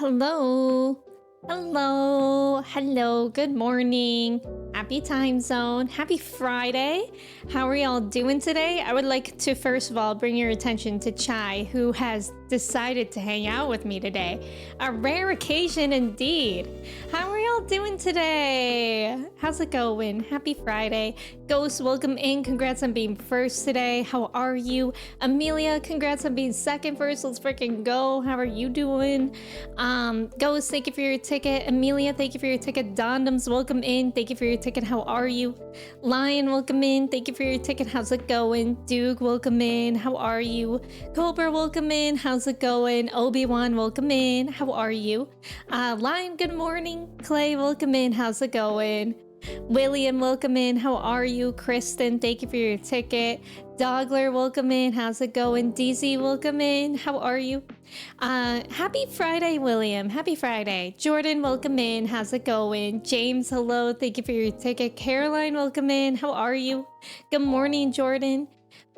Hello. Hello. Hello. Good morning. Happy time zone. Happy Friday. How are y'all doing today? I would like to first of all bring your attention to Chai, who has decided to hang out with me today. A rare occasion indeed. How are y'all doing today? How's it going? Happy Friday. Ghost, welcome in. Congrats on being first today. How are you? Amelia, congrats on being second first. Let's freaking go. How are you doing? Ghost, thank you for your ticket. Amelia, thank you for your ticket. Dondoms, welcome in. Thank you for your ticket. How are you? Lion, welcome in. Thank you for your ticket. How's it going? Duke, welcome in. How are you? Cobra, welcome in. How's it going? Obi-Wan, welcome in. How are you? Lion, good morning. Clay, welcome in. How's it going? William, welcome in. How are you? Kristen, thank you for your ticket. Dogler, welcome in. How's it going? DZ, welcome in. How are you? Happy Friday, William. Happy Friday. Jordan, welcome in. How's it going? James, hello. Thank you for your ticket. Caroline, welcome in. How are you? Good morning, Jordan.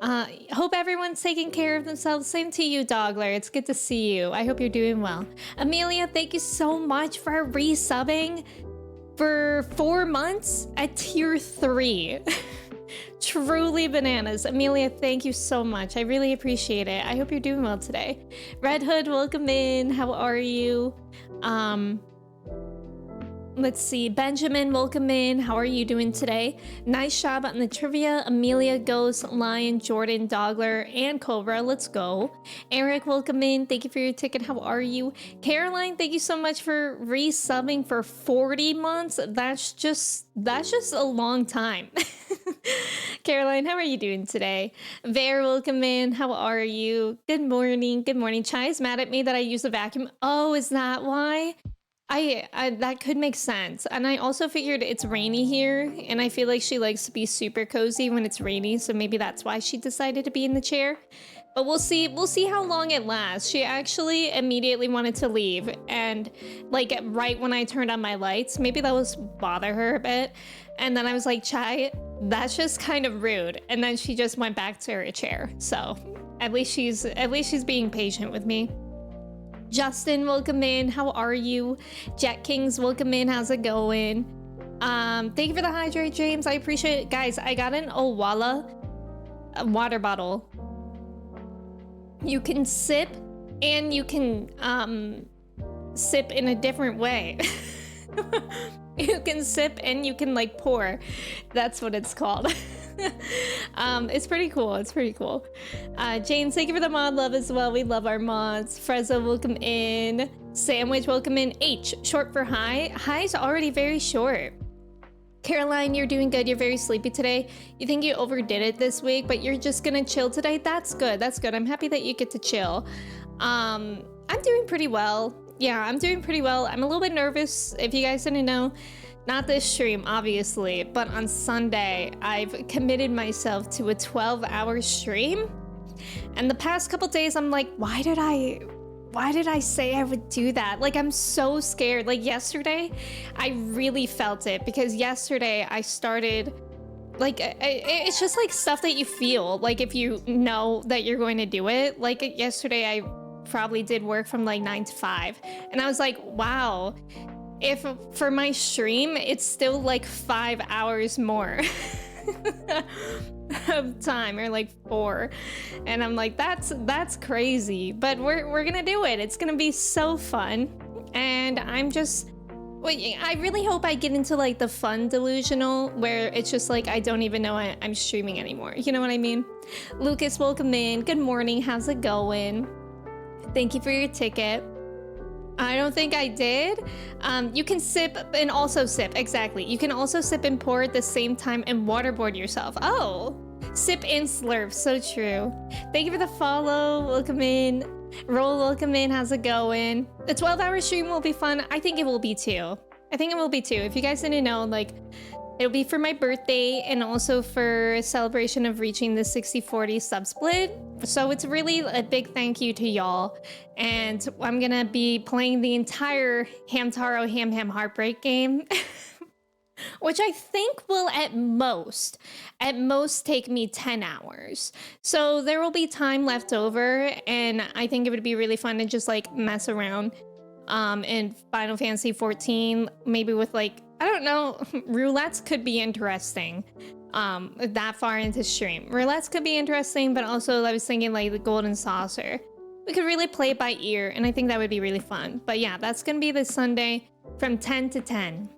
Hope everyone's taking care of themselves. Same to you, Dogler. It's good to see you. I hope you're doing well. Amelia, thank you so much for resubbing for 4 months at tier 3. Truly bananas. Amelia, thank you so much. I really appreciate it. I hope you're doing well today. Red Hood, welcome in. How are you? Let's see. Benjamin, welcome in. How are you doing today? Nice job on the trivia. Amelia, Ghost, Lion, Jordan, Dogler, and Cobra. Let's go. Eric, welcome in. Thank you for your ticket. How are you? Caroline, thank you so much for resubbing for 40 months. That's just a long time. Caroline, how are you doing today? Bear, welcome in. How are you? Good morning. Good morning. Chai's mad at me that I use a vacuum. Oh, is that why? I that could make sense. And I also figured it's rainy here, and I feel like she likes to be super cozy when it's rainy, so maybe that's why she decided to be in the chair. But we'll see how long it lasts. She actually immediately wanted to leave, and like right when I turned on my lights, maybe that was bother her a bit. And then I was like, Chai, that's just kind of rude. And then she just went back to her chair. So at least she's being patient with me. Justin, welcome in. How are you? Jet Kings, welcome in. How's it going? Thank you for the hydrate, James. I appreciate it. Guys, I got an Owala water bottle. You can sip and you can sip in a different way. You can sip and you can like pour. That's what it's called. It's pretty cool. It's pretty cool. James, thank you for the mod love as well. We love our mods. Frezza, welcome in. Sandwich, welcome in. H, short for high. High's already very short. Caroline, you're doing good. You're very sleepy today. You think you overdid it this week, but you're just gonna chill today. That's good. That's good. I'm happy that you get to chill. I'm doing pretty well. Yeah, I'm doing pretty well. I'm a little bit nervous, if you guys didn't know. Not this stream, obviously, but on Sunday, I've committed myself to a 12-hour stream. And the past couple days, I'm like, why did I say I would do that? Like, I'm so scared. Like, yesterday, I really felt it, because yesterday I started, like, it's just like stuff that you feel, like if you know that you're going to do it. Like, yesterday, I probably did work from like 9 to 5. And I was like, wow. If for my stream, it's still like 5 hours more of time, or like 4. And I'm like, that's crazy. But we're gonna do it. It's gonna be so fun. And I really hope I get into like the fun delusional where it's just like I don't even know I'm streaming anymore. You know what I mean? Lucas, welcome in. Good morning. How's it going? Thank you for your ticket. I don't think I did. You can sip and also sip. Exactly. You can also sip and pour at the same time and waterboard yourself. Oh, sip and slurp. So true. Thank you for the follow. Welcome in. Roll, welcome in. How's it going? The 12-hour stream will be fun. I think it will be too. If you guys didn't know, like, it'll be for my birthday and also for a celebration of reaching the 60/40 sub split. So it's really a big thank you to y'all. And I'm gonna be playing the entire Hamtaro Ham Ham Heartbreak game, which I think will at most take me 10 hours. So there will be time left over, and I think it would be really fun to just like mess around in Final Fantasy 14, maybe with like, I don't know, roulettes could be interesting. That far into stream. Roulettes could be interesting, but also I was thinking like the golden saucer. We could really play it by ear, and I think that would be really fun. But yeah, that's gonna be this Sunday from 10 to 10.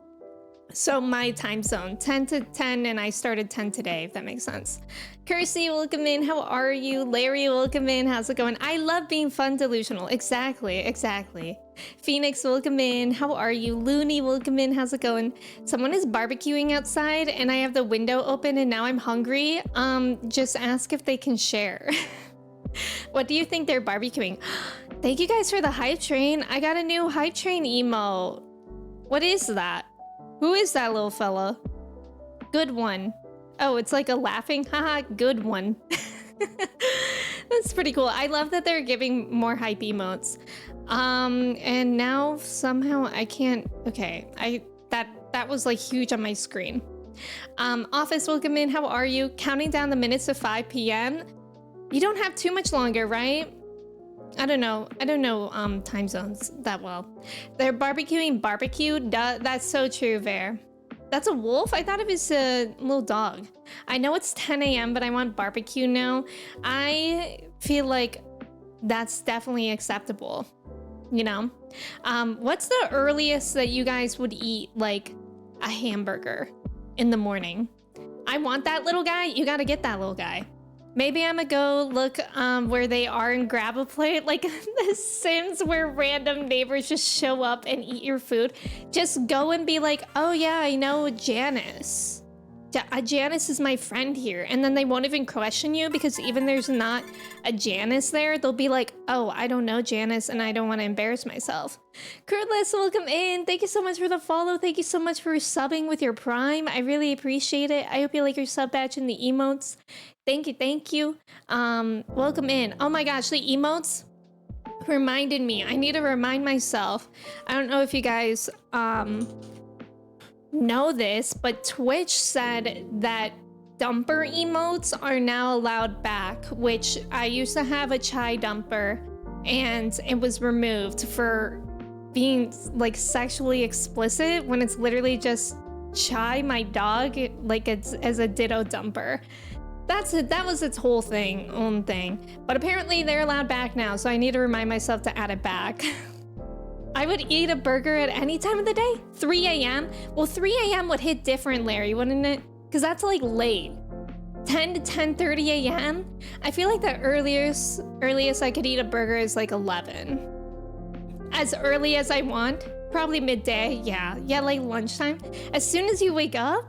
So my time zone, 10 to 10, and I started 10 today, if that makes sense. Kirsty, welcome in. How are you? Larry, welcome in. How's it going? I love being fun delusional. Exactly. Phoenix, welcome in. How are you? Looney, welcome in. How's it going? Someone is barbecuing outside, and I have the window open, and now I'm hungry. Just ask if they can share. What do you think they're barbecuing? Thank you guys for the hype train. I got a new hype train emote. What is that? Who is that little fella? Good one. Oh, it's like a laughing, haha, good one. That's pretty cool. I love that they're giving more hype emotes. And now somehow I can't, okay, that was like huge on my screen. Office, welcome in, how are you? Counting down the minutes to 5 p.m. You don't have too much longer, right? I don't know time zones that well. They're barbecuing barbecue. Duh, that's so true, Ver. That's a wolf? I thought it was a little dog. I know it's 10 a.m., but I want barbecue now. I feel like that's definitely acceptable, you know? What's the earliest that you guys would eat like a hamburger in the morning? I want that little guy. You gotta get that little guy. Maybe I'm gonna go look where they are and grab a plate, like The Sims, where random neighbors just show up and eat your food. Just go and be like, oh yeah, I know Janice. Janice is my friend here. And then they won't even question you because even there's not a Janice there, they'll be like, oh, I don't know Janice and I don't want to embarrass myself. Kurtless, welcome in. Thank you so much for the follow. Thank you so much for subbing with your Prime. I really appreciate it. I hope you like your sub badge and the emotes. Thank you. Welcome in. Oh my gosh, the emotes reminded me. I need to remind myself. I don't know if you guys know this, but Twitch said that dumper emotes are now allowed back, which I used to have a chai dumper and it was removed for being like sexually explicit when it's literally just chai, my dog, like it's as a ditto dumper. That's it. That was its whole own thing. But apparently they're allowed back now, so I need to remind myself to add it back. I would eat a burger at any time of the day? 3 a.m.? Well, 3 a.m. would hit different, Larry, wouldn't it? Because that's like late. 10 to 10:30 a.m.? I feel like the earliest I could eat a burger is like 11. As early as I want? Probably midday, yeah, like lunchtime. As soon as you wake up?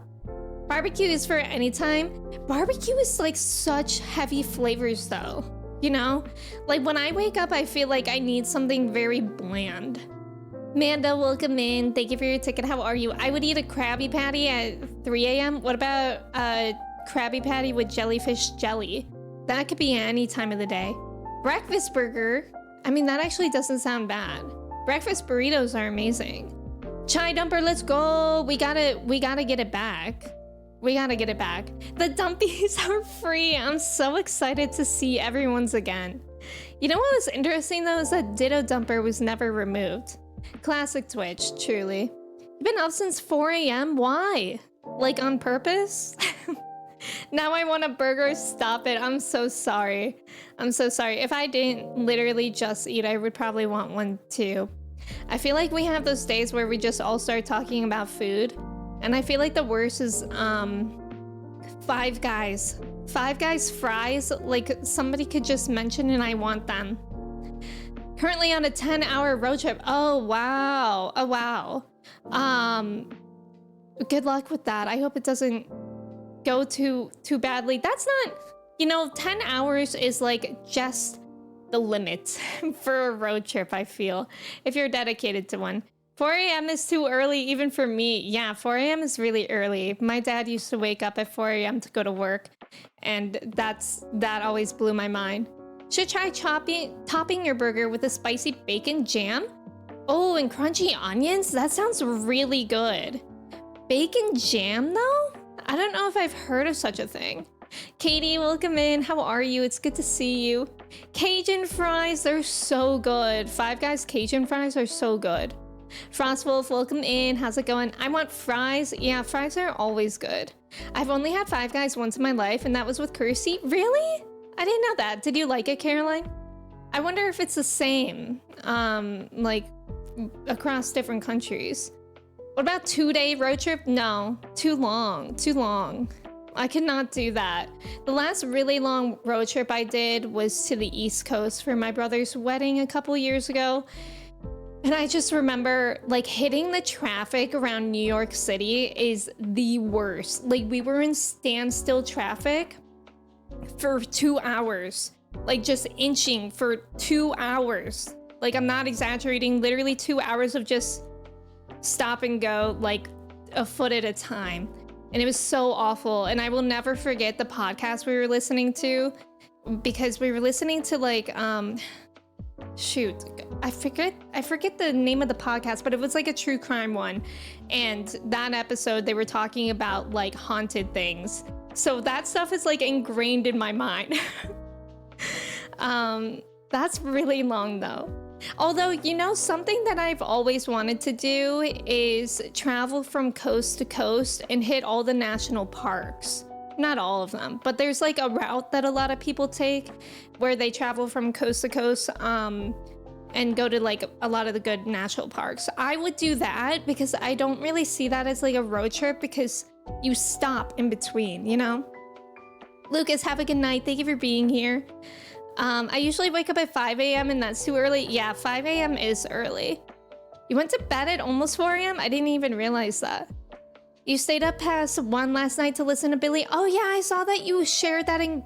Barbecue is for any time. Barbecue is like such heavy flavors though, you know? Like when I wake up, I feel like I need something very bland. Manda, welcome in. Thank you for your ticket. How are you? I would eat a Krabby Patty at 3 a.m. What about a Krabby Patty with jellyfish jelly? That could be any time of the day. Breakfast burger. I mean, that actually doesn't sound bad. Breakfast burritos are amazing. Chai dumper, let's go. We gotta get it back. We gotta get it back. The dumpies are free. I'm so excited to see everyone's again. You know what was interesting though is that Ditto Dumper was never removed. Classic Twitch, truly. You've been up since 4 a.m.? Why? Like on purpose? Now I want a burger. Stop it. I'm so sorry. I'm so sorry. If I didn't literally just eat, I would probably want one too. I feel like we have those days where we just all start talking about food. And I feel like the worst is Five Guys. Five Guys fries, like somebody could just mention and I want them. Currently on a 10-hour road trip. Oh, wow. Oh, wow. Good luck with that. I hope it doesn't go too badly. That's not, you know, 10 hours is like just the limit for a road trip, I feel, if you're dedicated to one. 4 a.m. is too early even for me. Yeah, 4 a.m. is really early. My dad used to wake up at 4 a.m. to go to work, and that always blew my mind. Should try topping your burger with a spicy bacon jam. Oh, and crunchy onions? That sounds really good. Bacon jam, though? I don't know if I've heard of such a thing. Katie, welcome in. How are you? It's good to see you. Cajun fries, they're so good. Five Guys Cajun fries are so good. Frostwolf, welcome in. How's it going? I want fries. Yeah, fries are always good. I've only had Five Guys once in my life, and that was with Kirsty. Really? I didn't know that. Did you like it, Caroline? I wonder if it's the same, like, across different countries. What about 2-day road trip? No, too long, too long. I cannot do that. The last really long road trip I did was to the East Coast for my brother's wedding a couple years ago. And I just remember, like, hitting the traffic around New York City is the worst. Like, we were in standstill traffic for 2 hours. Like, just inching for 2 hours. Like, I'm not exaggerating, literally 2 hours of just stop and go, like, a foot at a time. And it was so awful. And I will never forget the podcast we were listening to, because we were listening to, like, shoot, I forget the name of the podcast, but it was like a true crime one. And that episode, they were talking about, like, haunted things. So that stuff is, like, ingrained in my mind. That's really long though. Although, you know, something that I've always wanted to do is travel from coast to coast and hit all the national parks. Not all of them, but there's like a route that a lot of people take where they travel from coast to coast and go to like a lot of the good national parks. I would do that because I don't really see that as like a road trip because you stop in between, you know? Lucas, have a good night. Thank you for being here. I usually wake up at 5 a.m. and that's too early. Yeah, 5 a.m. is early. You went to bed at almost 4 a.m.? I didn't even realize that. You stayed up past 1 last night to listen to Billie. Oh yeah, I saw that you shared that in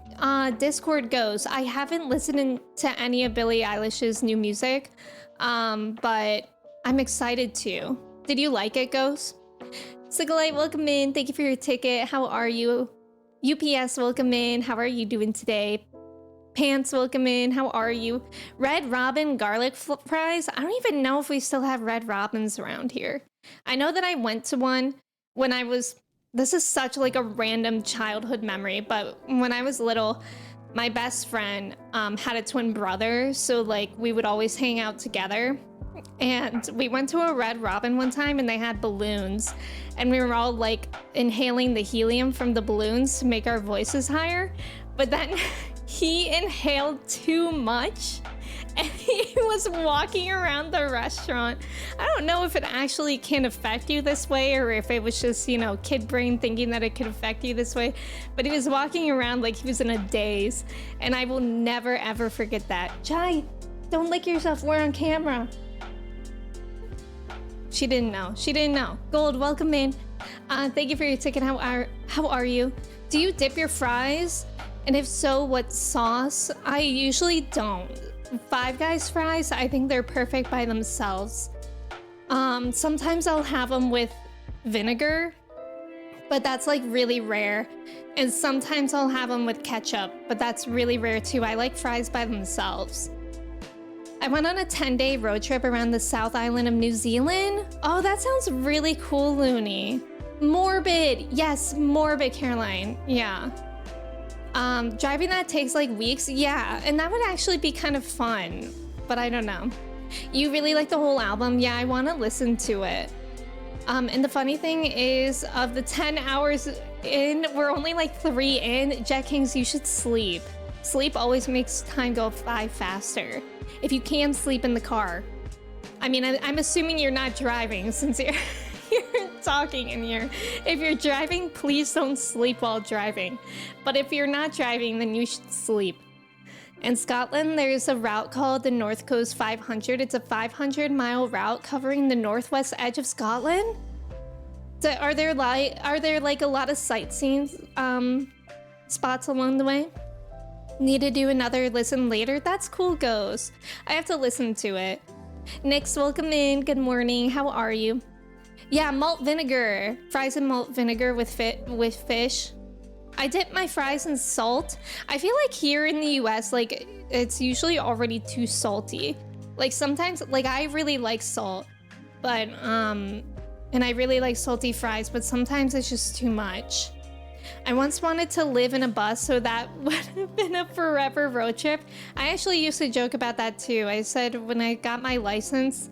Discord, Goes. I haven't listened to any of Billie Eilish's new music, but I'm excited to. Did you like it, Goes? Sigalite, welcome in. Thank you for your ticket. How are you? UPS, welcome in. How are you doing today? Pants, welcome in. How are you? Red Robin garlic fries. I don't even know if we still have Red Robins around here. I know that I went to one when I was, this is such like a random childhood memory, but when I was little, my best friend had a twin brother. So like we would always hang out together. And we went to a Red Robin one time and they had balloons. And we were all like inhaling the helium from the balloons to make our voices higher. But then he inhaled too much and he was walking around the restaurant. I don't know if it actually can affect you this way or if it was just, you know, kid brain thinking that it could affect you this way. But he was walking around like he was in a daze. And I will never, ever forget that. Jai, don't lick yourself. We're on camera. She didn't know. She didn't know. Gold, welcome in. Thank you for your ticket. How are you? Do you dip your fries? And if so, what sauce? I usually don't. Five Guys fries, I think they're perfect by themselves. Sometimes I'll have them with vinegar, but that's like really rare. And sometimes I'll have them with ketchup, but that's really rare too. I like fries by themselves. I went on a 10-day road trip around the South Island of New Zealand. Oh, that sounds really cool, Looney. Morbid. Yes, morbid, Caroline. Yeah. Driving that takes like weeks. Yeah, and that would actually be kind of fun, but I don't know. You really like the whole album? Yeah, I want to listen to it. And the funny thing is, of the 10 hours in, we're only like 3 in. Jet Kings, you should sleep. Sleep always makes time go by faster. If you can sleep in the car. I mean, I'm assuming you're not driving since you're talking in here. If you're driving, please don't sleep while driving. But if you're not driving, then you should sleep. In Scotland, there's a route called the North Coast 500. It's a 500-mile route covering the northwest edge of Scotland. So are there like a lot of sightseeing spots along the way? Need to do another listen later? That's cool, Goes. I have to listen to it. Nix, welcome in. Good morning. How are you? Yeah, malt vinegar. Fries and malt vinegar with fish. I dip my fries in salt. I feel like here in the US, like, it's usually already too salty. Like, sometimes, like, I really like salt, but, and I really like salty fries, but sometimes it's just too much. I once wanted to live in a bus, so that would have been a forever road trip. I actually used to joke about that too. I said when I got my license,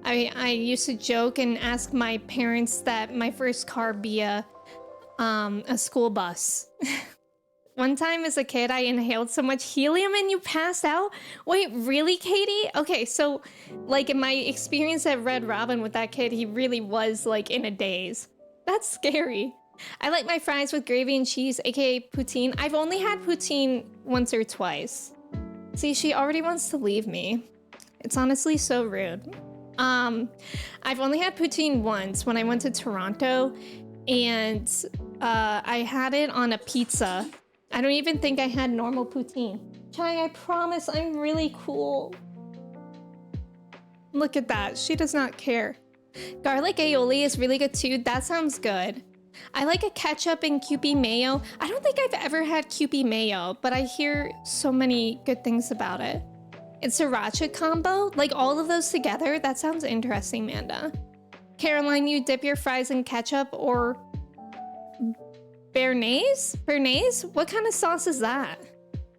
I used to joke and ask my parents that my first car be a school bus. One time as a kid, I inhaled so much helium and you passed out? Wait, really, Katie? Okay, so like in my experience at Red Robin with that kid, he really was like in a daze. That's scary. I like my fries with gravy and cheese, aka poutine. I've only had poutine once or twice. See, she already wants to leave me. It's honestly so rude. I've only had poutine once when I went to Toronto, and I had it on a pizza. I don't even think I had normal poutine. Chai, I promise I'm really cool. Look at that. She does not care. Garlic aioli is really good too. That sounds good. I like a ketchup and Kewpie mayo. I don't think I've ever had Kewpie mayo, but I hear so many good things about it. It's a sriracha combo, like all of those together. That sounds interesting, Manda. Caroline, you dip your fries in ketchup or béarnaise? Béarnaise? What kind of sauce is that?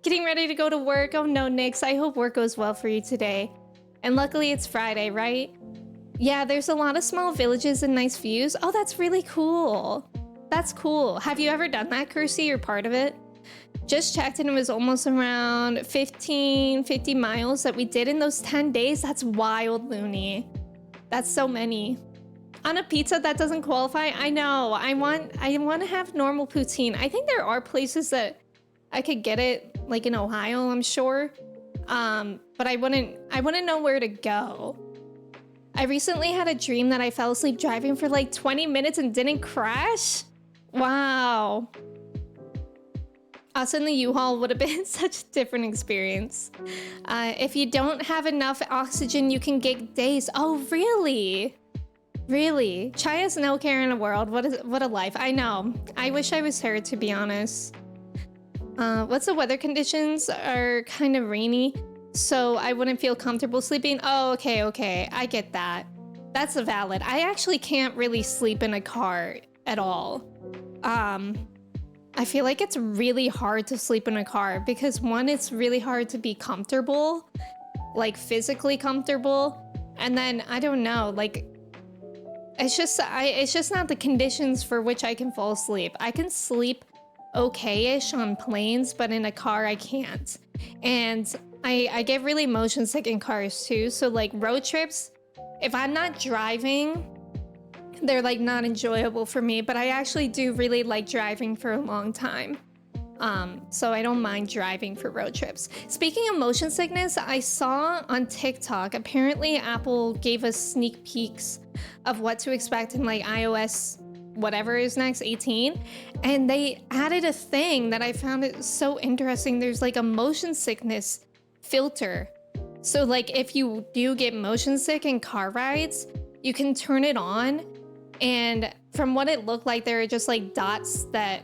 Getting ready to go to work. Oh no, Nix. I hope work goes well for you today. And luckily it's Friday, right? Yeah, there's a lot of small villages and nice views. Oh, that's really cool. That's cool. Have you ever done that, Kirsty? You're part of it? Just checked and it was almost around 50 miles that we did in those 10 days. That's wild, Looney. That's so many. On a pizza that doesn't qualify? I know. I want to have normal poutine. I think there are places that I could get it, like in Ohio, I'm sure. But I wouldn't know where to go. I recently had a dream that I fell asleep driving for like 20 minutes and didn't crash. Wow. Us in the U-Haul would have been such a different experience. If you don't have enough oxygen, you can get days. Oh, really? Really? Chai has no care in the world. What a life. I know. I wish I was her, to be honest. What's the weather conditions? Are kind of rainy, so I wouldn't feel comfortable sleeping. Oh, okay. I get that. That's valid. I actually can't really sleep in a car at all. I feel like it's really hard to sleep in a car because one, it's really hard to be comfortable, like physically comfortable. And then I don't know, like it's just not the conditions for which I can fall asleep. I can sleep okay-ish on planes, but in a car I can't. And I get really motion sick in cars too. So like road trips, if I'm not driving, they're like not enjoyable for me, but I actually do really like driving for a long time. So I don't mind driving for road trips. Speaking of motion sickness, I saw on TikTok, apparently Apple gave us sneak peeks of what to expect in like iOS, whatever is next, 18. And they added a thing that I found it so interesting. There's like a motion sickness filter. So like if you do get motion sick in car rides, you can turn it on. And from what it looked like, there are just like dots that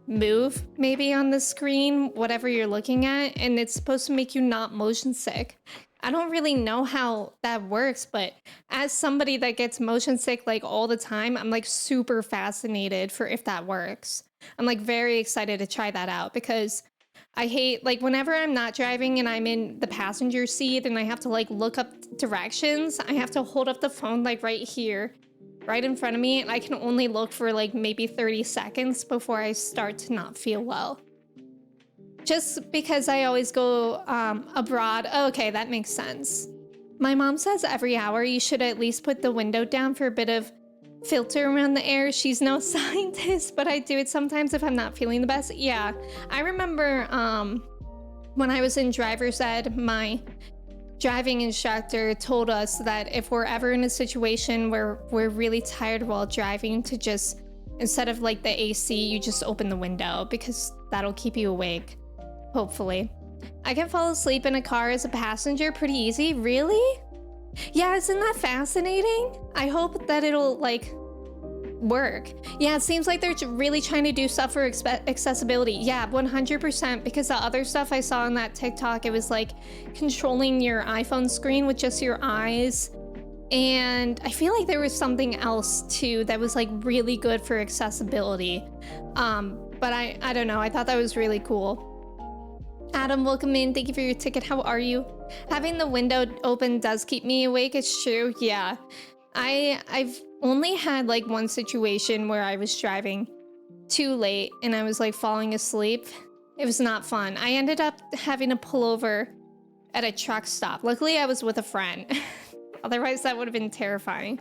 move maybe on the screen, whatever you're looking at, and it's supposed to make you not motion sick. I don't really know how that works, but as somebody that gets motion sick like all the time, I'm like super fascinated for if that works. I'm like very excited to try that out because I hate like whenever I'm not driving and I'm in the passenger seat and I have to like look up directions, I have to hold up the phone like right here, right in front of me, and I can only look for like maybe 30 seconds before I start to not feel well. Just because I always go abroad. Oh, okay, that makes sense. My mom says every hour you should at least put the window down for a bit of filter around the air. She's no scientist, but I do it sometimes if I'm not feeling the best. Yeah, I remember when I was in driver's ed, my driving instructor told us that if we're ever in a situation where we're really tired while driving, to just, instead of like the AC, you just open the window because that'll keep you awake, hopefully. I can fall asleep in a car as a passenger pretty easy. Really? Yeah, isn't that fascinating? I hope that it'll like work. Yeah, it seems like they're really trying to do stuff for accessibility. Yeah, 100%, because the other stuff I saw on that TikTok, it was like controlling your iPhone screen with just your eyes. And I feel like there was something else too that was like really good for accessibility. But I don't know. I thought that was really cool. Adam, welcome in. Thank you for your ticket. How are you? Having the window open does keep me awake. It's true. Yeah. I've only had like one situation where I was driving too late and I was like falling asleep. It was not fun. I ended up having to pull over at a truck stop. Luckily, I was with a friend. Otherwise, that would have been terrifying.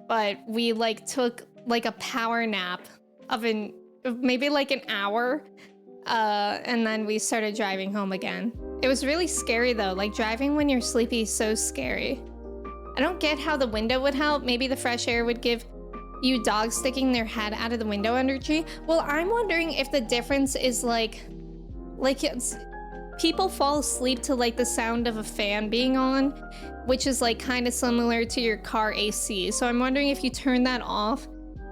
But we like took like a power nap of maybe like an hour. And then we started driving home again. It was really scary though. Like driving when you're sleepy is so scary. I don't get how the window would help. Maybe the fresh air would give you dogs sticking their head out of the window energy. Well, I'm wondering if the difference is like it's, people fall asleep to like the sound of a fan being on, which is like kind of similar to your car AC. So I'm wondering if you turn that off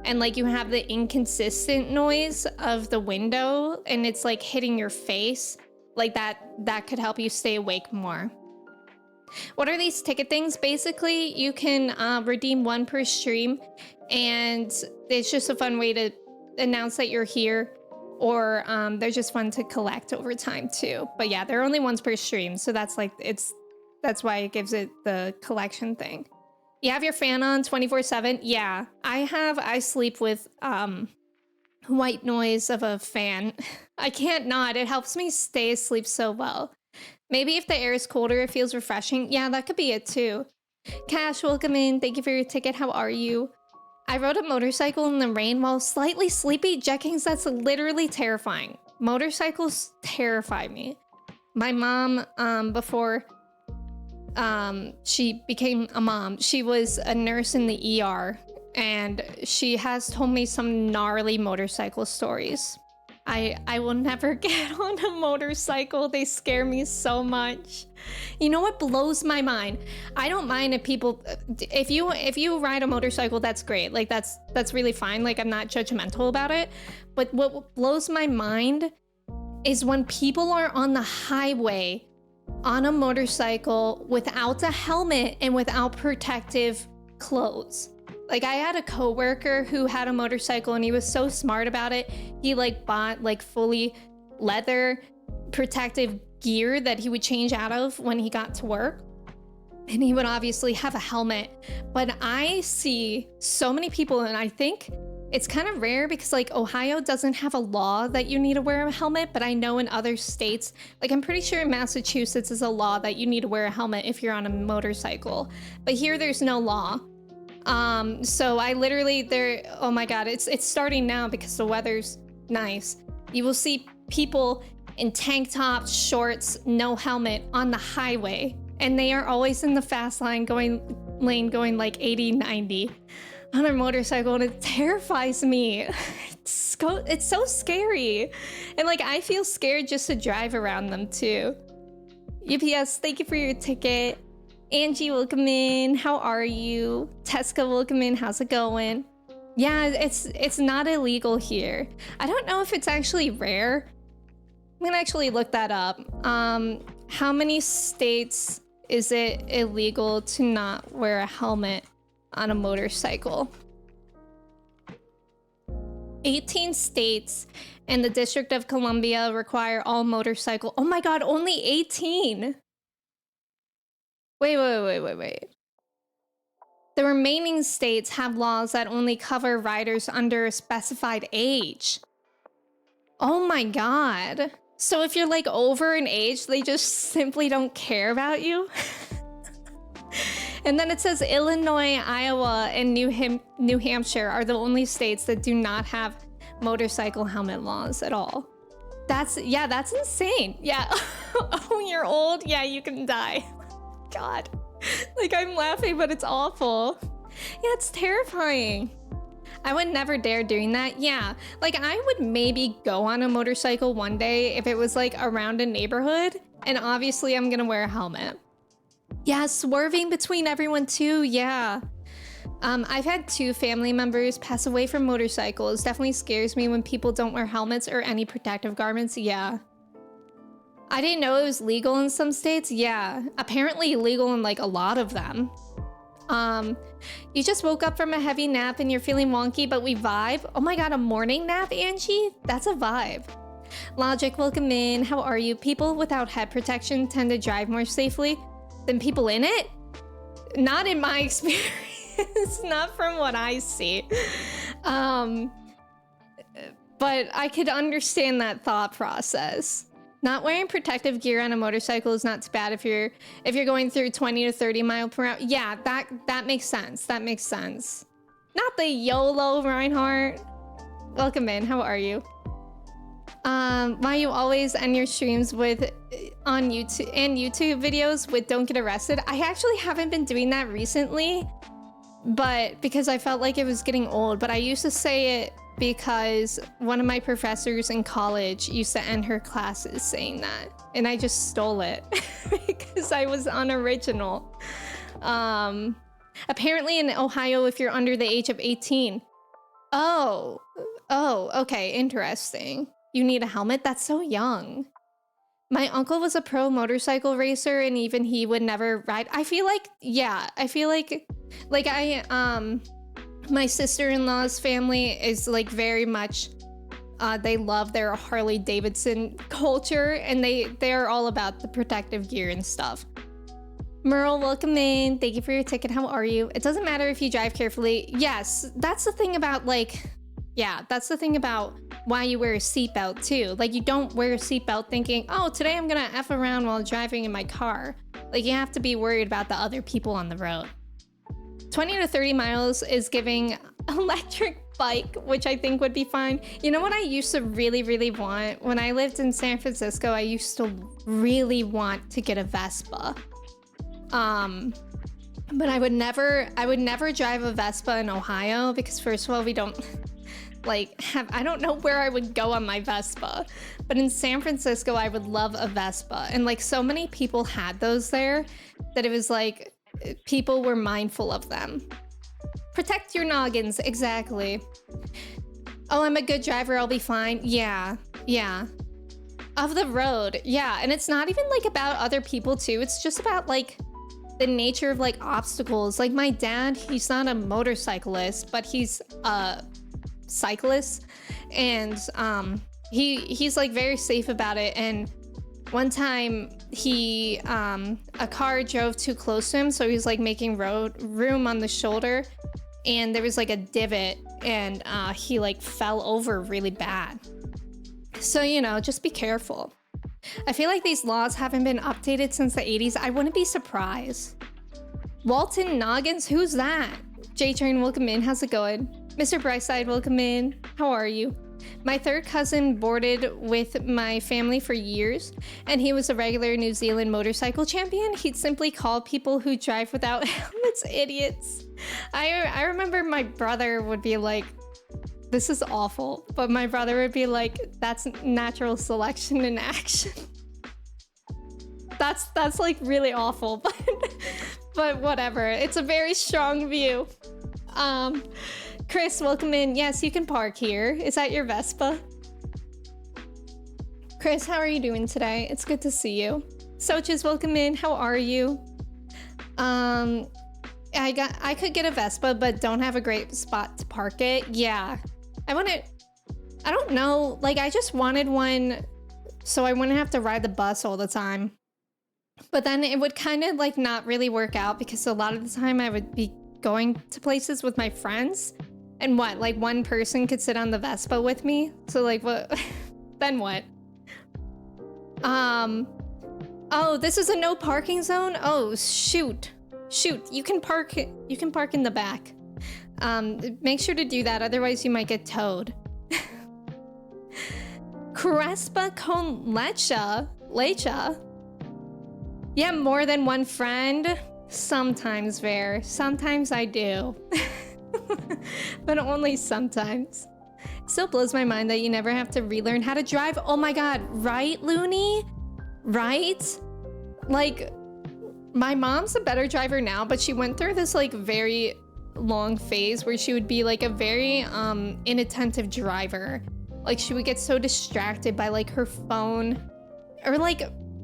and like you have the inconsistent noise of the window and it's like hitting your face, like that could help you stay awake more. What are these ticket things? Basically, you can redeem one per stream, and it's just a fun way to announce that you're here, or they're just fun to collect over time too. But yeah, they're only once per stream, so that's like that's why it gives it the collection thing. You have your fan on 24/7? Yeah, I sleep with white noise of a fan. I can't not. It helps me stay asleep so well. Maybe if the air is colder, it feels refreshing. Yeah, that could be it too. Cash, welcome in. Thank you for your ticket. How are you? I rode a motorcycle in the rain while slightly sleepy. Jenkins, that's literally terrifying. Motorcycles terrify me. My mom, before she became a mom, she was a nurse in the ER, and she has told me some gnarly motorcycle stories. I will never get on a motorcycle. They scare me so much. You know what blows my mind? I don't mind if people, if you ride a motorcycle, that's great. Like that's really fine. Like I'm not judgmental about it. But what blows my mind is when people are on the highway on a motorcycle without a helmet and without protective clothes. Like I had a coworker who had a motorcycle and he was so smart about it. He like bought like fully leather protective gear that he would change out of when he got to work. And he would obviously have a helmet. But I see so many people, and I think it's kind of rare because like Ohio doesn't have a law that you need to wear a helmet, but I know in other states, like I'm pretty sure in Massachusetts is a law that you need to wear a helmet if you're on a motorcycle. But here there's no law. So I literally oh my God, it's starting now because the weather's nice. You will see people in tank tops, shorts, no helmet on the highway. And they are always in the fast lane going like 80, 90 on a motorcycle, and it terrifies me. It's so scary. And like, I feel scared just to drive around them too. UPS, thank you for your ticket. Angie, welcome in. How are you? Teska, welcome in. How's it going? Yeah, it's not illegal here. I don't know if it's actually rare. I'm gonna actually look that up. How many states is it illegal to not wear a helmet on a motorcycle? 18 states and the District of Columbia require all motorcycle. Oh my God, only 18. Wait. The remaining states have laws that only cover riders under a specified age. Oh my God. So if you're like over an age, they just simply don't care about you? And then it says Illinois, Iowa, and New Hampshire are the only states that do not have motorcycle helmet laws at all. That's insane. Yeah. Oh, you're old? Yeah, you can die. God. Like, I'm laughing, but it's awful. Yeah, it's terrifying. I would never dare doing that. Yeah, like I would maybe go on a motorcycle one day if it was like around a neighborhood, and obviously I'm gonna wear a helmet. Yeah, swerving between everyone too. Yeah. I've had 2 family members pass away from motorcycles. Definitely scares me when people don't wear helmets or any protective garments. Yeah. I didn't know it was legal in some states. Yeah, apparently illegal in like a lot of them. You just woke up from a heavy nap and you're feeling wonky, but we vibe. Oh my god, a morning nap, Angie? That's a vibe. Logic, welcome in. How are you? People without head protection tend to drive more safely than people in it? Not in my experience, not from what I see. But I could understand that thought process. Not wearing protective gear on a motorcycle is not too bad if you're going through 20 to 30 miles per hour. Yeah, that makes sense. That makes sense. Not the YOLO, Reinhardt. Welcome in. How are you? Why you always end your streams with on YouTube and YouTube videos with "Don't get arrested"? I actually haven't been doing that recently, but because I felt like it was getting old. But I used to say it because one of my professors in college used to end her classes saying that, and I just stole it because I was unoriginal. Apparently in Ohio, if you're under the age of 18. Oh, okay, interesting. You need a helmet? That's so young. My uncle was a pro motorcycle racer, and even he would never ride. I feel like, yeah, my sister-in-law's family is like very much, they love their Harley Davidson culture, and they're all about the protective gear and stuff. Merle, welcome in. Thank you for your ticket. How are you? It doesn't matter if you drive carefully. Yes, that's the thing about that's the thing about why you wear a seatbelt too. Like, you don't wear a seatbelt thinking, oh, today I'm gonna F around while driving in my car. Like, you have to be worried about the other people on the road. 20 to 30 miles is giving electric bike, which I think would be fine. You know what I used to really, really want? When I lived in San Francisco, I used to really want to get a Vespa. But I would never drive a Vespa in Ohio because, first of all, we don't I don't know where I would go on my Vespa. But in San Francisco, I would love a Vespa. And like, so many people had those there that it was like, people were mindful of them. Protect your noggins, exactly. Oh, I'm a good driver, I'll be fine. Yeah. Of the road, yeah. And it's not even like about other people too. It's just about like the nature of like obstacles. Like, my dad, he's not a motorcyclist, but he's a cyclist, and he's like very safe about it. And one time a car drove too close to him, so he was like making room on the shoulder, and there was like a divot, and he like fell over really bad. So, you know, just be careful. I feel like these laws haven't been updated since the 80s. I wouldn't be surprised. Walton Noggins, who's that? J-Train, welcome in. How's it going? Mr. Brightside, welcome in. How are you? My third cousin boarded with my family for years, and he was a regular New Zealand motorcycle champion. He'd simply call people who drive without helmets idiots. I remember my brother would be like, this is awful, but my brother would be like, that's natural selection in action. That's like really awful, but whatever. It's a very strong view. Chris, welcome in. Yes, you can park here. Is that your Vespa? Chris, how are you doing today? It's good to see you. Soches, welcome in. How are you? I could get a Vespa, but don't have a great spot to park it. Yeah. I don't know. Like, I just wanted one so I wouldn't have to ride the bus all the time. But then it would kind of like not really work out because a lot of the time I would be going to places with my friends, and like one person could sit on the Vespa with me. So like, what? Then what? Oh, this is a no parking zone. Oh, shoot. You can park in the back. Make sure to do that, otherwise you might get towed. Crespa con leche. Yeah, more than one friend. Sometimes, Ver. Sometimes I do. But only sometimes. Still blows my mind that you never have to relearn how to drive. Oh my god, right, Looney? Right? Like, my mom's a better driver now, but she went through this like very long phase where she would be like a very inattentive driver. Like, she would get so distracted by like her phone, or like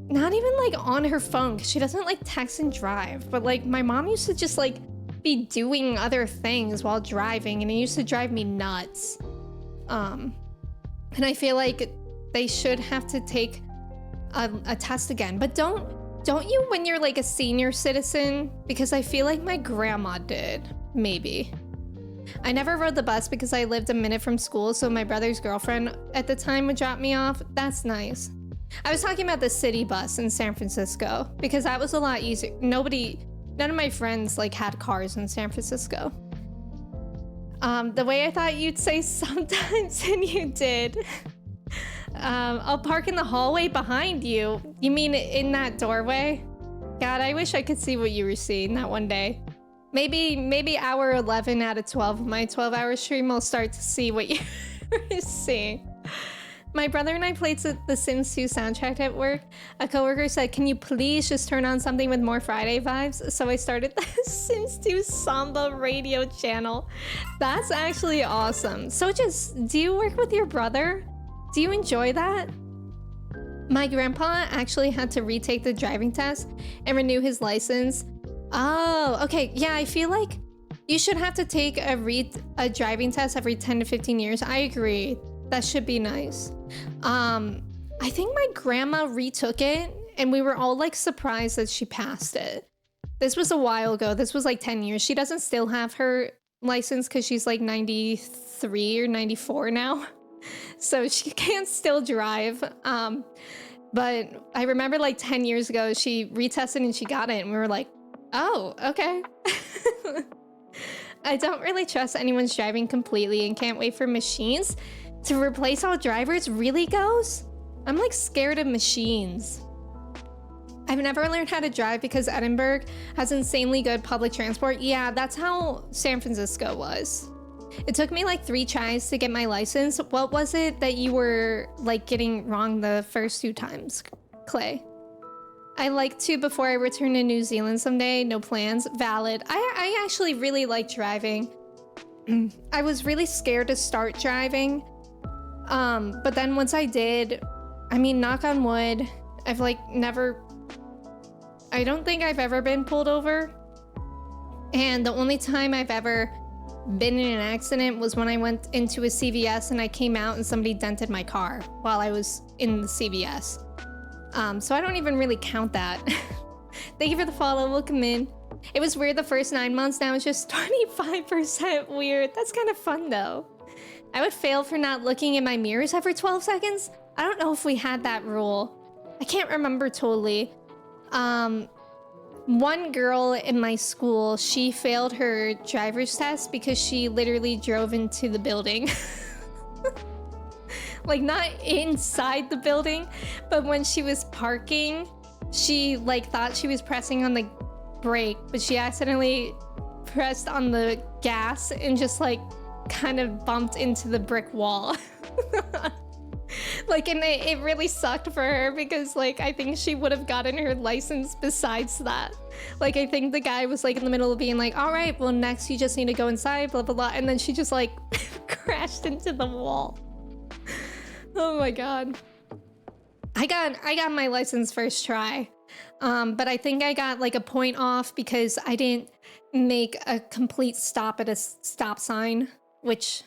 not even like on her phone, because she doesn't like text and drive, but like my mom used to just like be doing other things while driving, and it used to drive me nuts. And I feel like they should have to take a test again. But don't you when you're like a senior citizen? Because I feel like my grandma did, maybe. I never rode the bus because I lived a minute from school, so my brother's girlfriend at the time would drop me off. That's nice. I was talking about the city bus in San Francisco because that was a lot easier. None of my friends like had cars in San Francisco. The way I thought you'd say sometimes, and you did. I'll park in the hallway behind you. You mean in that doorway? God, I wish I could see what you were seeing that one day. Maybe hour 11 out of 12 of my 12-hour stream will start to see what you were seeing. My brother and I played the Sims 2 soundtrack at work. A coworker said, "Can you please just turn on something with more Friday vibes?" So I started the Sims 2 Samba radio channel. That's actually awesome. So do you work with your brother? Do you enjoy that? My grandpa actually had to retake the driving test and renew his license. Oh, okay. Yeah, I feel like you should have to take a driving test every 10 to 15 years. I agree. That should be nice. I think my grandma retook it and we were all like surprised that she passed it. This was a while ago. This was like 10 years. She doesn't still have her license because she's like 93 or 94 now. So she can't still drive. But I remember like 10 years ago, she retested and she got it and we were like, oh, okay. I don't really trust anyone's driving completely and can't wait for machines to replace all drivers. Really, goes? I'm like scared of machines. I've never learned how to drive because Edinburgh has insanely good public transport. Yeah, that's how San Francisco was. It took me like 3 tries to get my license. What was it that you were like getting wrong the first 2 times, Clay? I like to before I return to New Zealand someday. No plans. Valid. I actually really like driving. I was really scared to start driving. But then once I did, I mean, knock on wood, I've like I don't think I've ever been pulled over. And the only time I've ever been in an accident was when I went into a CVS and I came out and somebody dented my car while I was in the CVS. So I don't even really count that. Thank you for the follow. Welcome in. It was weird the first 9 months. Now it's just 25% weird. That's kind of fun though. I would fail for not looking in my mirrors every 12 seconds. I don't know if we had that rule. I can't remember totally. One girl in my school, she failed her driver's test because she literally drove into the building. Like not inside the building, but when she was parking, she like thought she was pressing on the brake, but she accidentally pressed on the gas and just like kind of bumped into the brick wall. Like, and it really sucked for her because like I think she would have gotten her license besides that. Like I think the guy was like in the middle of being like, all right, well next you just need to go inside, blah blah blah, and then she just like crashed into the wall. Oh my god. I got my license first try. But I think I got like a point off because I didn't make a complete stop at a stop sign, which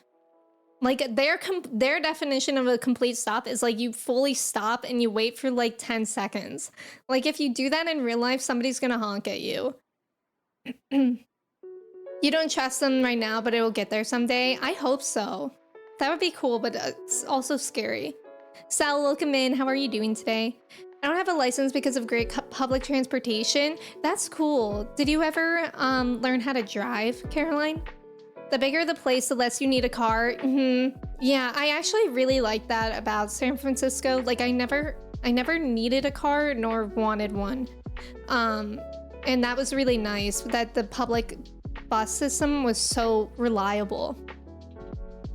like their definition of a complete stop is like you fully stop and you wait for like 10 seconds. Like if you do that in real life, somebody's gonna honk at you. You don't trust them right now, but it will get there someday. I hope so. That would be cool, but it's also scary. Sal, welcome in. How are you doing today? I don't have a license because of great public transportation. That's cool. Did you ever learn how to drive, Caroline? The bigger the place, the less you need a car. Yeah, I actually really like that about San Francisco. Like I never needed a car nor wanted one. And that was really nice that the public bus system was so reliable.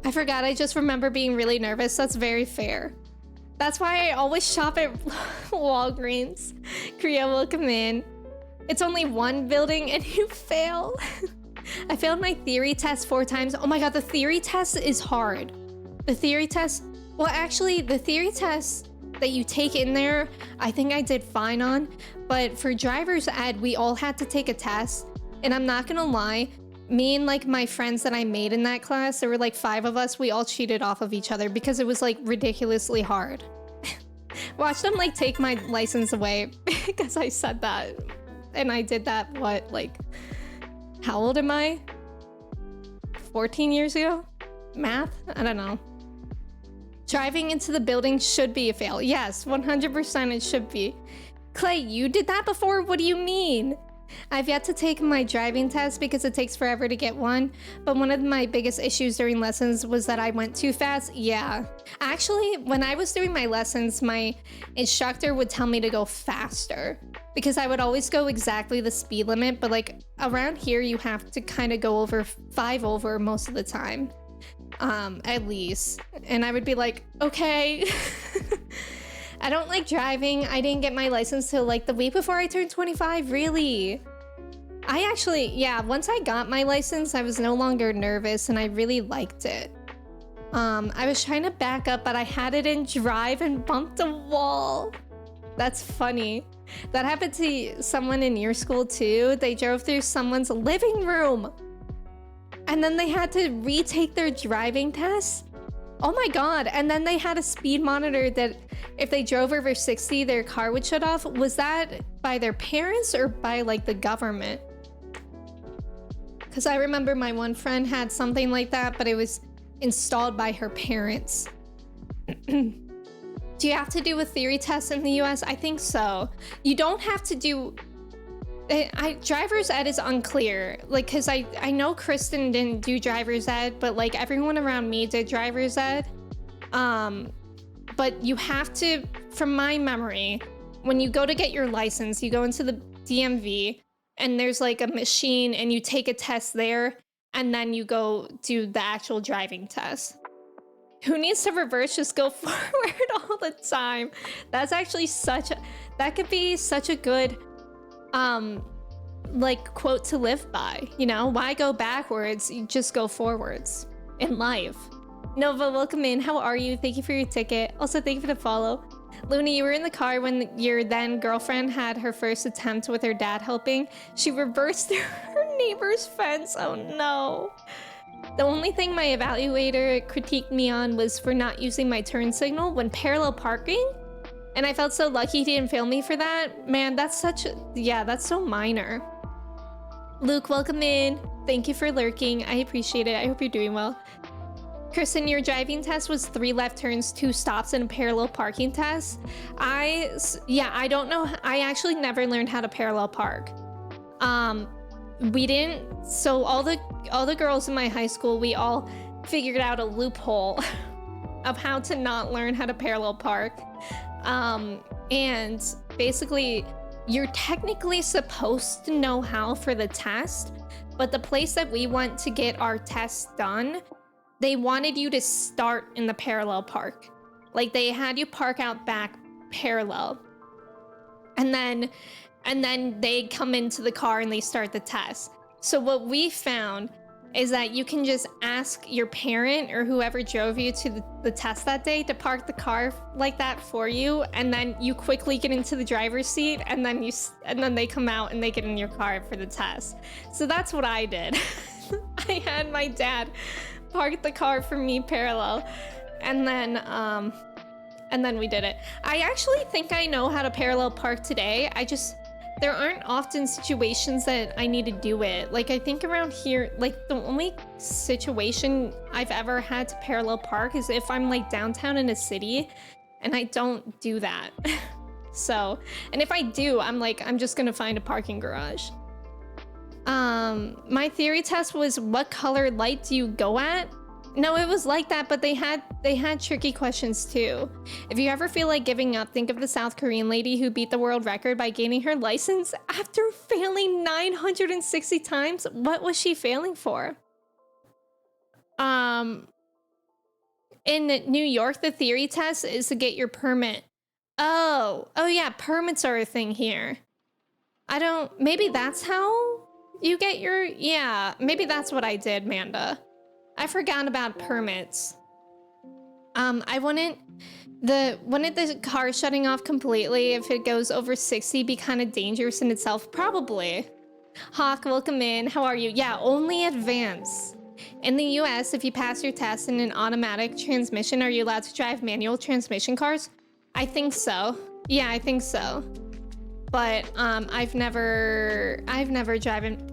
I forgot, I just remember being really nervous. That's very fair. That's why I always shop at Walgreens. Kriya, welcome in. It's only one building and you fail. I failed my theory test 4 times. Oh my god, the theory test is hard. The theory test, well actually the theory test that you take in there, I think I did fine on. But for driver's ed, we all had to take a test. And I'm not gonna lie, me and like my friends that I made in that class, there were like 5 of us, we all cheated off of each other because it was like ridiculously hard. Watch them like take my license away because I said that. And I did that, what, like, how old am I? 14 years ago? Math? I don't know. Driving into the building should be a fail. Yes, 100% it should be. Clay, you did that before? What do you mean? I've yet to take my driving test because it takes forever to get one, but one of my biggest issues during lessons was that I went too fast. Yeah. Actually, when I was doing my lessons, my instructor would tell me to go faster because I would always go exactly the speed limit, but like around here you have to kind of go over 5 over most of the time. At least. And I would be like, okay. I don't like driving. I didn't get my license till like the week before I turned 25, really. I actually, yeah, once I got my license, I was no longer nervous and I really liked it. I was trying to back up, but I had it in drive and bumped a wall. That's funny. That happened to someone in your school too. They drove through someone's living room and then they had to retake their driving test. Oh my God. And then they had a speed monitor that if they drove over 60, their car would shut off. Was that by their parents or by like the government? Because I remember my one friend had something like that, but it was installed by her parents. Do you have to do a theory test in the US? I think so. You don't have to do... driver's ed is unclear, like, because I know Kristen didn't do driver's ed, but like everyone around me did driver's ed. But you have to, from my memory, when you go to get your license, you go into the DMV and there's like a machine and you take a test there and then you go do the actual driving test. Who needs to reverse? Just go forward all the time. That's actually that could be such a good like quote to live by, you know? Why go backwards? You just go forwards in life. Nova, welcome in. How are you? Thank you for your ticket. Also, thank you for the follow. Looney, you were in the car when your then girlfriend had her first attempt with her dad helping. She reversed through her neighbor's fence. Oh no. The only thing my evaluator critiqued me on was for not using my turn signal when parallel parking. And I felt so lucky he didn't fail me for that. Man, that's that's so minor. Luke, welcome in. Thank you for lurking. I appreciate it. I hope you're doing well. Kristen, your driving test was 3 left turns, 2 stops, and a parallel parking test. I don't know. I actually never learned how to parallel park. We didn't. So all the girls in my high school, we all figured out a loophole of how to not learn how to parallel park. And basically, you're technically supposed to know how for the test, but the place that we went to get our test done, they wanted you to start in the parallel park. Like they had you park out back parallel. And then they come into the car and they start the test. So what we found is that you can just ask your parent or whoever drove you to the test that day to park the car like that for you, and then you quickly get into the driver's seat, and then they come out and they get in your car for the test. So that's what I did. I had my dad park the car for me parallel, and then we did it. I actually think I know how to parallel park today. There aren't often situations that I need to do it. Like I think around here, like the only situation I've ever had to parallel park is if I'm like downtown in a city, and I don't do that. So, and if I do, I'm just gonna find a parking garage. My theory test was what color light do you go at? No, it was like that, but they had tricky questions too. If you ever feel like giving up, think of the South Korean lady who beat the world record by gaining her license after failing 960 times. What was she failing for? In New York, the theory test is to get your permit. Oh yeah, permits are a thing here. Maybe that's how you get your, yeah, maybe that's what I did, Manda. I forgot about permits. I wouldn't the car shutting off completely if it goes over 60 be kind of dangerous in itself? Probably. Hawk, welcome in. How are you? Yeah, only advance. In the US, if you pass your test in an automatic transmission, are you allowed to drive manual transmission cars? I think so. Yeah, I think so. But I've never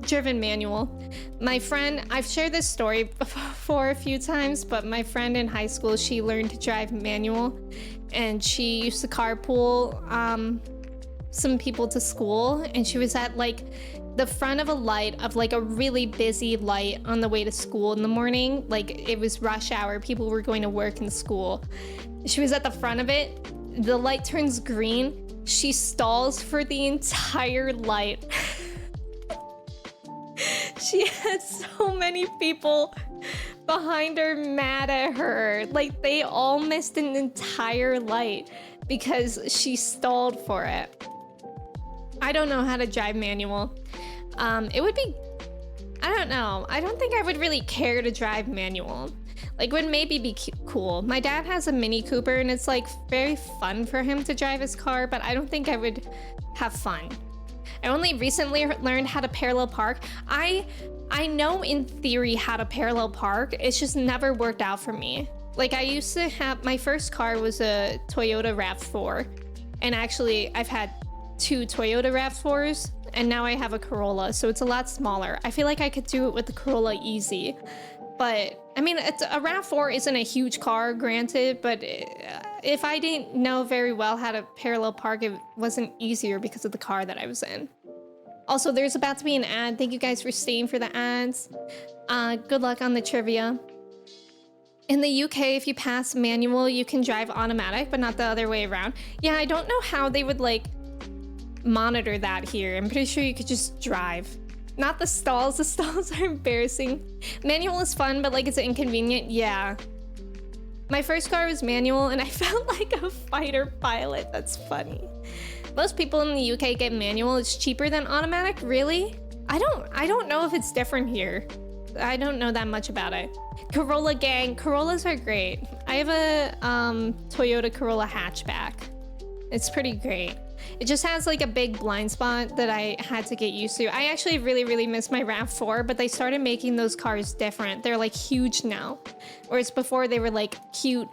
driven manual. My friend, I've shared this story before a few times, but my friend in high school, she learned to drive manual, and she used to carpool some people to school, and she was at like the front of a light of like a really busy light on the way to school in the morning. Like it was rush hour, people were going to work and school. She was at the front of it, the light turns green, she stalls for the entire light. She had so many people behind her mad at her. Like they all missed an entire light because she stalled for it. I don't know how to drive manual. It would be, I don't know. I don't think I would really care to drive manual. Like would maybe be cool. My dad has a Mini Cooper and it's like very fun for him to drive his car, but I don't think I would have fun. I only recently learned how to parallel park. I know in theory how to parallel park. It's just never worked out for me. Like I used to have, my first car was a Toyota RAV4. And actually I've had 2 Toyota RAV4s and now I have a Corolla, so it's a lot smaller. I feel like I could do it with the Corolla easy. But I mean, a RAV4 isn't a huge car, granted, but if I didn't know very well how to parallel park, it wasn't easier because of the car that I was in. Also, there's about to be an ad. Thank you guys for staying for the ads. Good luck on the trivia. In the UK, if you pass manual, you can drive automatic, but not the other way around. Yeah, I don't know how they would like monitor that here. I'm pretty sure you could just drive. Not the stalls. The stalls are embarrassing. Manual is fun, but like it's inconvenient. Yeah. My first car was manual and I felt like a fighter pilot. That's funny. Most people in the UK get manual. It's cheaper than automatic. Really? I don't know if it's different here. I don't know that much about it. Corolla gang. Corollas are great. I have a Toyota Corolla hatchback. It's pretty great. It just has like a big blind spot that I had to get used to. I actually really miss my RAV4, but they started making those cars different. They're like huge now. Whereas before they were like cute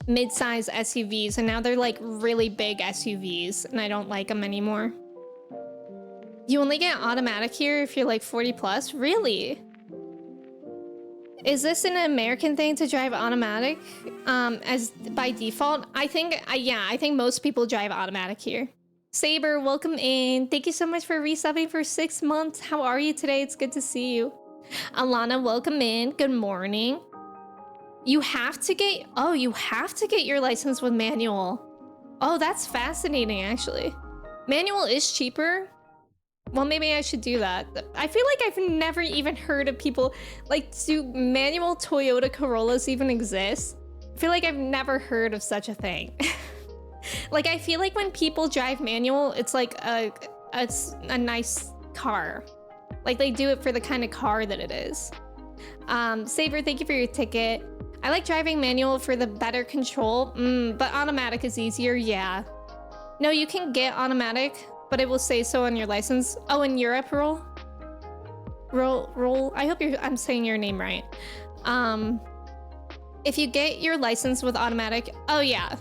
mid-size SUVs, and now they're like really big SUVs, and I don't like them anymore. You only get automatic here if you're like 40 plus? Really? Is this an American thing to drive automatic as by default? I think, yeah, I think most people drive automatic here. Saber, welcome in. Thank you so much for resubbing for 6 months. How are you today? It's good to see you. Alana, welcome in. Good morning. You have to get, oh, you have to get your license with manual. Oh, that's fascinating, actually. Manual is cheaper. Well, maybe I should do that. I feel like I've never even heard of people, like, do manual Toyota Corollas even exist? I feel like I've never heard of such a thing. Like, I feel like when people drive manual, it's like a nice car. Like, they do it for the kind of car that it is. Saber, thank you for your ticket. I like driving manual for the better control, but automatic is easier, yeah. No, you can get automatic, but it will say so on your license. Oh, in Europe, roll. I hope I'm saying your name right. If you get your license with automatic, oh yeah.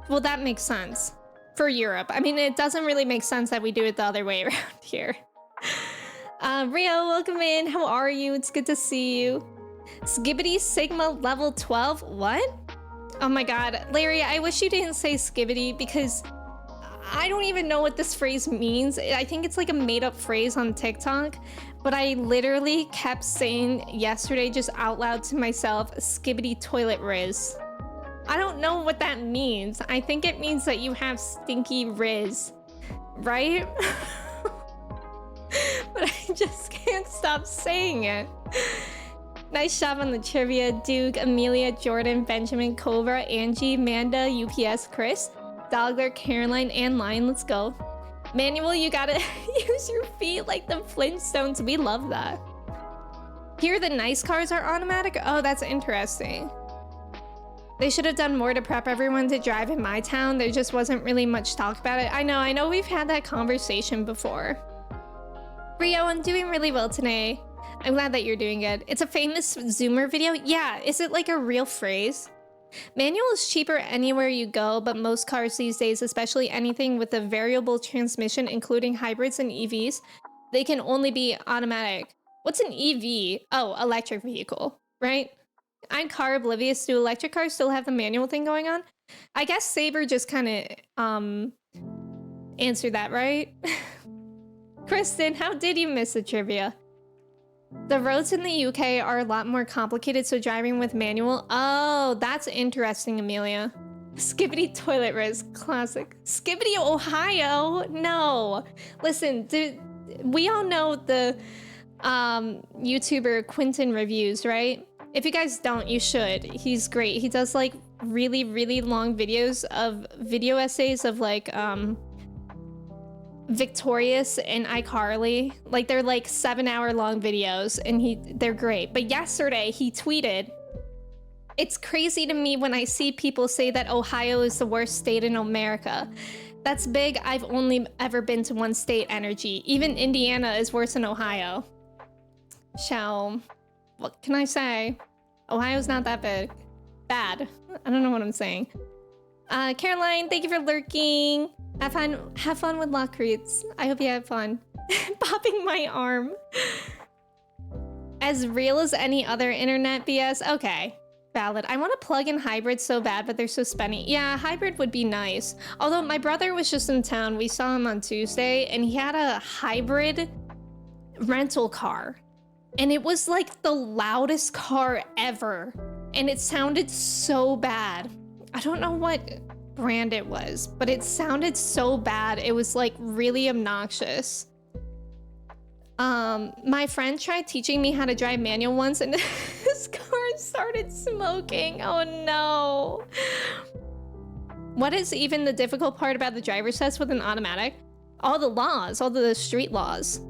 Well, that makes sense for Europe. I mean, it doesn't really make sense that we do it the other way around here. Rio, welcome in. How are you? It's good to see you. Skibbity Sigma level 12. What? Oh my god. Larry, I wish you didn't say skibbity because I don't even know what this phrase means. I think it's like a made-up phrase on TikTok, but I literally kept saying yesterday just out loud to myself, skibbity toilet riz. I don't know what that means. I think it means that you have stinky riz, right? But I just can't stop saying it. Nice job on the trivia. Duke, Amelia, Jordan, Benjamin, Cobra, Angie, Manda, UPS, Chris, Dogler, Caroline, and Lion. Let's go. Manual, you gotta use your feet like the Flintstones. We love that. Here, the nice cars are automatic. Oh, that's interesting. They should have done more to prep everyone to drive in my town. There just wasn't really much talk about it. I know we've had that conversation before. Rio, I'm doing really well today. I'm glad that you're doing good. It's a famous Zoomer video. Yeah, is it like a real phrase? Manual is cheaper anywhere you go, but most cars these days, especially anything with a variable transmission, including hybrids and EVs, they can only be automatic. What's an EV? Oh, electric vehicle, right? I'm car oblivious. Do electric cars still have the manual thing going on? I guess Saber just kind of answered that, right? Kristen, how did you miss the trivia? The roads in the UK are a lot more complicated, so driving with manual... Oh, that's interesting, Amelia. Skibbity toilet risk, classic. Skibbity Ohio? No. Listen, we all know the YouTuber Quentin Reviews, right? If you guys don't, you should. He's great. He does like really, really long videos of video essays of like Victorious and iCarly. Like they're like 7-hour long videos and they're great. But yesterday he tweeted, "It's crazy to me when I see people say that Ohio is the worst state in America. That's big. I've only ever been to one state energy. Even Indiana is worse than Ohio." What can I say? Ohio's not that bad. I don't know what I'm saying. Caroline, thank you for lurking. Have fun with Lockreeds. I hope you have fun. Popping my arm. As real as any other internet BS. Okay, valid. I want to plug in hybrid so bad, but they're so spenny. Yeah, hybrid would be nice. Although my brother was just in town. We saw him on Tuesday, and he had a hybrid rental car. And it was like the loudest car ever. And it sounded so bad. I don't know what brand it was, but it sounded so bad. It was like really obnoxious. My friend tried teaching me how to drive manual once and his car started smoking. Oh no. What is even the difficult part about the driver's test with an automatic? All the laws, all the street laws.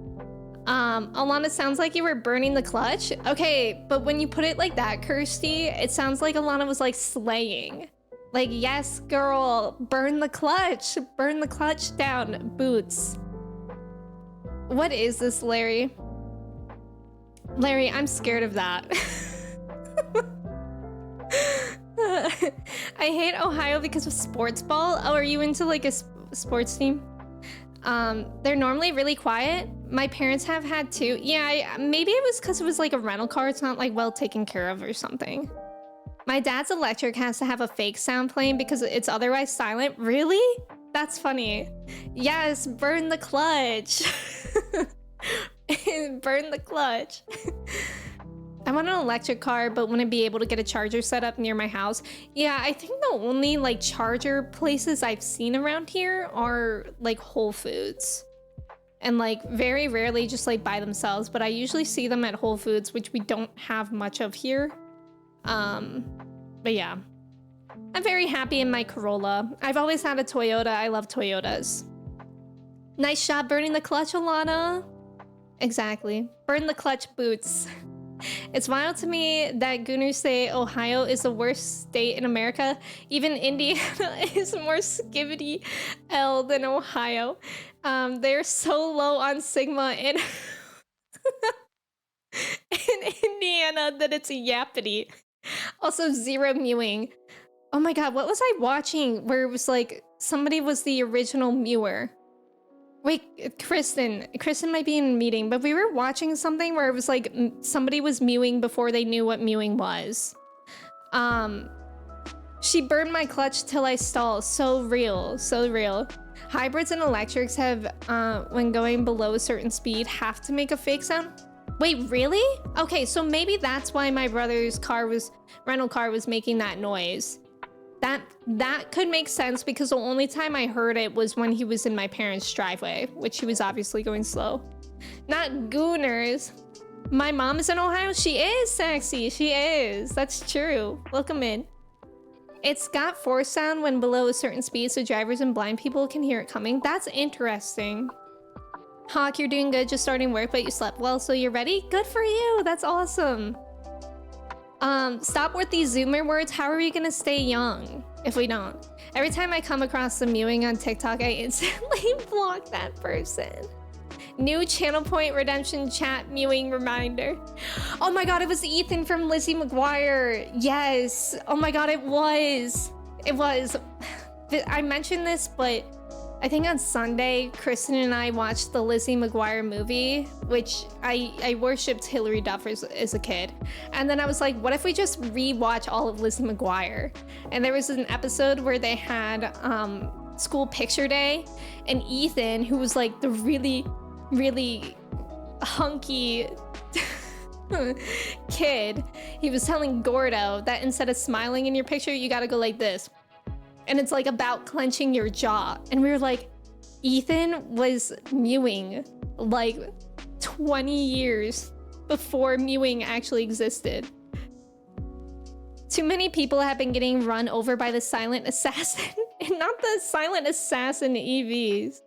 Alana, sounds like you were burning the clutch. Okay, but when you put it like that, Kirsty, it sounds like Alana was like slaying. Like, yes, girl, burn the clutch down, boots. What is this, Larry? Larry, I'm scared of that. I hate Ohio because of sports ball. Oh, are you into like a sports team? They're normally really quiet. My parents have had two. Yeah, maybe it was because it was like a rental car. It's not like well taken care of or something. My dad's electric has to have a fake sound playing because it's otherwise silent. Really? That's funny. Yes, burn the clutch. Burn the clutch. I want an electric car, but wouldn't be able to get a charger set up near my house. Yeah, I think the only like charger places I've seen around here are like Whole Foods. And like very rarely just like by themselves, but I usually see them at Whole Foods, which we don't have much of here. But yeah, I'm very happy in my Corolla. I've always had a Toyota. I love Toyotas. Nice shot burning the clutch, Alana. Exactly. Burn the clutch, boots. It's wild to me that Gooners say Ohio is the worst state in America. Even Indiana is more skibbity L than Ohio. They're so low on Sigma in Indiana that it's a yappity. Also, zero mewing. Oh my god, what was I watching where it was like somebody was the original mewer? Wait, Kristen might be in a meeting, but we were watching something where it was like somebody was mewing before they knew what mewing was. She burned my clutch till I stall. So real, so real. Hybrids and electrics have, when going below a certain speed, have to make a fake sound. Wait, really? Okay, so maybe that's why my brother's rental car was making that noise. That could make sense because the only time I heard it was when he was in my parents' driveway, which he was obviously going slow. Not Gooners. My mom is in Ohio. She is sexy. She is. That's true. Welcome in. It's got force sound when below a certain speed, so drivers and blind people can hear it coming. That's interesting. Hawk, you're doing good. Just starting work, but you slept well, so you're ready? Good for you. That's awesome. Stop with these Zoomer words. How are we gonna stay young if we don't? Every time I come across some mewing on TikTok, I instantly block that person. New channel point redemption chat mewing reminder. Oh my god, it was Ethan from Lizzie McGuire. Yes. Oh my god, it was. It was. I mentioned this, but I think on Sunday, Kristen and I watched the Lizzie McGuire movie, which I worshipped Hilary Duff as a kid. And then I was like, what if we just rewatch all of Lizzie McGuire? And there was an episode where they had school picture day, and Ethan, who was like the really, really hunky kid, he was telling Gordo that instead of smiling in your picture, you gotta go like this. And it's like about clenching your jaw. And we were like, Ethan was mewing like 20 years before mewing actually existed. Too many people have been getting run over by the silent assassin and not the silent assassin EVs.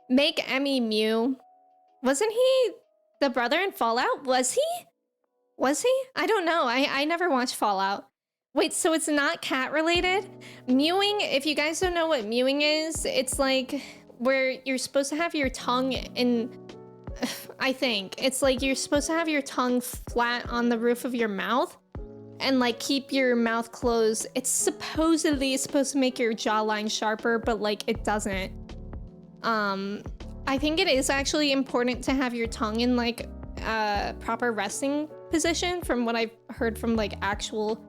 Make Emmy mew. Wasn't he the brother in Fallout? Was he? Was he? I don't know. I never watched Fallout. Wait, so it's not cat related? Mewing, if you guys don't know what mewing is, it's like where you're supposed to have your tongue in, I think. It's like you're supposed to have your tongue flat on the roof of your mouth and like keep your mouth closed. It's supposedly supposed to make your jawline sharper, but like it doesn't. I think it is actually important to have your tongue in like a proper resting position from what I've heard from like actual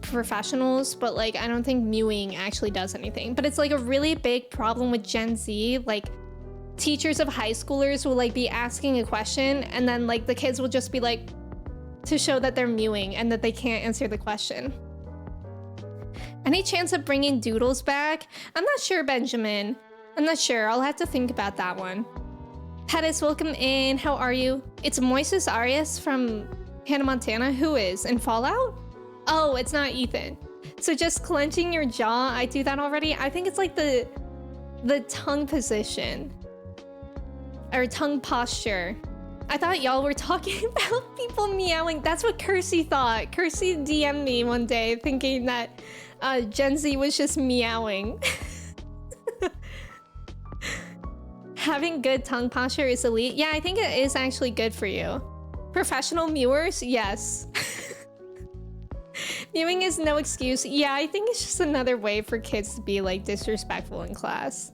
professionals, but like I don't think mewing actually does anything. But it's like a really big problem with Gen Z. Like teachers of high schoolers will like be asking a question and then like the kids will just be like, to show that they're mewing and that they can't answer the question. Any chance of bringing doodles back? I'm not sure, Benjamin. I'm not sure. I'll have to think about that one. Pettis, welcome in. How are you? It's Moises Arias from Hannah Montana. Who is in Fallout? Oh, it's not Ethan. So just clenching your jaw, I do that already. I think it's like the tongue position or tongue posture. I thought y'all were talking about people meowing. That's what Kersey thought. Kersey DM'd me one day thinking that Gen Z was just meowing. Having good tongue posture is elite. Yeah, I think it is actually good for you. Professional mewers? Yes. Mewing is no excuse. Yeah, I think it's just another way for kids to be like disrespectful in class.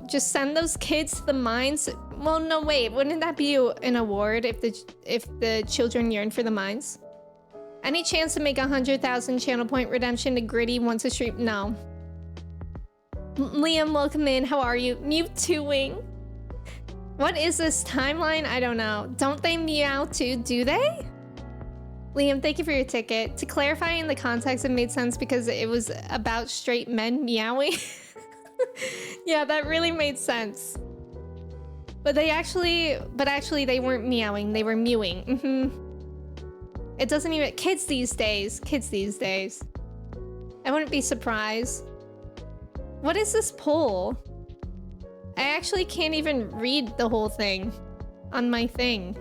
Just send those kids to the mines. Well, no, wait. Wouldn't that be an award if the children yearn for the mines? Any chance to make 100,000 channel point redemption to Gritty once a stream? No. Liam, welcome in. How are you? Mewtwoing. What is this timeline? I don't know. Don't they meow too? Do they? Liam, thank you for your ticket. To clarify in the context, it made sense because it was about straight men meowing. Yeah, that really made sense. But actually they weren't meowing, they were mewing. It doesn't even, kids these days. I wouldn't be surprised. What is this poll? I actually can't even read the whole thing on my thing.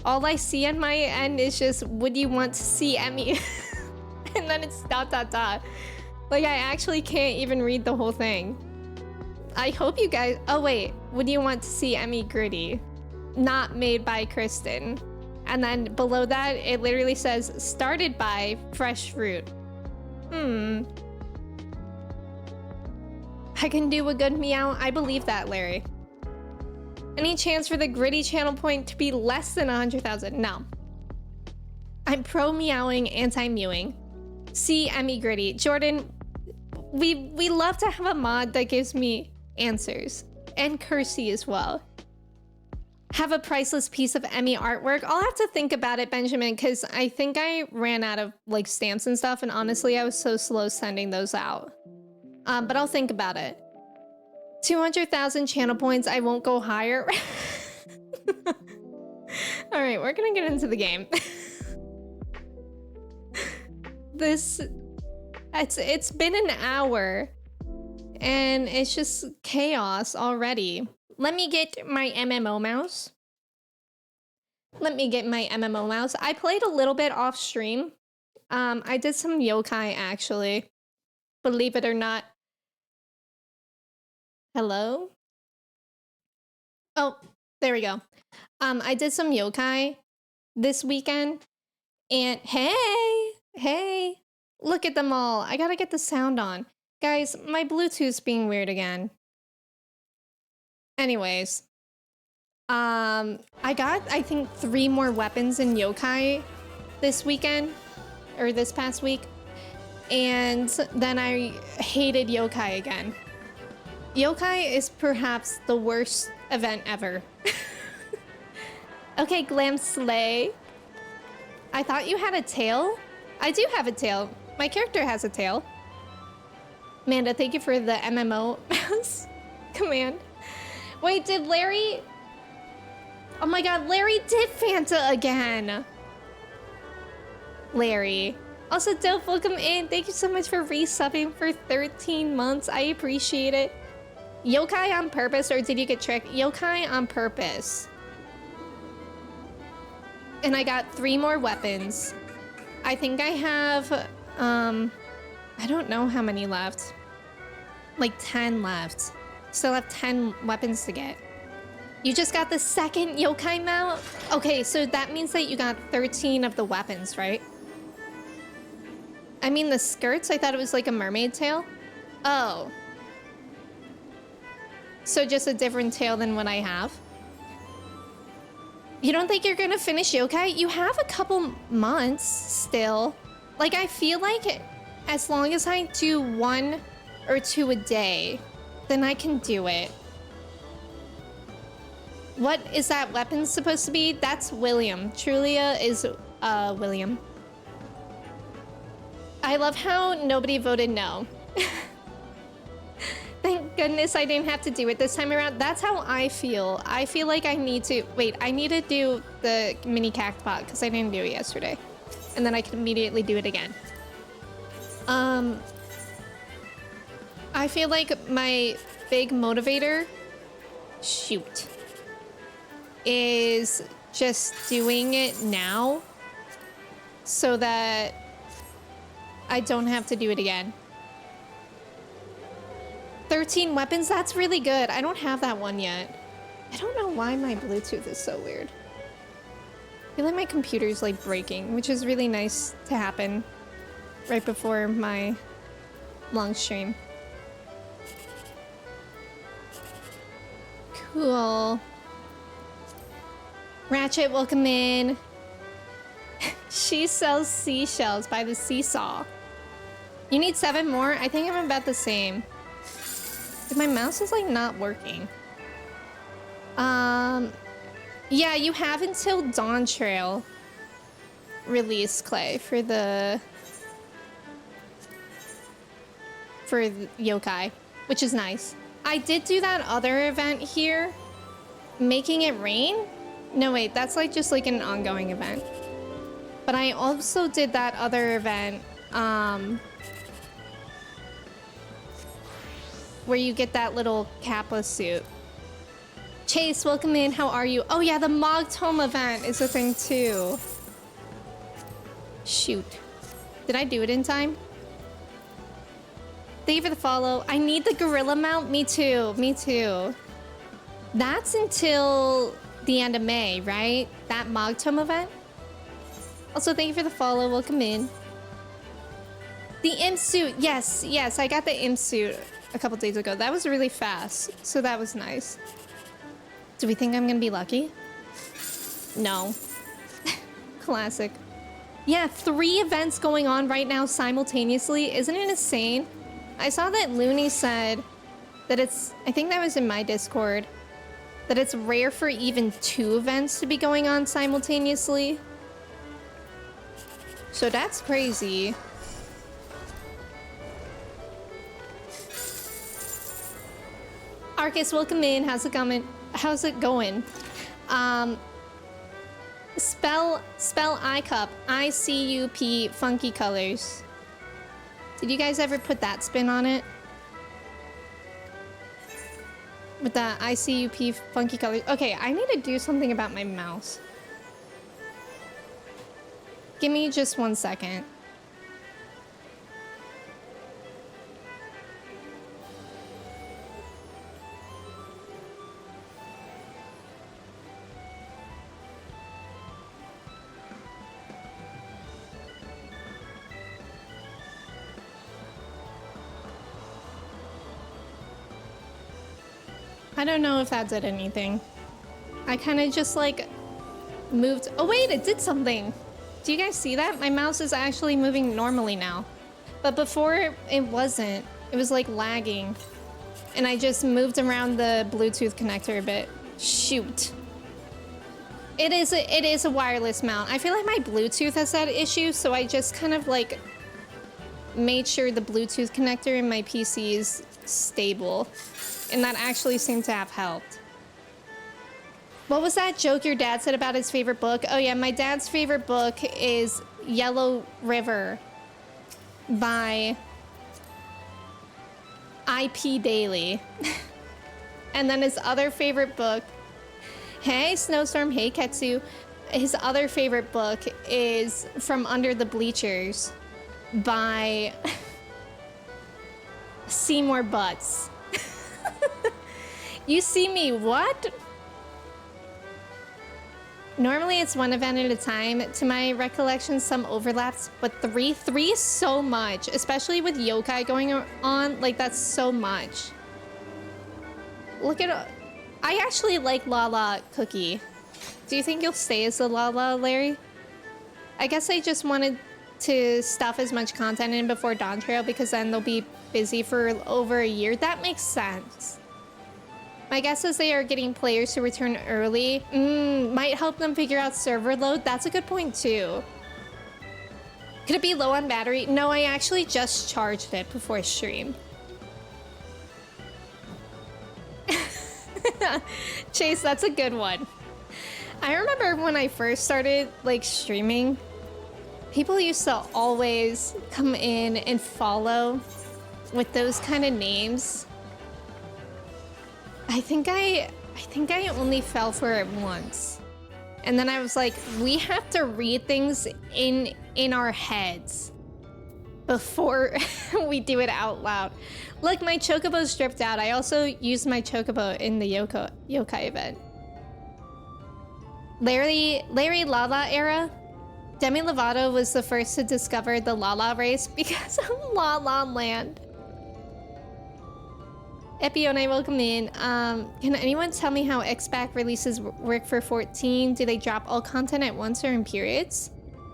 All I see on my end is just, would you want to see Emmy? And then it's ... Like, I actually can't even read the whole thing. I hope you guys... Oh, wait. Would you want to see Emmy Gritty? Not made by Kristen. And then below that, it literally says, started by Fresh Fruit. I can do a good meow. I believe that, Larry. Any chance for the Gritty channel point to be less than 100,000? No. I'm pro meowing, anti mewing. See Emmy Gritty. Jordan, we love to have a mod that gives me answers. And Kersey as well. Have a priceless piece of Emmy artwork. I'll have to think about it, Benjamin, because I think I ran out of like stamps and stuff, and honestly, I was so slow sending those out. But I'll think about it. 200,000 channel points. I won't go higher. All right, we're gonna get into the game. It's been an hour and it's just chaos already. Let me get my MMO mouse. I played a little bit off stream. I did some yokai actually, believe it or not. Hello? Oh, there we go. I did some yokai this weekend, and hey, look at them all. I gotta get the sound on. Guys, my Bluetooth's being weird again. Anyways, I got, I think, 3 more weapons in yokai this weekend, or this past week, and then I hated yokai again. Yokai is perhaps the worst event ever. Okay, Glam Slay. I thought you had a tail? I do have a tail. My character has a tail. Amanda, thank you for the MMO mouse command. Wait, did Larry... Oh my god, Larry did Fanta again. Larry. Also, Dope, welcome in. Thank you so much for resubbing for 13 months. I appreciate it. Yokai on purpose, or did you get tricked? Yokai on purpose. And I got 3 more weapons. I think I have, I don't know how many left. Like 10 left. Still have 10 weapons to get. You just got the 2nd yokai mount? Okay, so that means that you got 13 of the weapons, right? I mean the skirts, I thought it was like a mermaid tail. Oh. So just a different tail than what I have? You don't think you're gonna finish yokai? You have a couple months still. Like, I feel like as long as I do 1 or 2 a day, then I can do it. What is that weapon supposed to be? That's William. Trulia is William. I love how nobody voted no. Thank goodness I didn't have to do it this time around. That's how I feel. I feel like I need to... Wait, I need to do the mini cactpot because I didn't do it yesterday. And then I can immediately do it again. I feel like my big motivator... Shoot. Is just doing it now. So that I don't have to do it again. 13 weapons? That's really good. I don't have that one yet. I don't know why my Bluetooth is so weird. I feel like my computer's like breaking, which is really nice to happen right before my long stream. Cool. Ratchet, welcome in. She sells seashells by the seesaw. You need 7 more? I think I'm about the same. My mouse is like not working. Yeah, you have until Dawn Trail release, Clay, for the yokai, which is nice. I did do that other event here, making it rain. No, wait, that's like just like an ongoing event. But I also did that other event, where you get that little Kappa suit. Chase, welcome in. How are you? Oh yeah, the Mogged Home event is a thing too. Shoot. Did I do it in time? Thank you for the follow. I need the gorilla mount. Me too. Me too. That's until the end of May, right? That Mogged Home event? Also, thank you for the follow. Welcome in. The imp suit. Yes, yes. I got the imp suit a couple days ago. That was really fast, so that was nice. Do we think I'm gonna be lucky? No. Classic. Yeah, 3 events going on right now simultaneously. Isn't it insane? I saw that Looney said that it's... I think that was in my Discord. That it's rare for even 2 events to be going on simultaneously. So that's crazy. Arcus, welcome in. How's it going? How's it going? Spell iCup. ICUP funky colors. Did you guys ever put that spin on it? With the ICUP funky colors. Okay, I need to do something about my mouse. Give me just 1 second. I don't know if that did anything. I kind of just like moved. Oh wait, it did something. Do you guys see that? My mouse is actually moving normally now. But before it wasn't. It was like lagging. And I just moved around the Bluetooth connector a bit. Shoot. It is a wireless mount. I feel like my Bluetooth has that issue, so I just kind of like made sure the Bluetooth connector in my PC is stable. And that actually seemed to have helped. What was that joke your dad said about his favorite book? Oh yeah, my dad's favorite book is Yellow River by IP Daily. And then his other favorite book, hey Snowstorm, hey Ketsu. His other favorite book is From Under the Bleachers by Seymour Butts. You see me, what? Normally it's one event at a time. To my recollection, some overlaps, but three is so much, especially with yokai going on. Like, that's so much. Look at, I actually like Lala Cookie. Do you think you'll stay as the Lala, Larry? I guess I just wanted to stuff as much content in before Dawn Trail because then they'll be busy for over a year. That makes sense. My guess is they are getting players to return early. Might help them figure out server load. That's a good point too. Could it be low on battery? No, I actually just charged it before stream. Chase, that's a good one. I remember when I first started like streaming, people used to always come in and follow with those kind of names. I think I only fell for it once. And then I was like, we have to read things in our heads before we do it out loud. Look, my chocobo's dripped out. I also used my chocobo in the yokai event. Larry Lala era. Demi Lovato was the first to discover the Lala race because of La La Land. Epione, welcome in. Can anyone tell me how XBack releases work for 14? Do they drop all content at once or in periods?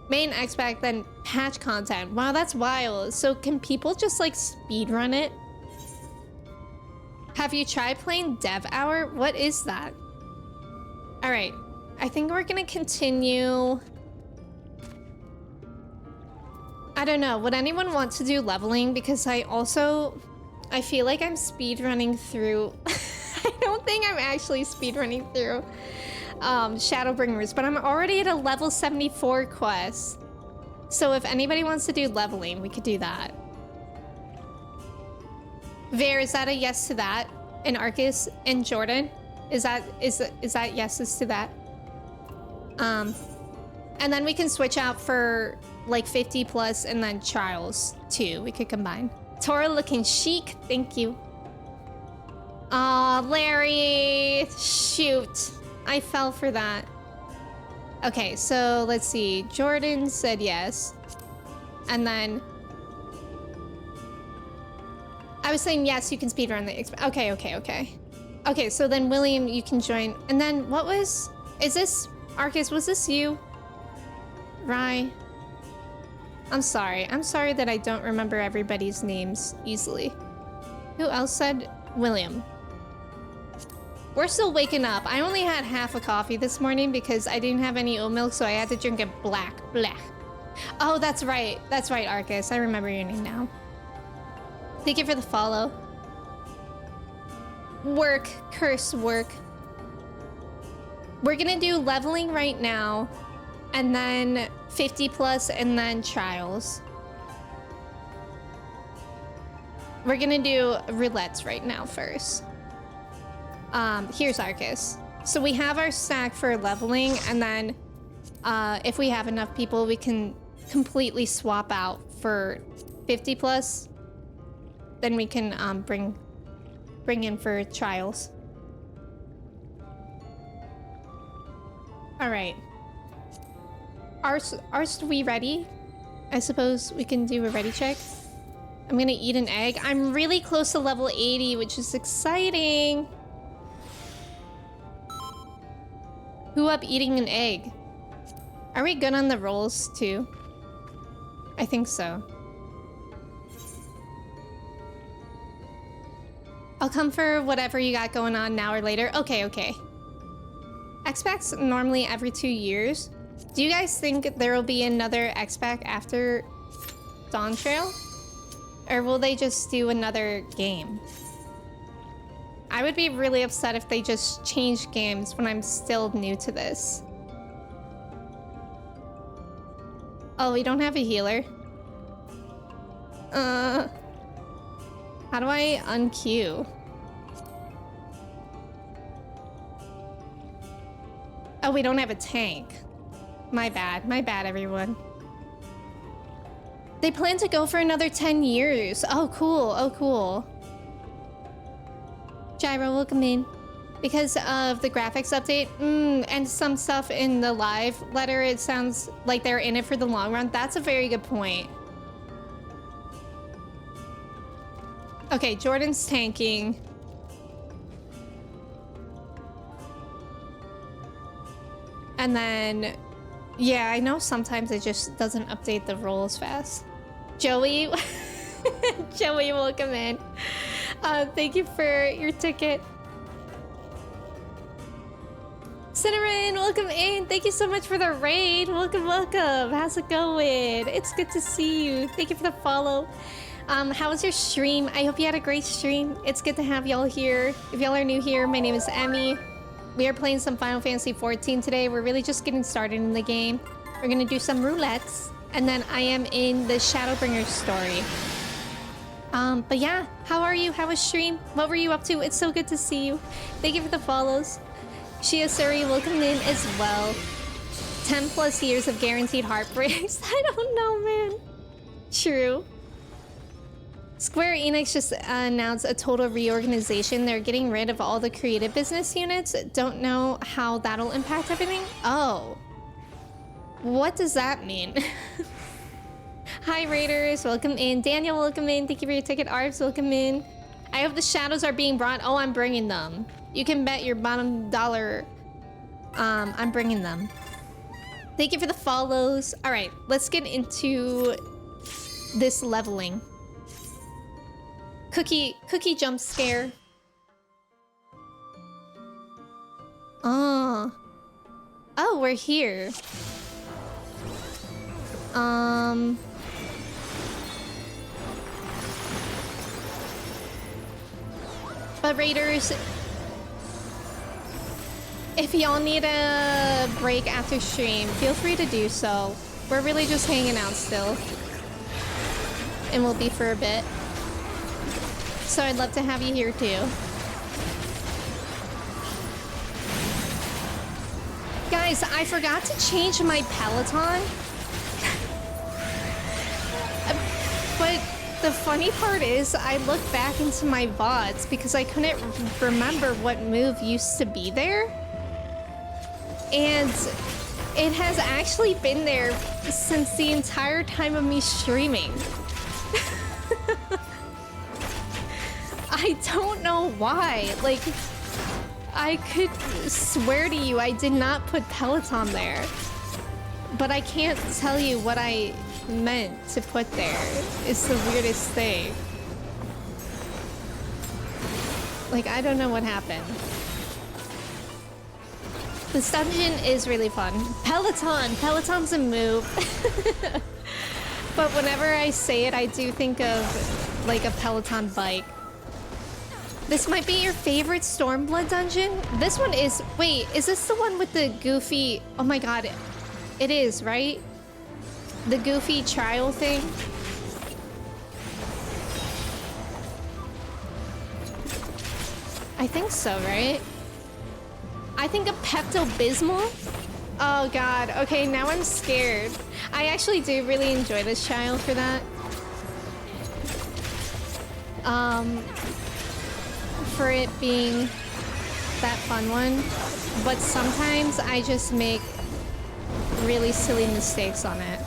Main XBack, then patch content. Wow, that's wild. So can people just like speedrun it? Have you tried playing Dev Hour? What is that? All right, I think we're gonna continue. I don't know, would anyone want to do leveling? Because I feel like I'm speedrunning through. I don't think I'm actually speedrunning through Shadowbringers, but I'm already at a level 74 quest. So if anybody wants to do leveling, we could do that. Ver, is that a yes to that? And Arcus and Jordan? Is that yeses to that? And then we can switch out for like 50 plus and then trials too. We could combine. Tora looking chic, thank you. Aw, Larry, shoot. I fell for that. Okay, so let's see. Jordan said yes. And then I was saying yes, you can speedrun the okay. Okay, so then William, you can join. And then what was, is this, Arcus, was this you? Rye? I'm sorry that I don't remember everybody's names easily. Who else said William? We're still waking up. I only had half a coffee this morning because I didn't have any oat milk, so I had to drink it black. Oh, that's right, Arcus. I remember your name now. Thank you for the follow. Work, curse work. We're gonna do leveling right now, and then 50 plus, and then trials. We're gonna do roulettes right now first. Here's Arcus. So we have our stack for leveling, and then if we have enough people, we can completely swap out for 50 plus. Then we can bring in for trials. All right. Are we ready? I suppose we can do a ready check. I'm gonna eat an egg. I'm really close to level 80, which is exciting. Who up eating an egg? Are we good on the rolls too? I think so. I'll come for whatever you got going on now or later. Okay, okay. X-Pac's normally every 2 years. Do you guys think there will be another X-Pac after Dawn Trail? Or will they just do another game? I would be really upset if they just change games when I'm still new to this. Oh, we don't have a healer. How do I unqueue? Oh, we don't have a tank. My bad, everyone. They plan to go for another 10 years. Oh, cool, oh, cool. Gyro, welcome in. Because of the graphics update, and some stuff in the live letter, it sounds like they're in it for the long run. That's a very good point. Okay, Jordan's tanking. And then, yeah, I know sometimes it just doesn't update the roles fast. Joey, Joey, welcome in. Thank you for your ticket. Cinnamon, welcome in. Thank you so much for the raid. Welcome, welcome. How's it going? It's good to see you. Thank you for the follow. How was your stream? I hope you had a great stream. It's good to have y'all here. If y'all are new here, my name is Emmy. We are playing some Final Fantasy XIV today. We're really just getting started in the game. We're gonna do some roulettes, and then I am in the Shadowbringers story. But yeah, how are you? How was stream? What were you up to? It's so good to see you. Thank you for the follows. Shia Suri, welcome in as well. 10 plus years of guaranteed heartbreaks. I don't know, man. True. Square Enix just announced a total reorganization. They're getting rid of all the creative business units. Don't know how that'll impact everything. Oh. What does that mean? Hi, Raiders. Welcome in. Daniel, welcome in. Thank you for your ticket. Arves, welcome in. I hope the shadows are being brought. Oh, I'm bringing them. You can bet your bottom dollar. I'm bringing them. Thank you for the follows. All right, let's get into this leveling. Cookie jump scare. Oh, we're here. But Raiders, if y'all need a break after stream, feel free to do so. We're really just hanging out still. And we'll be for a bit. So I'd love to have you here too. Guys, I forgot to change my Peloton. But the funny part is, I looked back into my VODs because I couldn't remember what move used to be there. And it has actually been there since the entire time of me streaming. I don't know why. Like, I could swear to you I did not put Peloton there. But I can't tell you what I meant to put there. It's the weirdest thing. Like, I don't know what happened. This dungeon is really fun. Peloton! Peloton's a move. But whenever I say it, I do think of, like, a Peloton bike. This might be your favorite Stormblood dungeon? This one is... Wait, is this the one with the goofy... Oh my god. It is, right? The goofy trial thing? I think so, right? I think a Pepto-Bismol? Oh god, okay, now I'm scared. I actually do really enjoy this trial for that. For it being that fun one. But sometimes I just make really silly mistakes on it.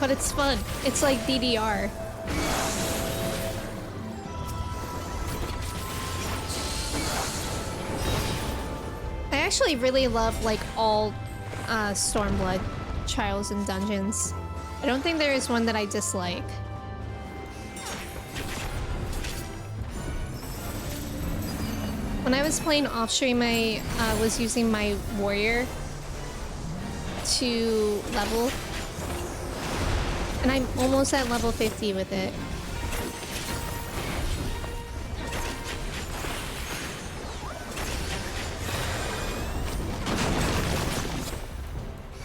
but it's fun. It's like DDR. I actually really love like all Stormblood trials and dungeons. I don't think there is one that I dislike. When I was playing off stream, I was using my warrior to level, and I'm almost at level 50 with it.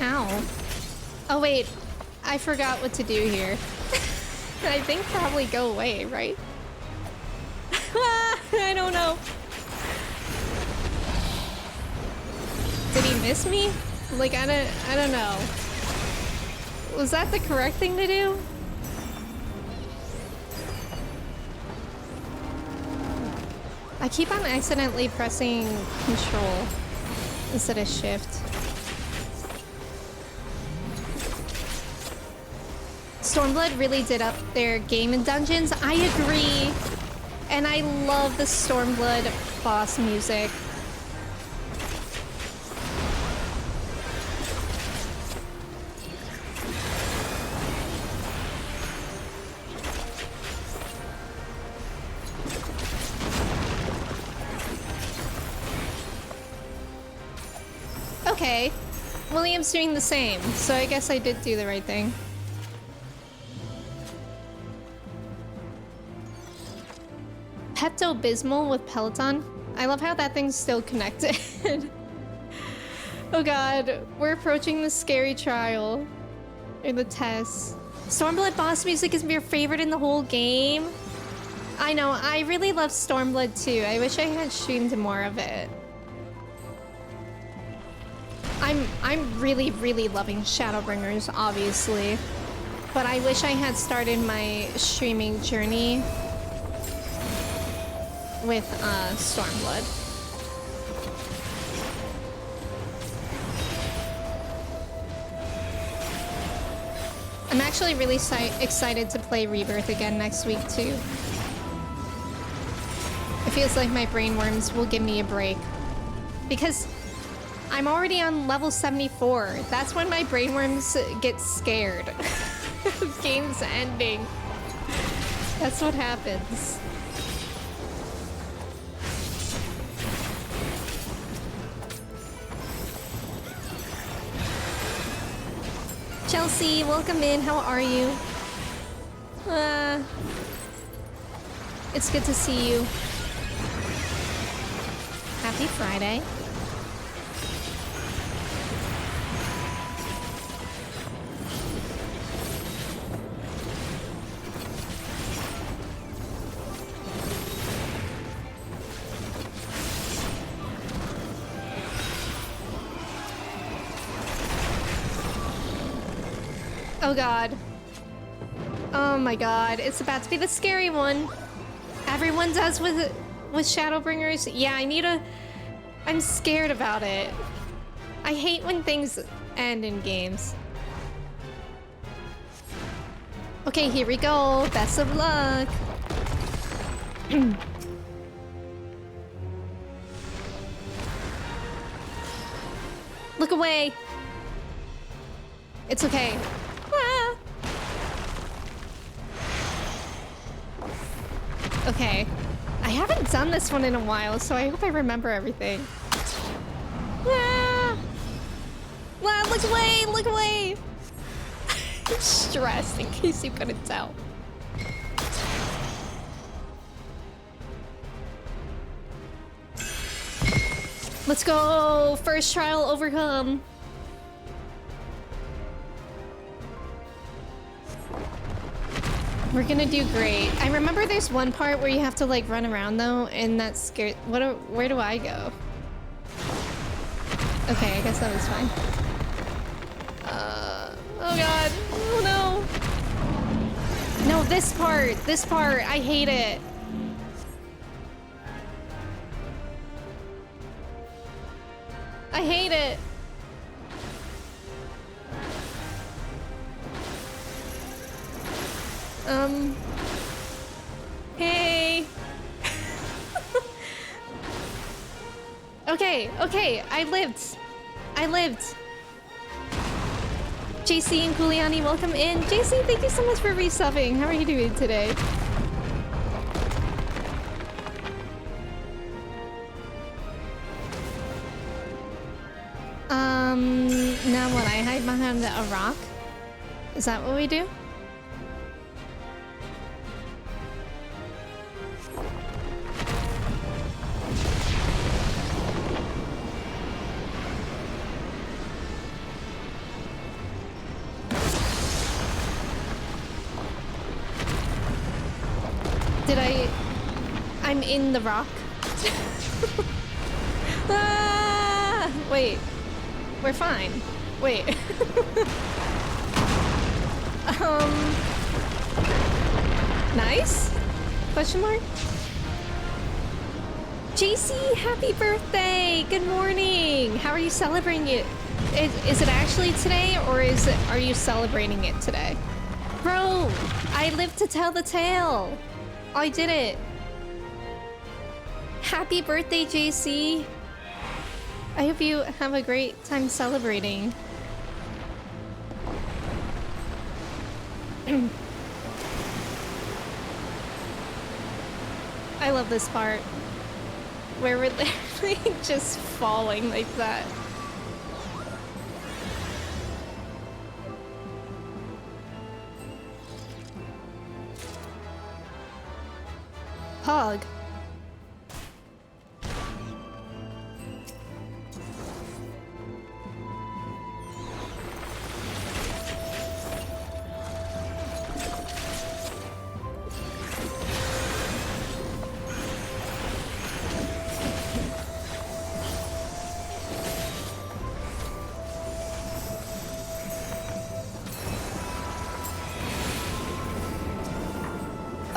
Ow. Oh wait, I forgot what to do here. I think probably go away, right? I don't know. Did he miss me? Like, I don't know. Was that the correct thing to do? I keep on accidentally pressing control instead of shift. Stormblood really did up their game in dungeons. I agree. And I love the Stormblood boss music. Okay, William's doing the same, so I guess I did do the right thing. Pepto-Bismol with Peloton? I love how that thing's still connected. Oh god, we're approaching the scary trial. Or the test. Stormblood boss music is your favorite in the whole game? I know, I really love Stormblood too. I wish I had streamed more of it. I'm really, really loving Shadowbringers, obviously. But I wish I had started my streaming journey with Stormblood. I'm actually really excited to play Rebirth again next week too. It feels like my brainworms will give me a break. Because I'm already on level 74. That's when my brainworms get scared. The game's ending. That's what happens. Chelsea, welcome in. How are you? It's good to see you. Happy Friday. Oh god. Oh my god, it's about to be the scary one. Everyone does with Shadowbringers. Yeah, I'm scared about it. I hate when things end in games. Okay, here we go. Best of luck. Look away. It's okay. Ah. Okay. I haven't done this one in a while, so I hope I remember everything. Ah. Ah, look away! Look away! I'm stressed, in case you couldn't tell. Let's go! First trial overcome. We're gonna do great. I remember there's one part where you have to like run around though, and that's scary. Where do I go? Okay, I guess that was fine. Oh god. Oh no. No, this part. I hate it. I hate it. Hey. Okay, I lived. JC and Kuliani, welcome in. JC, thank you so much for resubbing. How are you doing today? Now what? I hide behind a rock? Is that what we do? I'm in the rock. Ah, wait. We're fine. Wait. Nice? Question mark? JC, happy birthday! Good morning! How are you celebrating it? Is it actually today, or are you celebrating it today? Bro, I live to tell the tale. I did it. Happy birthday, JC. I hope you have a great time celebrating. I love this part where we're literally just falling like that. Pog.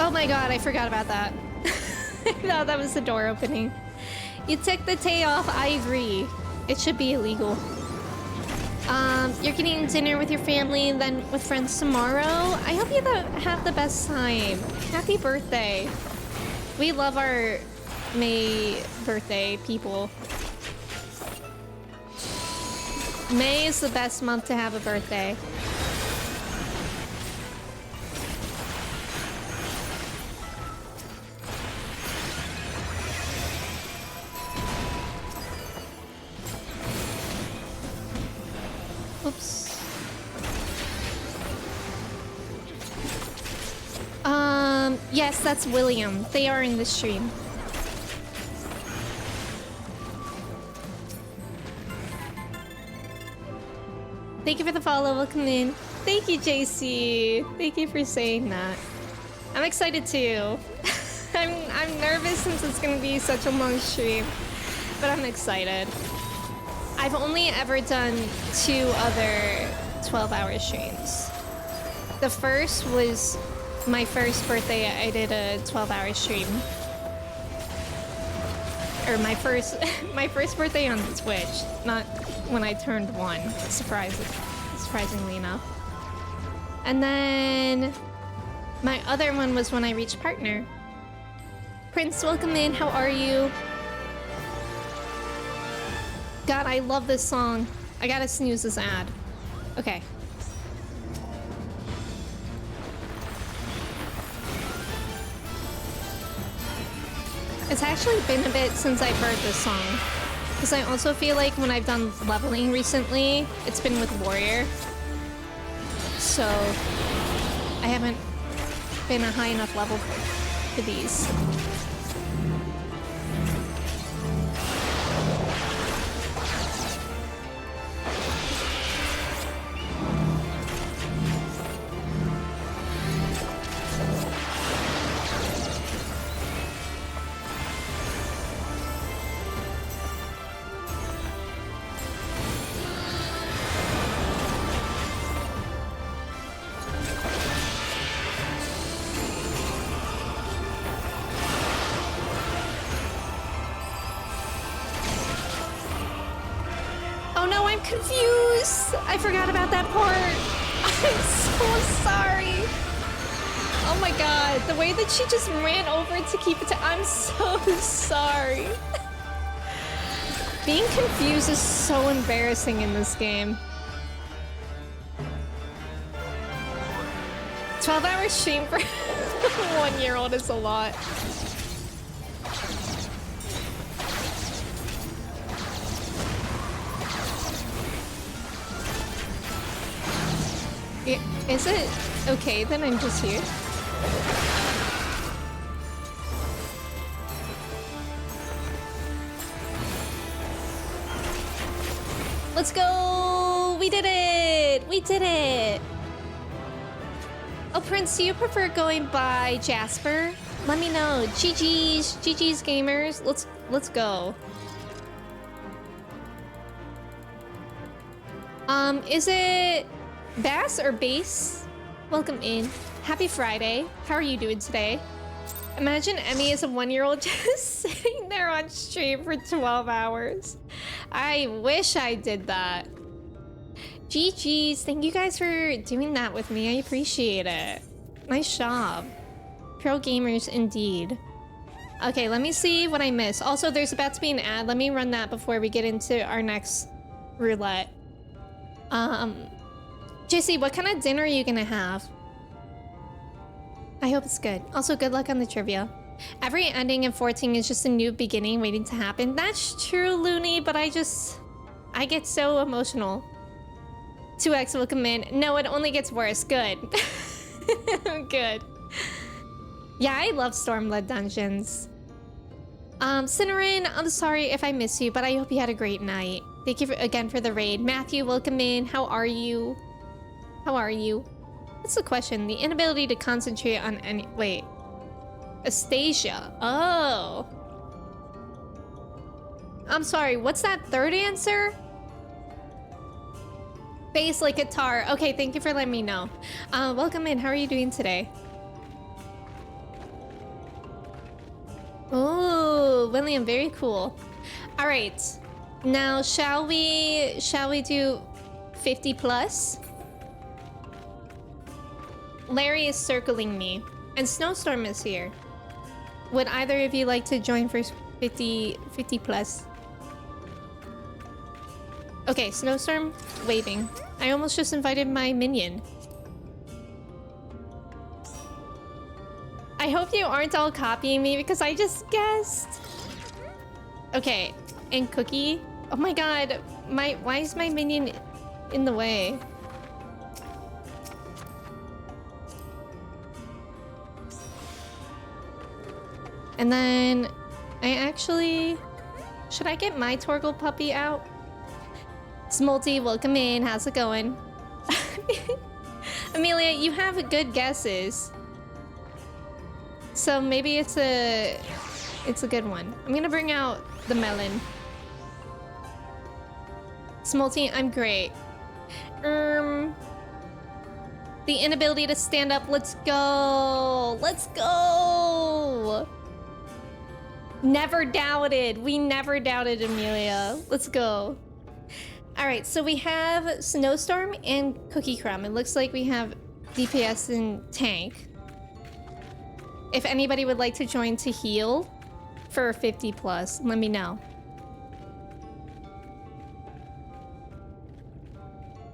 Oh my god, I forgot about that. I thought that was the door opening. You took the tay off, I agree. It should be illegal. You're getting dinner with your family, then with friends tomorrow. I hope you have the best time. Happy birthday. We love our May birthday people. May is the best month to have a birthday. Yes, that's William. They are in the stream. Thank you for the follow. Welcome in. Thank you, JC. Thank you for saying that. I'm excited too. I'm nervous since it's gonna be such a long stream, but I'm excited. I've only ever done 2 other 12-hour streams. The first was my first birthday. I did a 12-hour stream. Or my first birthday on Twitch, not when I turned 1, surprisingly enough. And then my other one was when I reached partner. Prince, welcome in. How are you? God, I love this song. I gotta snooze this ad. Okay. It's actually been a bit since I've heard this song. Because I also feel like when I've done leveling recently, it's been with Warrior. So I haven't been a high enough level for these. confused. I forgot about that part. I'm so sorry. Oh my god, the way that she just ran over to keep it. I'm so sorry. Being confused is so embarrassing in this game. 12-hour stream for 1-year-old is a lot. Is it okay that I'm just here? Let's go! We did it! We did it! Oh, Prince, do you prefer going by Jasper? Let me know. GG's gamers. Let's go. Is it Bass or Base? Welcome in. Happy Friday. How are you doing today? Imagine Emmy is a 1-year-old just sitting there on stream for 12 hours. I wish I did that. GG's. Thank you guys for doing that with me. I appreciate it. Nice job. Pro gamers indeed. Okay, let me see what I missed. Also, there's about to be an ad. Let me run that before we get into our next roulette. JC, what kind of dinner are you gonna have? I hope it's good. Also, good luck on the trivia. Every ending in 14 is just a new beginning waiting to happen. That's true, Looney, but I get so emotional. 2x will come in. No, it only gets worse. Good. Good. Yeah, I love Stormled dungeons. Cinnamon, I'm sorry if I miss you, but I hope you had a great night. Thank you again for the raid. Matthew, welcome in. How are you? How are you? What's the question? The inability to concentrate on any... Wait. Astasia. Oh. I'm sorry, what's that third answer? Bass like guitar. Okay, thank you for letting me know. Welcome in. How are you doing today? Oh, William, very cool. All right. Now, shall we do 50 plus? Larry is circling me, and Snowstorm is here. Would either of you like to join for 50 plus? Okay, Snowstorm waving. I almost just invited my minion. I hope you aren't all copying me because I just guessed. Okay, and Cookie. Oh my god, why is my minion in the way? And then I actually... Should I get my Torgle puppy out? Smolty, welcome in. How's it going? Amelia, you have good guesses. So maybe it's a good one. I'm gonna bring out the melon. Smolty, I'm great. The inability to stand up. Let's go. Let's go. Never doubted. We never doubted Amelia. Let's go. All right, so we have Snowstorm and Cookie Crumb. It looks like we have DPS and tank. If anybody would like to join to heal for 50 plus, let me know.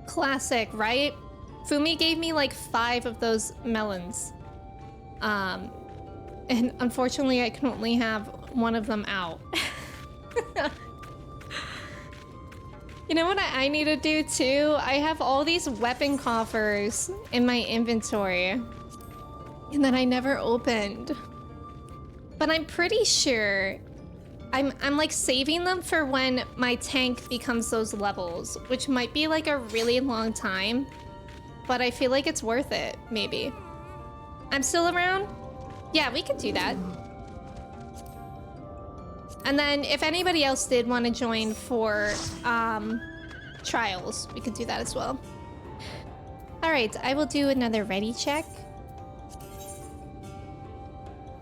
Classic, right? Fumi gave me like 5 of those melons. And unfortunately, I can only have one of them out. You know what I need to do too? I have all these weapon coffers in my inventory and that I never opened. But I'm pretty sure I'm like saving them for when my tank becomes those levels, which might be like a really long time, but I feel like it's worth it, maybe. I'm still around? Yeah, we could do that. And then if anybody else did want to join for trials, we could do that as well. All right, I will do another ready check.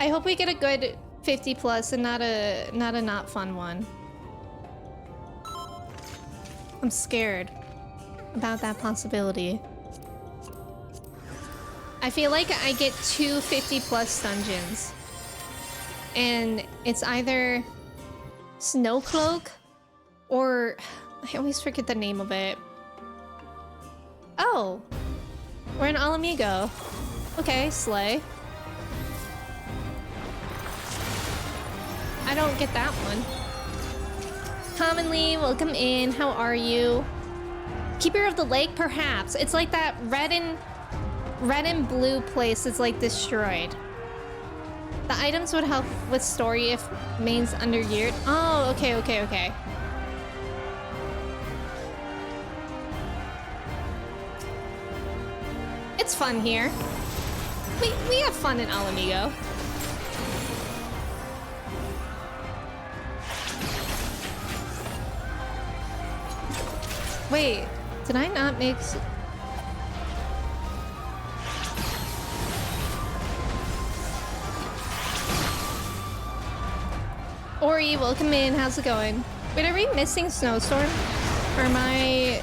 I hope we get a good 50 plus and not a not fun one. I'm scared about that possibility. I feel like I get 250 plus dungeons. And it's either Snowcloak or... I always forget the name of it. Oh! We're in Alamigo. Okay, slay. I don't get that one. Commonly, welcome in. How are you? Keeper of the Lake, perhaps. It's like that red and blue place is like destroyed. The items would help with story if main's undergeared. Oh, okay, okay, okay. It's fun here. We have fun in Alamigo. Wait, did I not make... Ori, welcome in. How's it going? Wait, are we missing Snowstorm? Or am I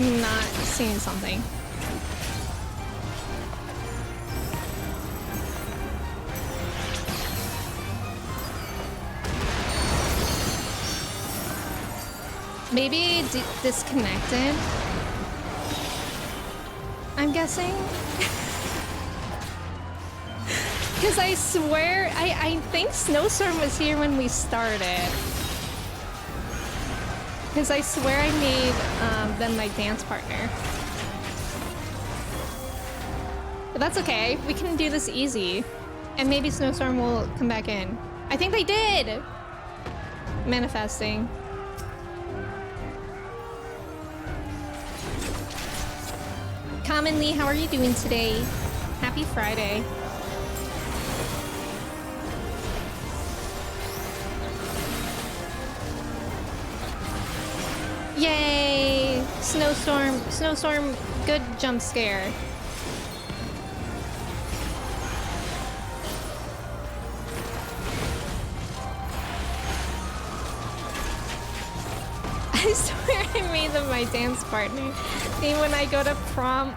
not seeing something? Maybe disconnected? I'm guessing? Because I swear, I think Snowstorm was here when we started. Because I swear I made them my dance partner. But that's okay, we can do this easy. And maybe Snowstorm will come back in. I think they did! Manifesting. Commonly, how are you doing today? Happy Friday. Yay! Snowstorm, Snowstorm, good jump scare. I swear I made them my dance partner. Maybe when I go to prom.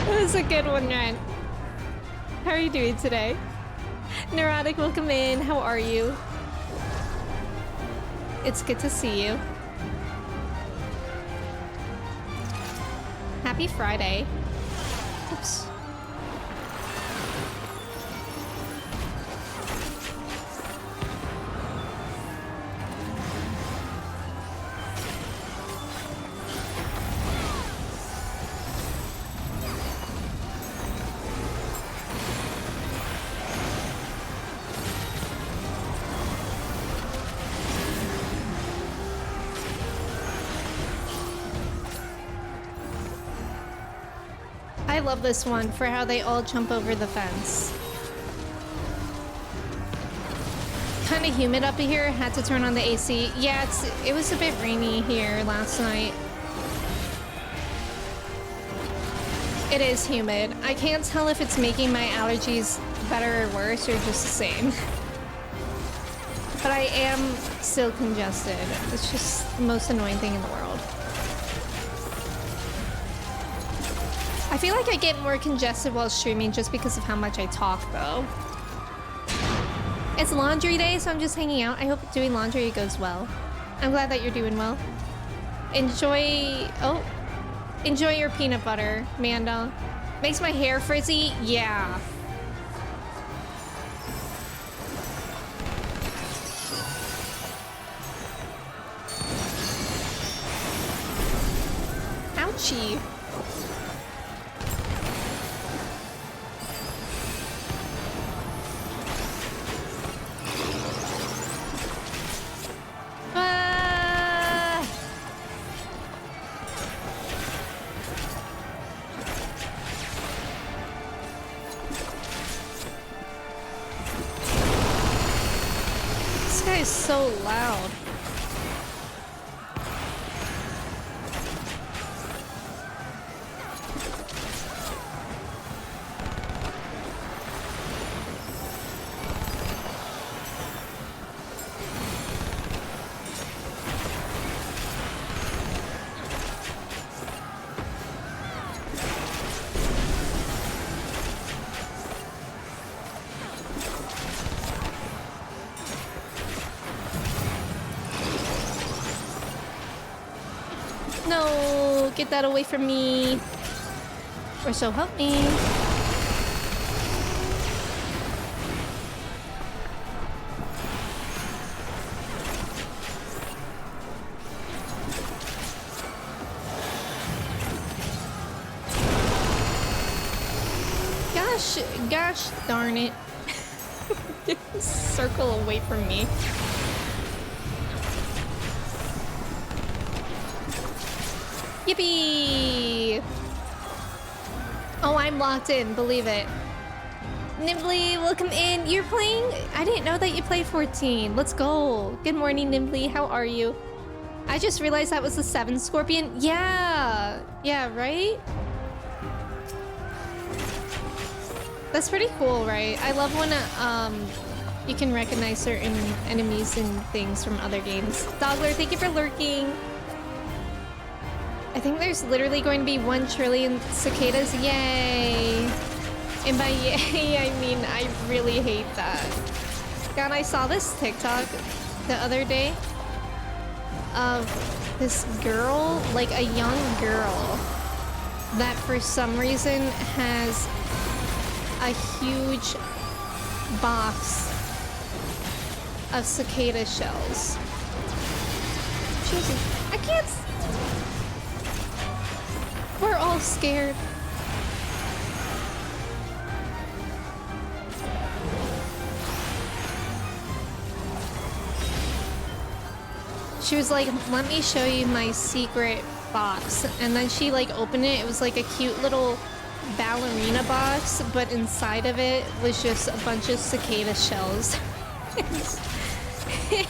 That was a good one, Ren. How are you doing today? Neurotic, welcome in. How are you? It's good to see you. Happy Friday. Oops. I love this one for how they all jump over the fence. Kind of humid up here, had to turn on the AC. Yeah, it was a bit rainy here last night. It is humid. I can't tell if it's making my allergies better or worse or just the same. But I am still congested. It's just the most annoying thing in the world. I feel like I get more congested while streaming just because of how much I talk, though. It's laundry day, so I'm just hanging out. I hope doing laundry goes well. I'm glad that you're doing well. Enjoy... Oh. Enjoy your peanut butter, Manda. Makes my hair frizzy? Yeah. Ouchie. So loud. No, get that away from me. Or so help me. Gosh darn it. Circle away from me. Yippee! Oh, I'm locked in, believe it. Nimbly, welcome in. You're playing? I didn't know that you played 14. Let's go. Good morning, Nimbly. How are you? I just realized that was the 7th Scorpion. Yeah, right? That's pretty cool, right? I love when you can recognize certain enemies and things from other games. Dogler, thank you for lurking. I think there's literally going to be 1 trillion cicadas. Yay! And by yay, I mean I really hate that. God, I saw this TikTok the other day of this girl, like a young girl, that for some reason has a huge box of cicada shells. Jesus, I can't. We're all scared. She was like, let me show you my secret box. And then she like opened it. It was like a cute little ballerina box, but inside of it was just a bunch of cicada shells. It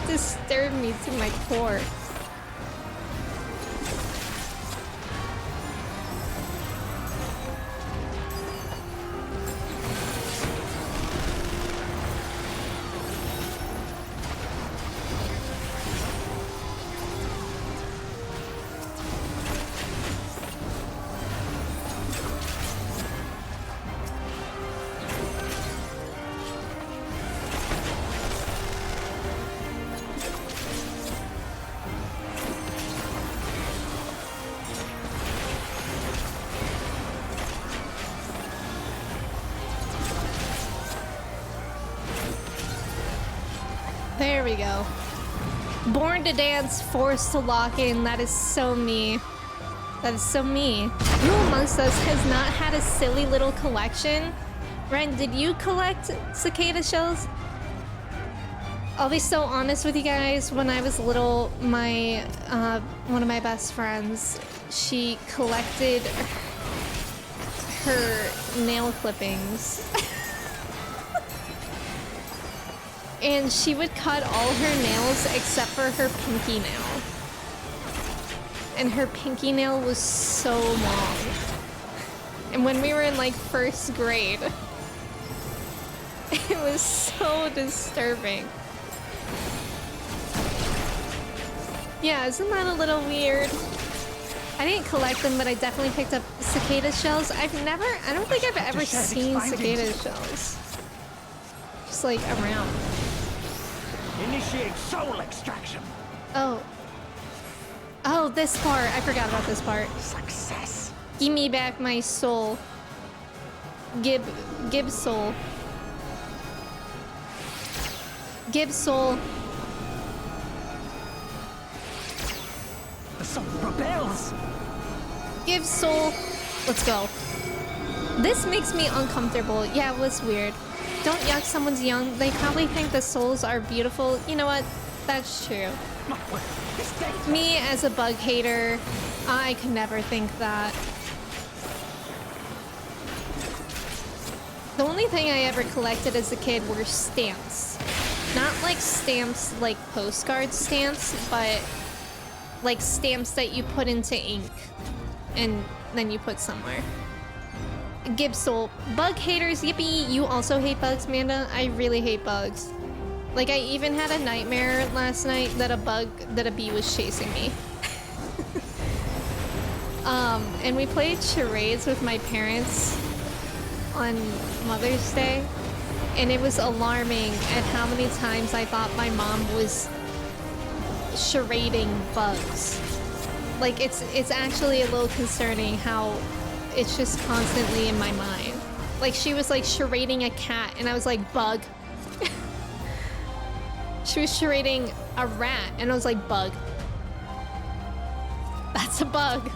disturbed me to my core. There we go. Born to dance, forced to lock in. That is so me. That is so me. Who amongst us has not had a silly little collection? Ren, did you collect cicada shells? I'll be so honest with you guys. When I was little, my one of my best friends, she collected her nail clippings. And she would cut all her nails except for her pinky nail. And her pinky nail was so long. And when we were in like 1st grade, it was so disturbing. Yeah, isn't that a little weird? I didn't collect them, but I definitely picked up cicada shells. I don't think I've ever seen cicada shells. Just like around. Initiate soul extraction. Oh, this part. I forgot about this part. Success. Give me back my soul. Gib soul. Gib soul. The soul rebels. Give soul. Let's go. This makes me uncomfortable. Yeah, it was weird. Don't yuck someone's young. They probably think the souls are beautiful. You know what? That's true. Me as a bug hater, I could never think that. The only thing I ever collected as a kid were stamps. Not like stamps like postcard stamps, but like stamps that you put into ink and then you put somewhere. Gibsol. Bug haters, yippee! You also hate bugs, Amanda? I really hate bugs. Like, I even had a nightmare last night that a bee was chasing me. And we played charades with my parents on Mother's Day, and it was alarming at how many times I thought my mom was charading bugs. Like, it's actually a little concerning how it's just constantly in my mind. Like, she was like charading a cat and I was like, bug. She was charading a rat and I was like, bug. That's a bug.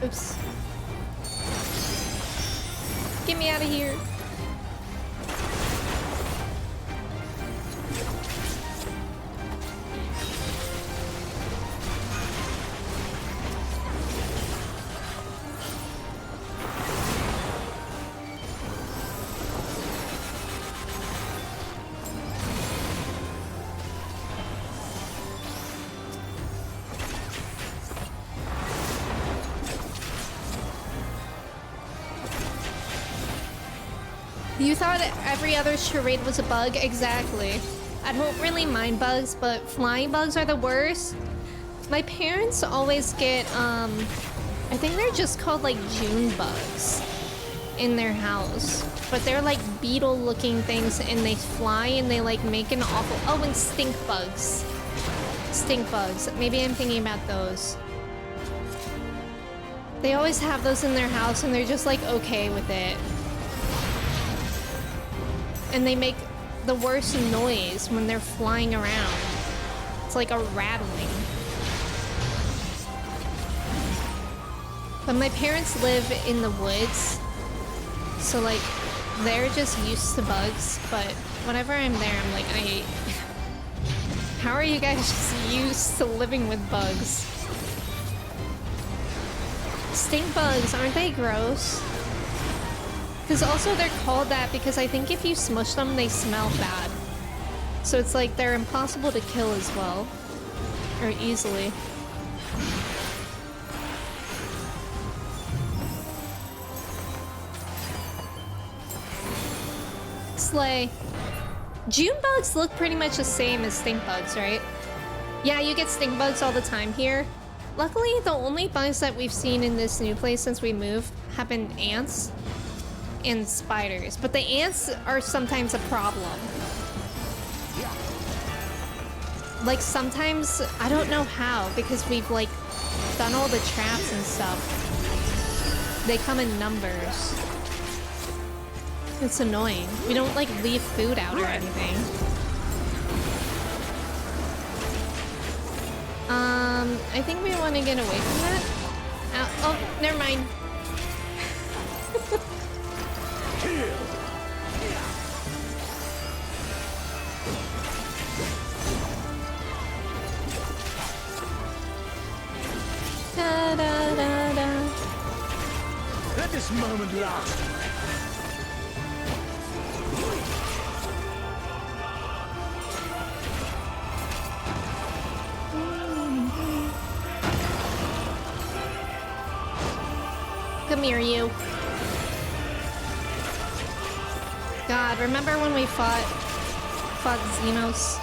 Oops. Get me out of here. You thought every other charade was a bug? Exactly. I don't really mind bugs, but flying bugs are the worst. My parents always get, I think they're just called like June bugs in their house. But they're like beetle-looking things and they fly and they like make an awful... Oh, and stink bugs. Stink bugs. Maybe I'm thinking about those. They always have those in their house and they're just like okay with it. And they make the worst noise when they're flying around. It's like a rattling. But my parents live in the woods, so like they're just used to bugs. But whenever I'm there, I'm like, how are you guys just used to living with bugs? Stink bugs, aren't they gross? Because also they're called that because I think if you smush them, they smell bad. So it's like they're impossible to kill as well. Or easily. Slay. June bugs look pretty much the same as stink bugs, right? Yeah, you get stink bugs all the time here. Luckily, the only bugs that we've seen in this new place since we moved have been ants and spiders, but the ants are sometimes a problem. Like sometimes, I don't know how, because we've like done all the traps and stuff. They come in numbers. It's annoying. We don't like leave food out or anything. I think we want to get away from that. Oh, never mind. Da, da, da, da. Let this moment last. Come here, you. God, remember when we fought Xenos?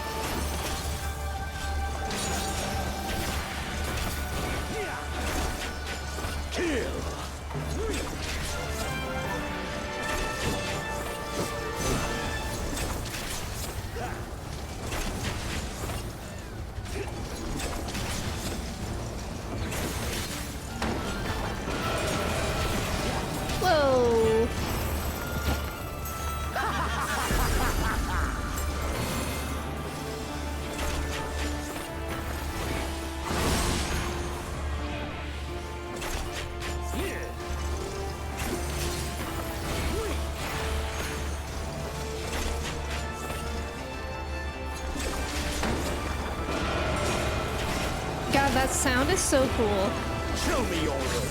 Whoa. God, that sound is so cool. Show me your work.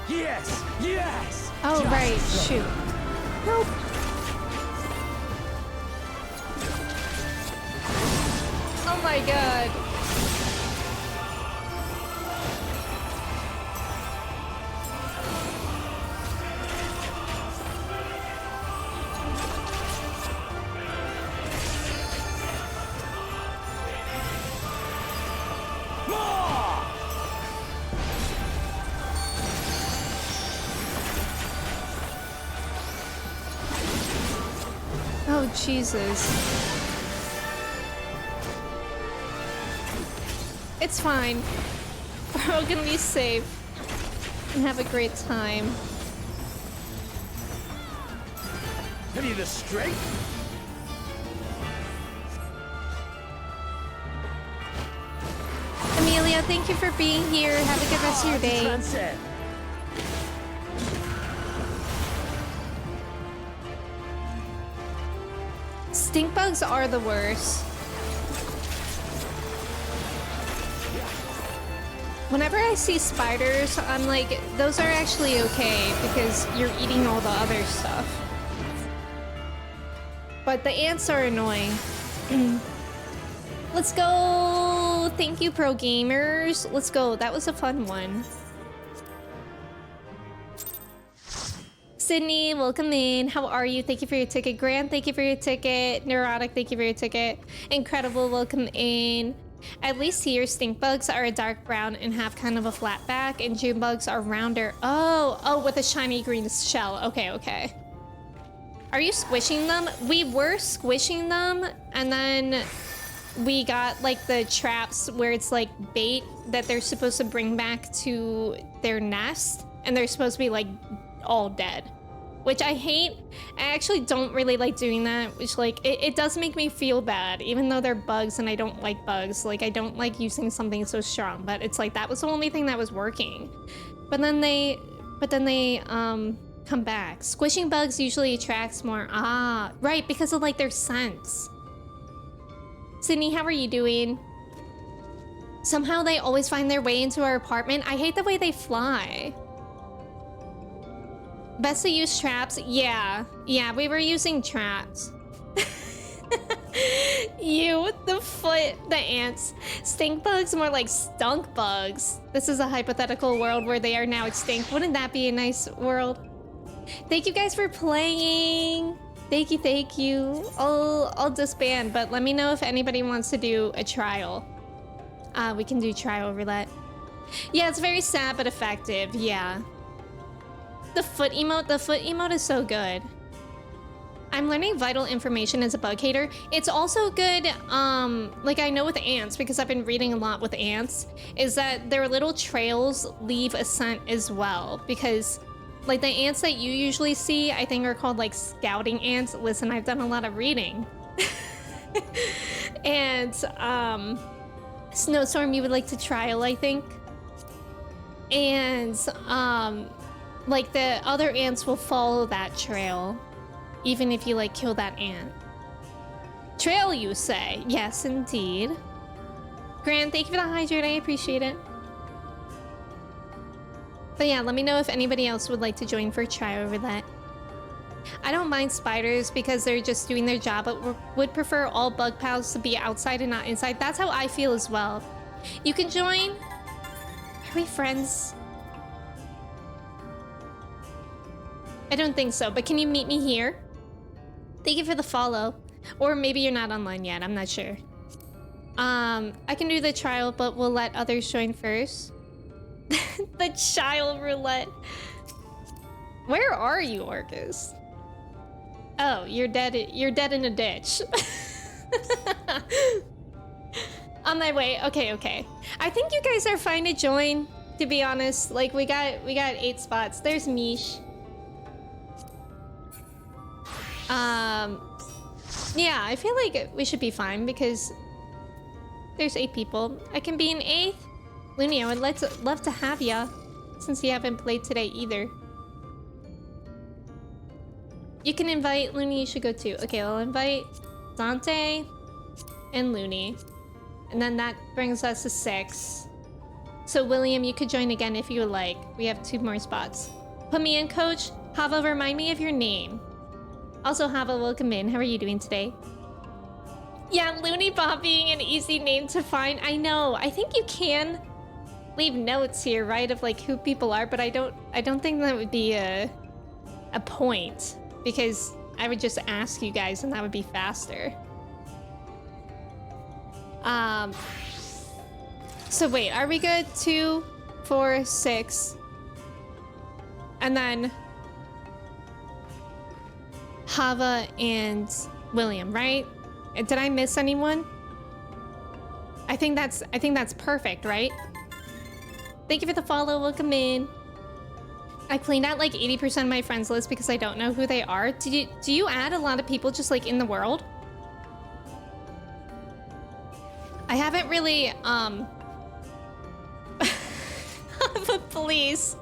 Yes! Yes! Oh, Just right. so. Shoot. Help. Oh my god. Jesus. It's fine. We're all gonna be safe and have a great time. Have you the strength? Amelia, thank you for being here. Have a good rest of your day. Transcend. Stink bugs are the worst. Whenever I see spiders, I'm like, those are actually okay because you're eating all the other stuff. But the ants are annoying. Let's go. Thank you, pro gamers. Let's go. That was a fun one. Sydney, welcome in. How are you? Thank you for your ticket. Grant, thank you for your ticket. Neurotic, thank you for your ticket. Incredible, welcome in. At least here, stink bugs are a dark brown and have kind of a flat back, and June bugs are rounder. Oh, with a shiny green shell. Okay. Are you squishing them? We were squishing them, and then we got like the traps where it's like bait that they're supposed to bring back to their nest, and they're supposed to be like all dead, which I hate. I actually don't really like doing that, which like it does make me feel bad, even though they're bugs and I don't like bugs. Like I don't like using something so strong, but it's like that was the only thing that was working. But then they come back. Squishing bugs usually attracts more. Ah, right, because of like their scents. Sydney, how are you doing? Somehow they always find their way into our apartment. I hate the way they fly. Best to use traps. Yeah, we were using traps. You, the foot, the ants. Stink bugs, more like stunk bugs. This is a hypothetical world where they are now extinct. Wouldn't that be a nice world? Thank you guys for playing. Thank you. I'll disband, but let me know if anybody wants to do a trial. We can do trial roulette. Yeah, it's very sad but effective. Yeah. The foot emote is so good. I'm learning vital information as a bug hater. It's also good, like I know with ants, because I've been reading a lot with ants, is that their little trails leave a scent as well. Because like the ants that you usually see, I think are called like scouting ants. Listen, I've done a lot of reading. And Snowstorm, you would like to trial, I think. And like the other ants will follow that trail, even if you like kill that ant. Trail, you say? Yes, indeed. Grant, thank you for the hydrate. I appreciate it. But yeah, let me know if anybody else would like to join for a try over that. I don't mind spiders because they're just doing their job, but would prefer all bug pals to be outside and not inside. That's how I feel as well. You can join. Are we friends? I don't think so, but can you meet me here? Thank you for the follow. Or maybe you're not online yet, I'm not sure. I can do the trial, but we'll let others join first. The child roulette. Where are you, Orcus? Oh, you're dead in a ditch. On my way. Okay. I think you guys are fine to join, to be honest. Like we got 8 spots. There's Mish. Yeah, I feel like we should be fine because there's 8 people. I can be an 8th. Looney, I would love to have ya, since you haven't played today either. You can invite Looney, you should go too. Okay, I'll invite Dante and Looney. And then that brings us to 6. So William, you could join again if you would like. We have 2 more spots. Put me in, coach. Hava, remind me of your name. Also, Hava, welcome in. How are you doing today? Yeah, Looney Bob being an easy name to find. I know. I think you can leave notes here, right, of like who people are, but I don't think that would be a point, because I would just ask you guys and that would be faster. So wait, are we good? 2, 4, 6. And then Hava and William, right? Did I miss anyone? I think that's perfect, right? Thank you for the follow. Welcome in. I cleaned out like 80% of my friends list because I don't know who they are. Do you add a lot of people just like in the world? I haven't really but please.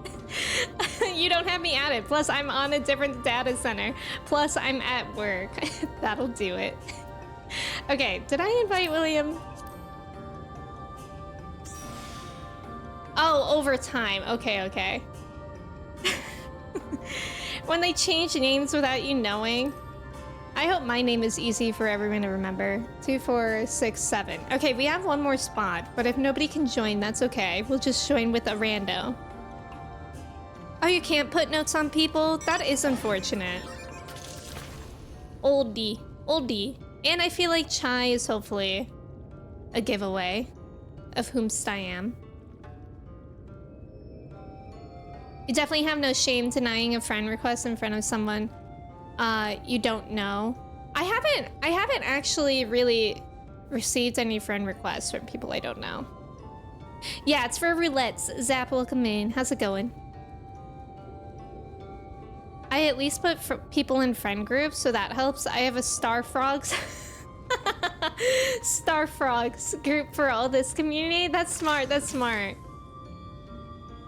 You don't have me added. Plus I'm on a different data center. Plus I'm at work. That'll do it. Okay, did I invite William? Oh, over time. Okay. When they change names without you knowing. I hope my name is easy for everyone to remember. 2, 4, 6, 7. Okay, we have one more spot, but if nobody can join, that's okay. We'll just join with a rando. Oh, you can't put notes on people? That is unfortunate. Oldie. And I feel like Chai is hopefully a giveaway of whomst I am. You definitely have no shame denying a friend request in front of someone you don't know. I haven't actually really received any friend requests from people I don't know. Yeah, it's for roulettes. Zap, welcome in. How's it going? I at least put people in friend groups, so that helps. I have a Star Frogs group for all this community. That's smart. I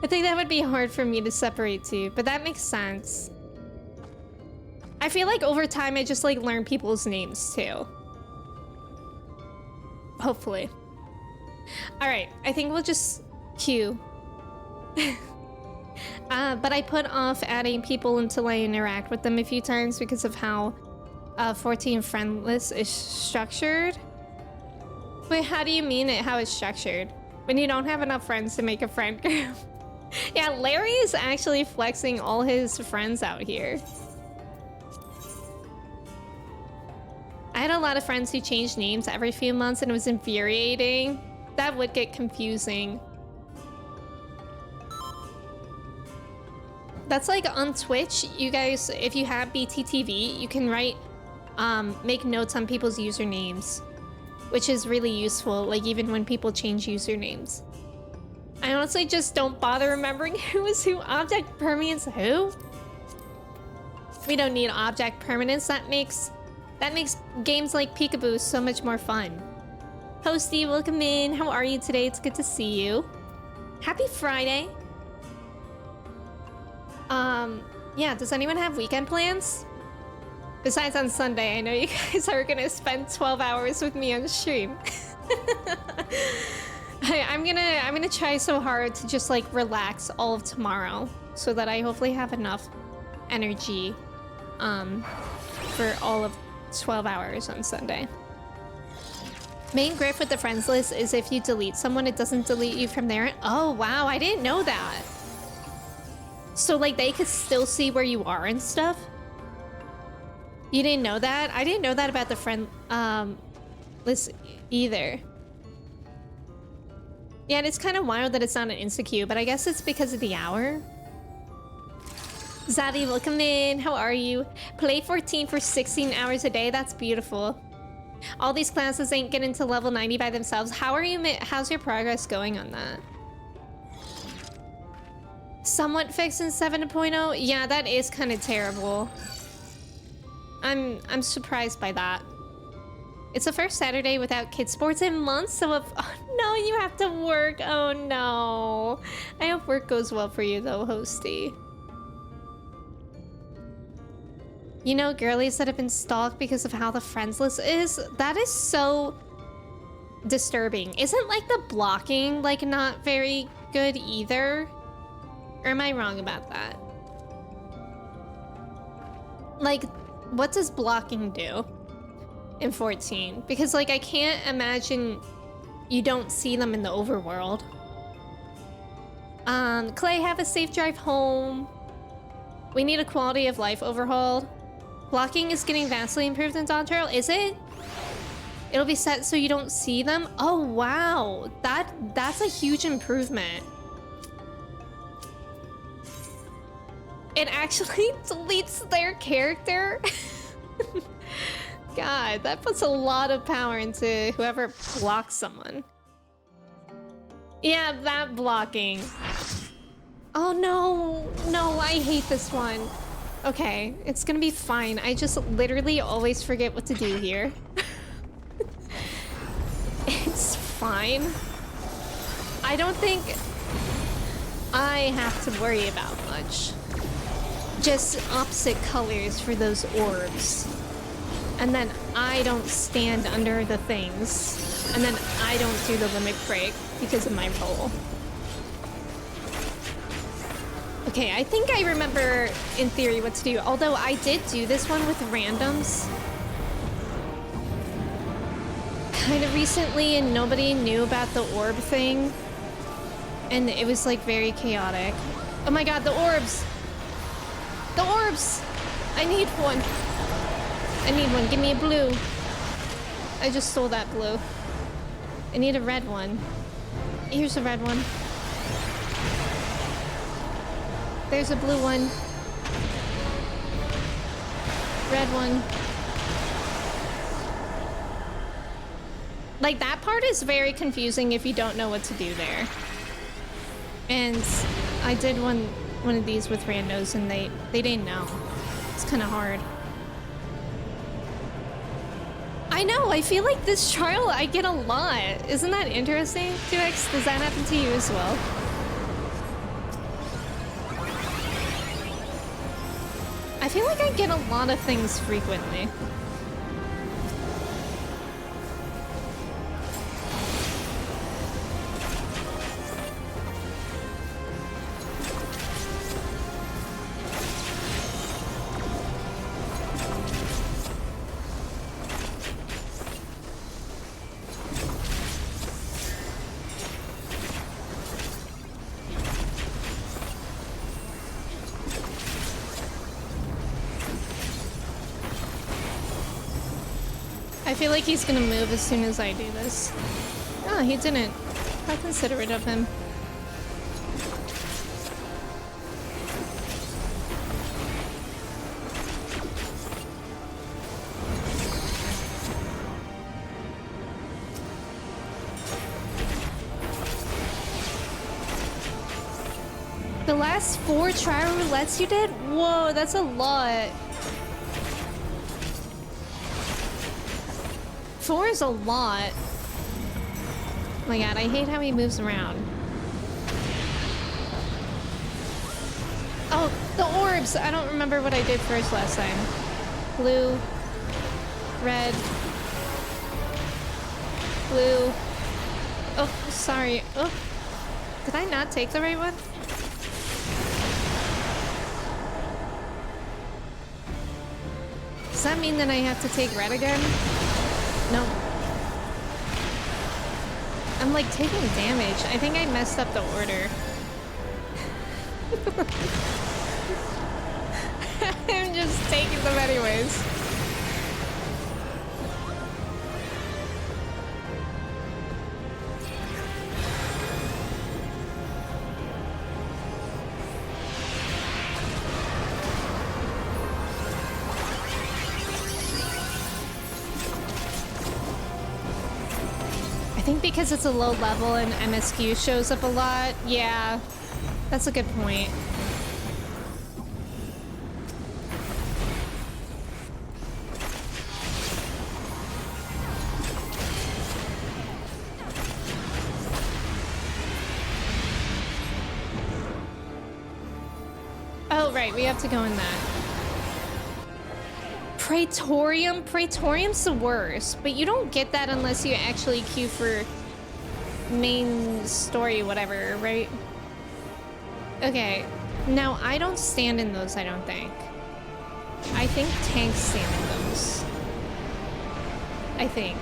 think that would be hard for me to separate too, but that makes sense. I feel like over time I just like learn people's names too. Hopefully. All right, I think we'll just queue. But I put off adding people until I interact with them a few times because of how 14 friend list is structured. Wait, how do you mean how it's structured? When you don't have enough friends to make a friend group? Yeah, Larry is actually flexing all his friends out here. I had a lot of friends who changed names every few months and it was infuriating. That would get confusing. That's like on Twitch, you guys, if you have BTTV, you can write, make notes on people's usernames, which is really useful, like even when people change usernames. I honestly just don't bother remembering who is who. Object permanence who? We don't need object permanence. That makes games like Peekaboo so much more fun. Hosty, welcome in. How are you today? It's good to see you. Happy Friday. Yeah, does anyone have weekend plans? Besides on Sunday, I know you guys are gonna spend 12 hours with me on stream. I'm gonna try so hard to just like relax all of tomorrow so that I hopefully have enough energy for all of 12 hours on Sunday. Main grift with the friends list is if you delete someone, it doesn't delete you from there. Oh wow, I didn't know that. So like they could still see where you are and stuff? You didn't know that? I didn't know that about the friend list either. Yeah, and it's kind of wild that it's not an insta-queue, but I guess it's because of the hour. Zaddy, welcome in. How are you? Play 14 for 16 hours a day. That's beautiful. All these classes ain't getting to level 90 by themselves. How's your progress going on that? Somewhat fixed in 7.0? Yeah, that is kind of terrible. I'm surprised by that. It's the first Saturday without kid sports in months, so if oh no, you have to work. Oh no. I hope work goes well for you though, Hosty. You know, girlies that have been stalked because of how the friends list is? That is so disturbing. Isn't like the blocking like not very good either? Or am I wrong about that? Like, what does blocking do in 14? Because like I can't imagine you don't see them in the overworld. Clay, have a safe drive home. We need a quality of life overhaul. Blocking is getting vastly improved in Dawn Trail, is it? It'll be set so you don't see them? Oh wow, that's a huge improvement. It actually deletes their character. God, that puts a lot of power into whoever blocks someone. Yeah, that blocking. Oh no, no, I hate this one. Okay, it's gonna be fine. I just literally always forget what to do here. It's fine. I don't think I have to worry about much. Just opposite colors for those orbs. And then I don't stand under the things. And then I don't do the limit break because of my role. Okay, I think I remember in theory what to do. Although I did do this one with randoms kind of recently and nobody knew about the orb thing. And it was like very chaotic. Oh my god, the orbs! The orbs! I need one. I need one. Give me a blue. I just stole that blue. I need a red one. Here's a red one. There's a blue one. Red one. Like, that part is very confusing if you don't know what to do there. And I did one of these with randos and they didn't know. It's kind of hard. I know, I feel like this trial I get a lot. Isn't that interesting, 2X? Does that happen to you as well? I feel like I get a lot of things frequently. I feel like he's gonna move as soon as I do this. Oh, he didn't. How considerate of him. The last 4 trial roulettes you did? Whoa, that's a lot. 4 is a lot. Oh my god, I hate how he moves around. Oh, the orbs! I don't remember what I did first last time. Blue. Red. Blue. Oh, sorry. Oh. Did I not take the right one? Does that mean that I have to take red again? No. I'm like taking damage. I think I messed up the order. I'm just taking them anyways. I think because it's a low level and MSQ shows up a lot. Yeah, that's a good point. Oh, right, we have to go in that. Praetorium? Praetorium's the worst, but you don't get that unless you actually queue for main story, whatever, right? Okay, now I don't stand in those, I don't think. I think tanks stand in those. I think.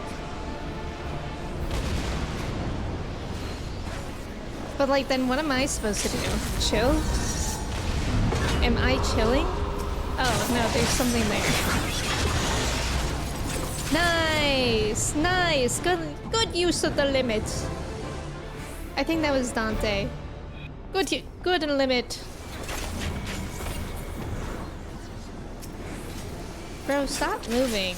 But like, then what am I supposed to do? Chill? Am I chilling? Oh, no, there's something there. Nice! Nice! Good use of the limit. I think that was Dante. Good limit. Bro, stop moving.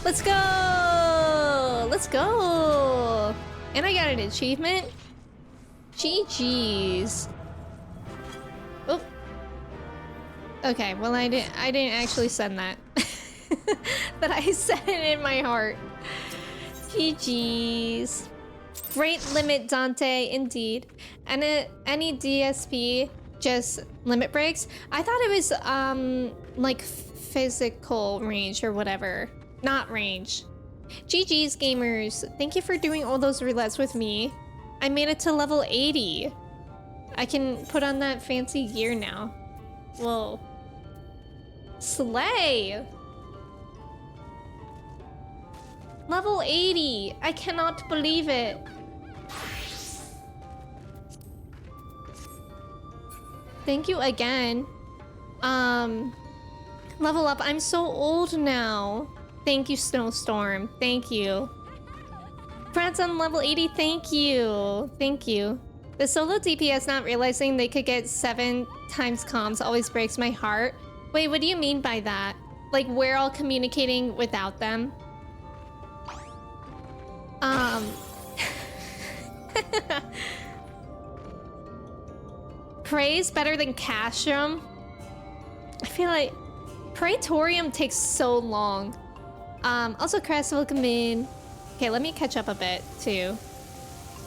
Let's go! Let's go! And I got an achievement. GG's. Oh. Okay, well I didn't actually send that. But I said it in my heart. GG's. Great limit, Dante, indeed. And any DSP just limit breaks? I thought it was like physical range or whatever. Not range. GG's gamers. Thank you for doing all those roulettes with me. I made it to level 80. I can put on that fancy gear now. Whoa. Slay! Level 80! I cannot believe it. Thank you again. Level up. I'm so old now. Thank you, Snowstorm. Thank you. Brad's on level 80. Thank you. Thank you. The solo DPS not realizing they could get 7 times comms always breaks my heart. Wait, what do you mean by that? Like, we're all communicating without them? Praise better than Castrum? I feel like Praetorium takes so long. Also Crest, welcome in. Okay, let me catch up a bit too.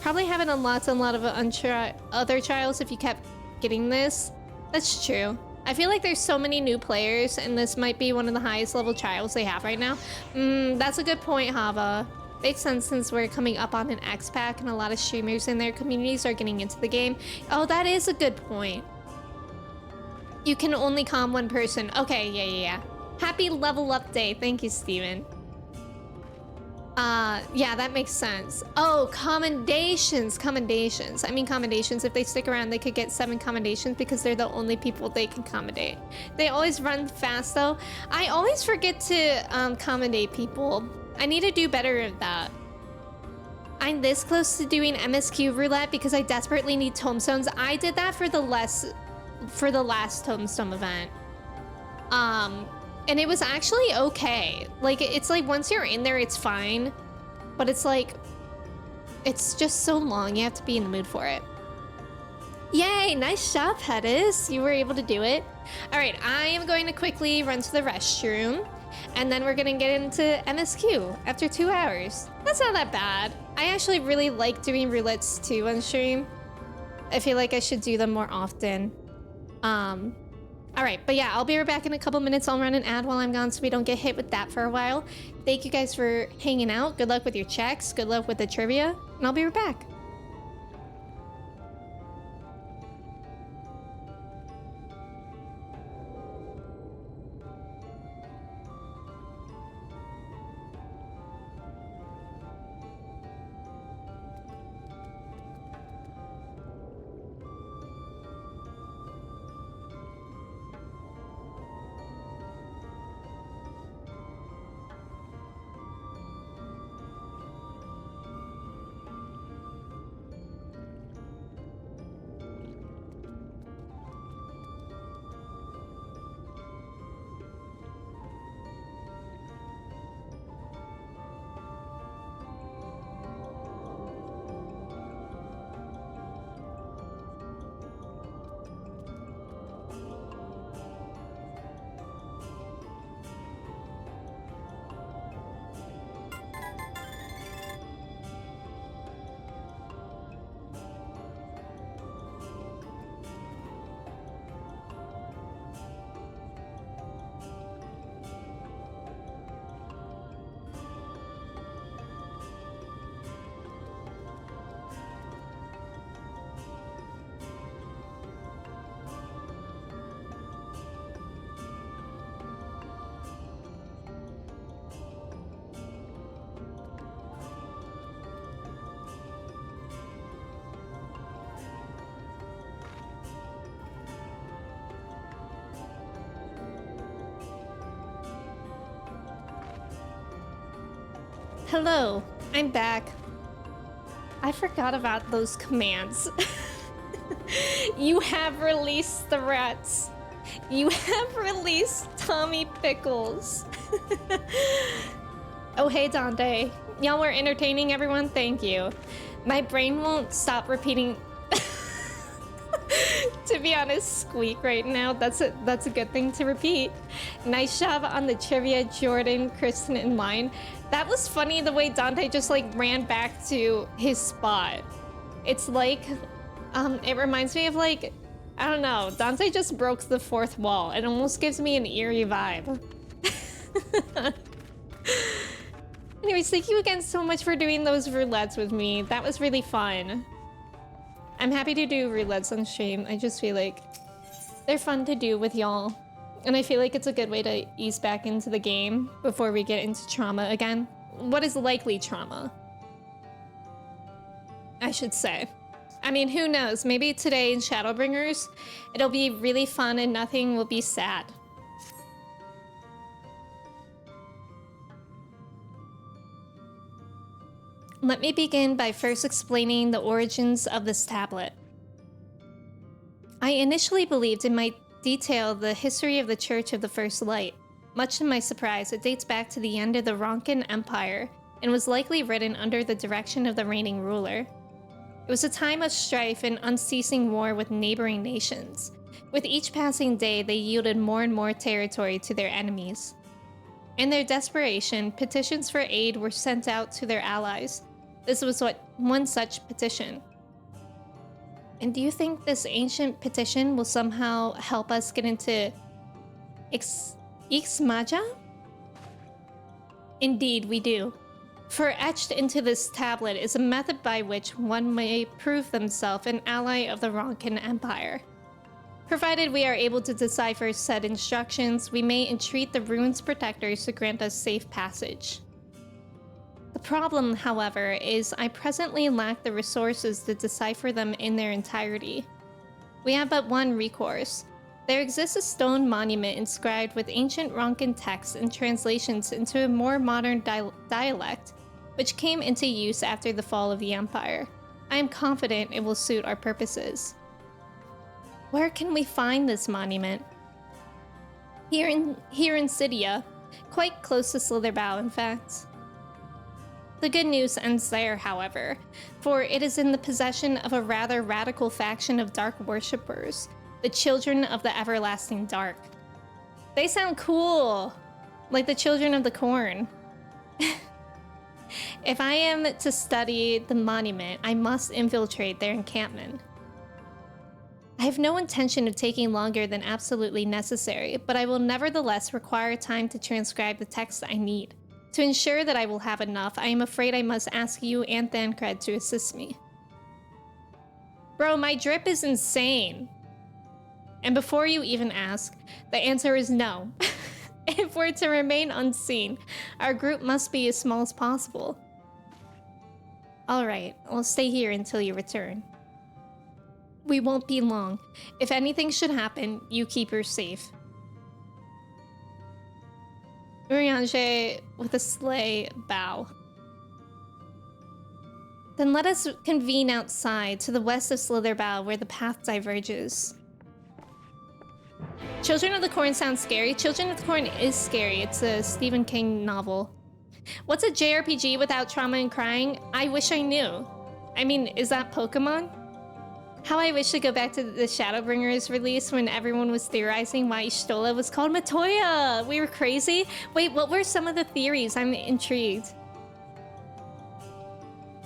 Probably haven't unlocked a lot of other trials if you kept getting this. That's true. I feel like there's so many new players and this might be one of the highest level trials they have right now. That's a good point, Hava. Makes sense since we're coming up on an X pack and a lot of streamers in their communities are getting into the game. Oh, that is a good point. You can only calm one person. Okay, yeah. Happy level up day. Thank you, Steven. Yeah, that makes sense. Oh, commendations. I mean commendations. If they stick around, they could get 7 commendations because they're the only people they can commendate. They always run fast though. I always forget to commendate people. I need to do better at that. I'm this close to doing MSQ roulette because I desperately need tomestones. I did that for the last tombstone event. And it was actually okay. Like, it's like once you're in there, it's fine. But it's like, it's just so long. You have to be in the mood for it. Yay, nice job, Pettis. You were able to do it. All right, I am going to quickly run to the restroom. And then we're gonna get into MSQ after 2 hours. That's not that bad. I actually really like doing roulettes too on stream. I feel like I should do them more often. All right, but yeah, I'll be right back in a couple minutes. I'll run an ad while I'm gone so we don't get hit with that for a while. Thank you guys for hanging out. Good luck with your checks. Good luck with the trivia. And I'll be right back. Hello, I'm back. I forgot about those commands. You have released threats. You have released Tommy Pickles. Oh, hey, Dante. Y'all were entertaining everyone. Thank you. My brain won't stop repeating. To be honest, squeak right now. That's a good thing to repeat. Nice job on the trivia, Jordan, Kristen, and mine. That was funny the way Dante just like ran back to his spot. It's like, it reminds me of like, I don't know. Dante just broke the fourth wall. It almost gives me an eerie vibe. Anyways, thank you again so much for doing those roulettes with me. That was really fun. I'm happy to do roulettes on stream. I just feel like they're fun to do with y'all. And I feel like it's a good way to ease back into the game before we get into trauma again. What is likely trauma? I should say. I mean, who knows? Maybe today in Shadowbringers, it'll be really fun and nothing will be sad. Let me begin by first explaining the origins of this tablet. I initially believed it might detail the history of the Church of the First Light. Much to my surprise, it dates back to the end of the Ronkin Empire and was likely written under the direction of the reigning ruler. It was a time of strife and unceasing war with neighboring nations. With each passing day, they yielded more and more territory to their enemies. In their desperation, petitions for aid were sent out to their allies. This was one such petition. And do you think this ancient petition will somehow help us get into Ixmaja? Indeed, we do. For etched into this tablet is a method by which one may prove themselves an ally of the Ronkin Empire. Provided we are able to decipher said instructions, we may entreat the rune's protectors to grant us safe passage. The problem, however, is I presently lack the resources to decipher them in their entirety. We have but one recourse. There exists a stone monument inscribed with ancient Ronkin texts and translations into a more modern dialect, which came into use after the fall of the Empire. I am confident it will suit our purposes. Where can we find this monument? Here in Cydia, quite close to Slitherbow, in fact. The good news ends there, however, for it is in the possession of a rather radical faction of dark worshippers, the Children of the Everlasting Dark. They sound cool, like the Children of the Corn. If I am to study the monument, I must infiltrate their encampment. I have no intention of taking longer than absolutely necessary, but I will nevertheless require time to transcribe the text I need. To ensure that I will have enough, I am afraid I must ask you and Thancred to assist me. Bro, my drip is insane. And before you even ask, the answer is no. If we're to remain unseen, our group must be as small as possible. Alright, I'll stay here until you return. We won't be long. If anything should happen, you keep her safe. Urianger with a sleigh bow. Then let us convene outside to the west of Slitherbow where the path diverges. Children of the Corn sounds scary. Children of the Corn is scary. It's a Stephen King novel. What's a JRPG without trauma and crying? I wish I knew. I mean, is that Pokemon? How I wish to go back to the Shadowbringers release when everyone was theorizing why Y'shtola was called Matoya. We were crazy. Wait, what were some of the theories? I'm intrigued.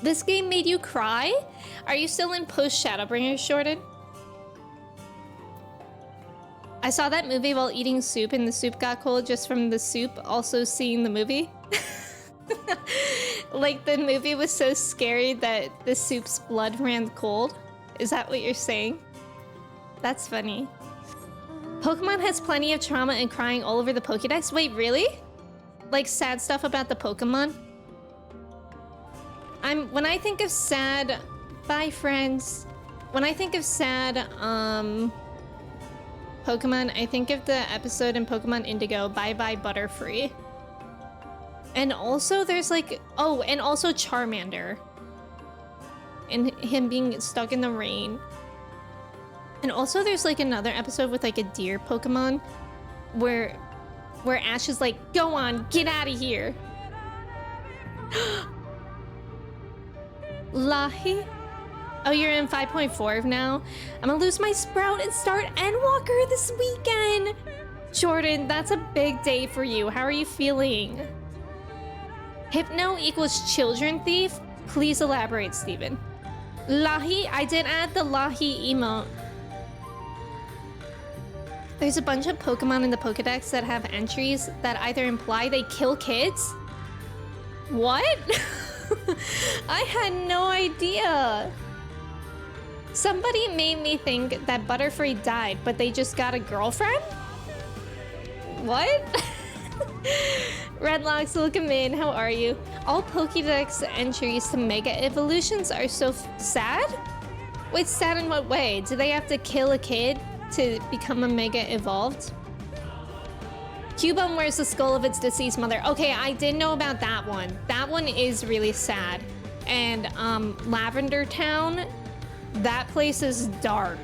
This game made you cry? Are you still in post Shadowbringers, Jordan? I saw that movie while eating soup and the soup got cold just from the soup also seeing the movie. Like the movie was so scary that the soup's blood ran cold. Is that what you're saying? That's funny. Pokemon has plenty of trauma and crying all over the Pokédex. Wait, really? Like sad stuff about the Pokemon? When I think of sad... Bye, friends. When I think of sad, Pokemon, I think of the episode in Pokemon Indigo, Bye Bye Butterfree. And also there's like... Oh, and also Charmander. And him being stuck in the rain. And also there's like another episode with like a deer Pokemon where Ash is like, go on, get out of here. Lahi? Oh, you're in 5.4 now? I'm gonna lose my Sprout and start Endwalker this weekend! Jordan, that's a big day for you. How are you feeling? Hypno equals children thief? Please elaborate, Steven. Lahi, I did add the Lahi emote. There's a bunch of Pokemon in the Pokedex that have entries that either imply they kill kids. What? I had no idea. Somebody made me think that Butterfree died, but they just got a girlfriend? What? Redlocks, welcome in. How are you? All Pokédex entries to Mega Evolutions are so sad? Wait, sad in what way? Do they have to kill a kid to become a Mega Evolved? Cubone wears the skull of its deceased mother. Okay, I did know about that one. That one is really sad. And Lavender Town, that place is dark.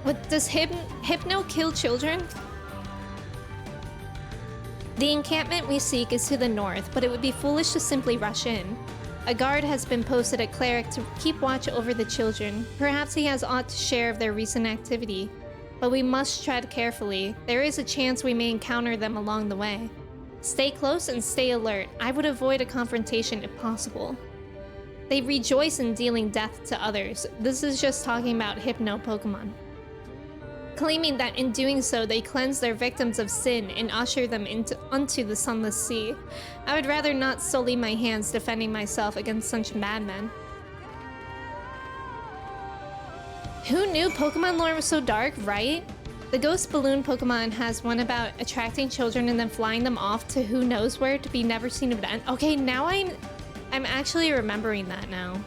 What, does Hypno kill children? The encampment we seek is to the north, but it would be foolish to simply rush in. A guard has been posted at Cleric to keep watch over the children. Perhaps he has aught to share of their recent activity. But we must tread carefully. There is a chance we may encounter them along the way. Stay close and stay alert. I would avoid a confrontation if possible. They rejoice in dealing death to others. This is just talking about Hypno Pokemon. Claiming that in doing so, they cleanse their victims of sin and usher them onto the sunless sea. I would rather not sully my hands defending myself against such madmen. Who knew Pokemon lore was so dark, right? The Ghost Balloon Pokemon has one about attracting children and then flying them off to who knows where to be never seen again. Okay, now I'm actually remembering that now.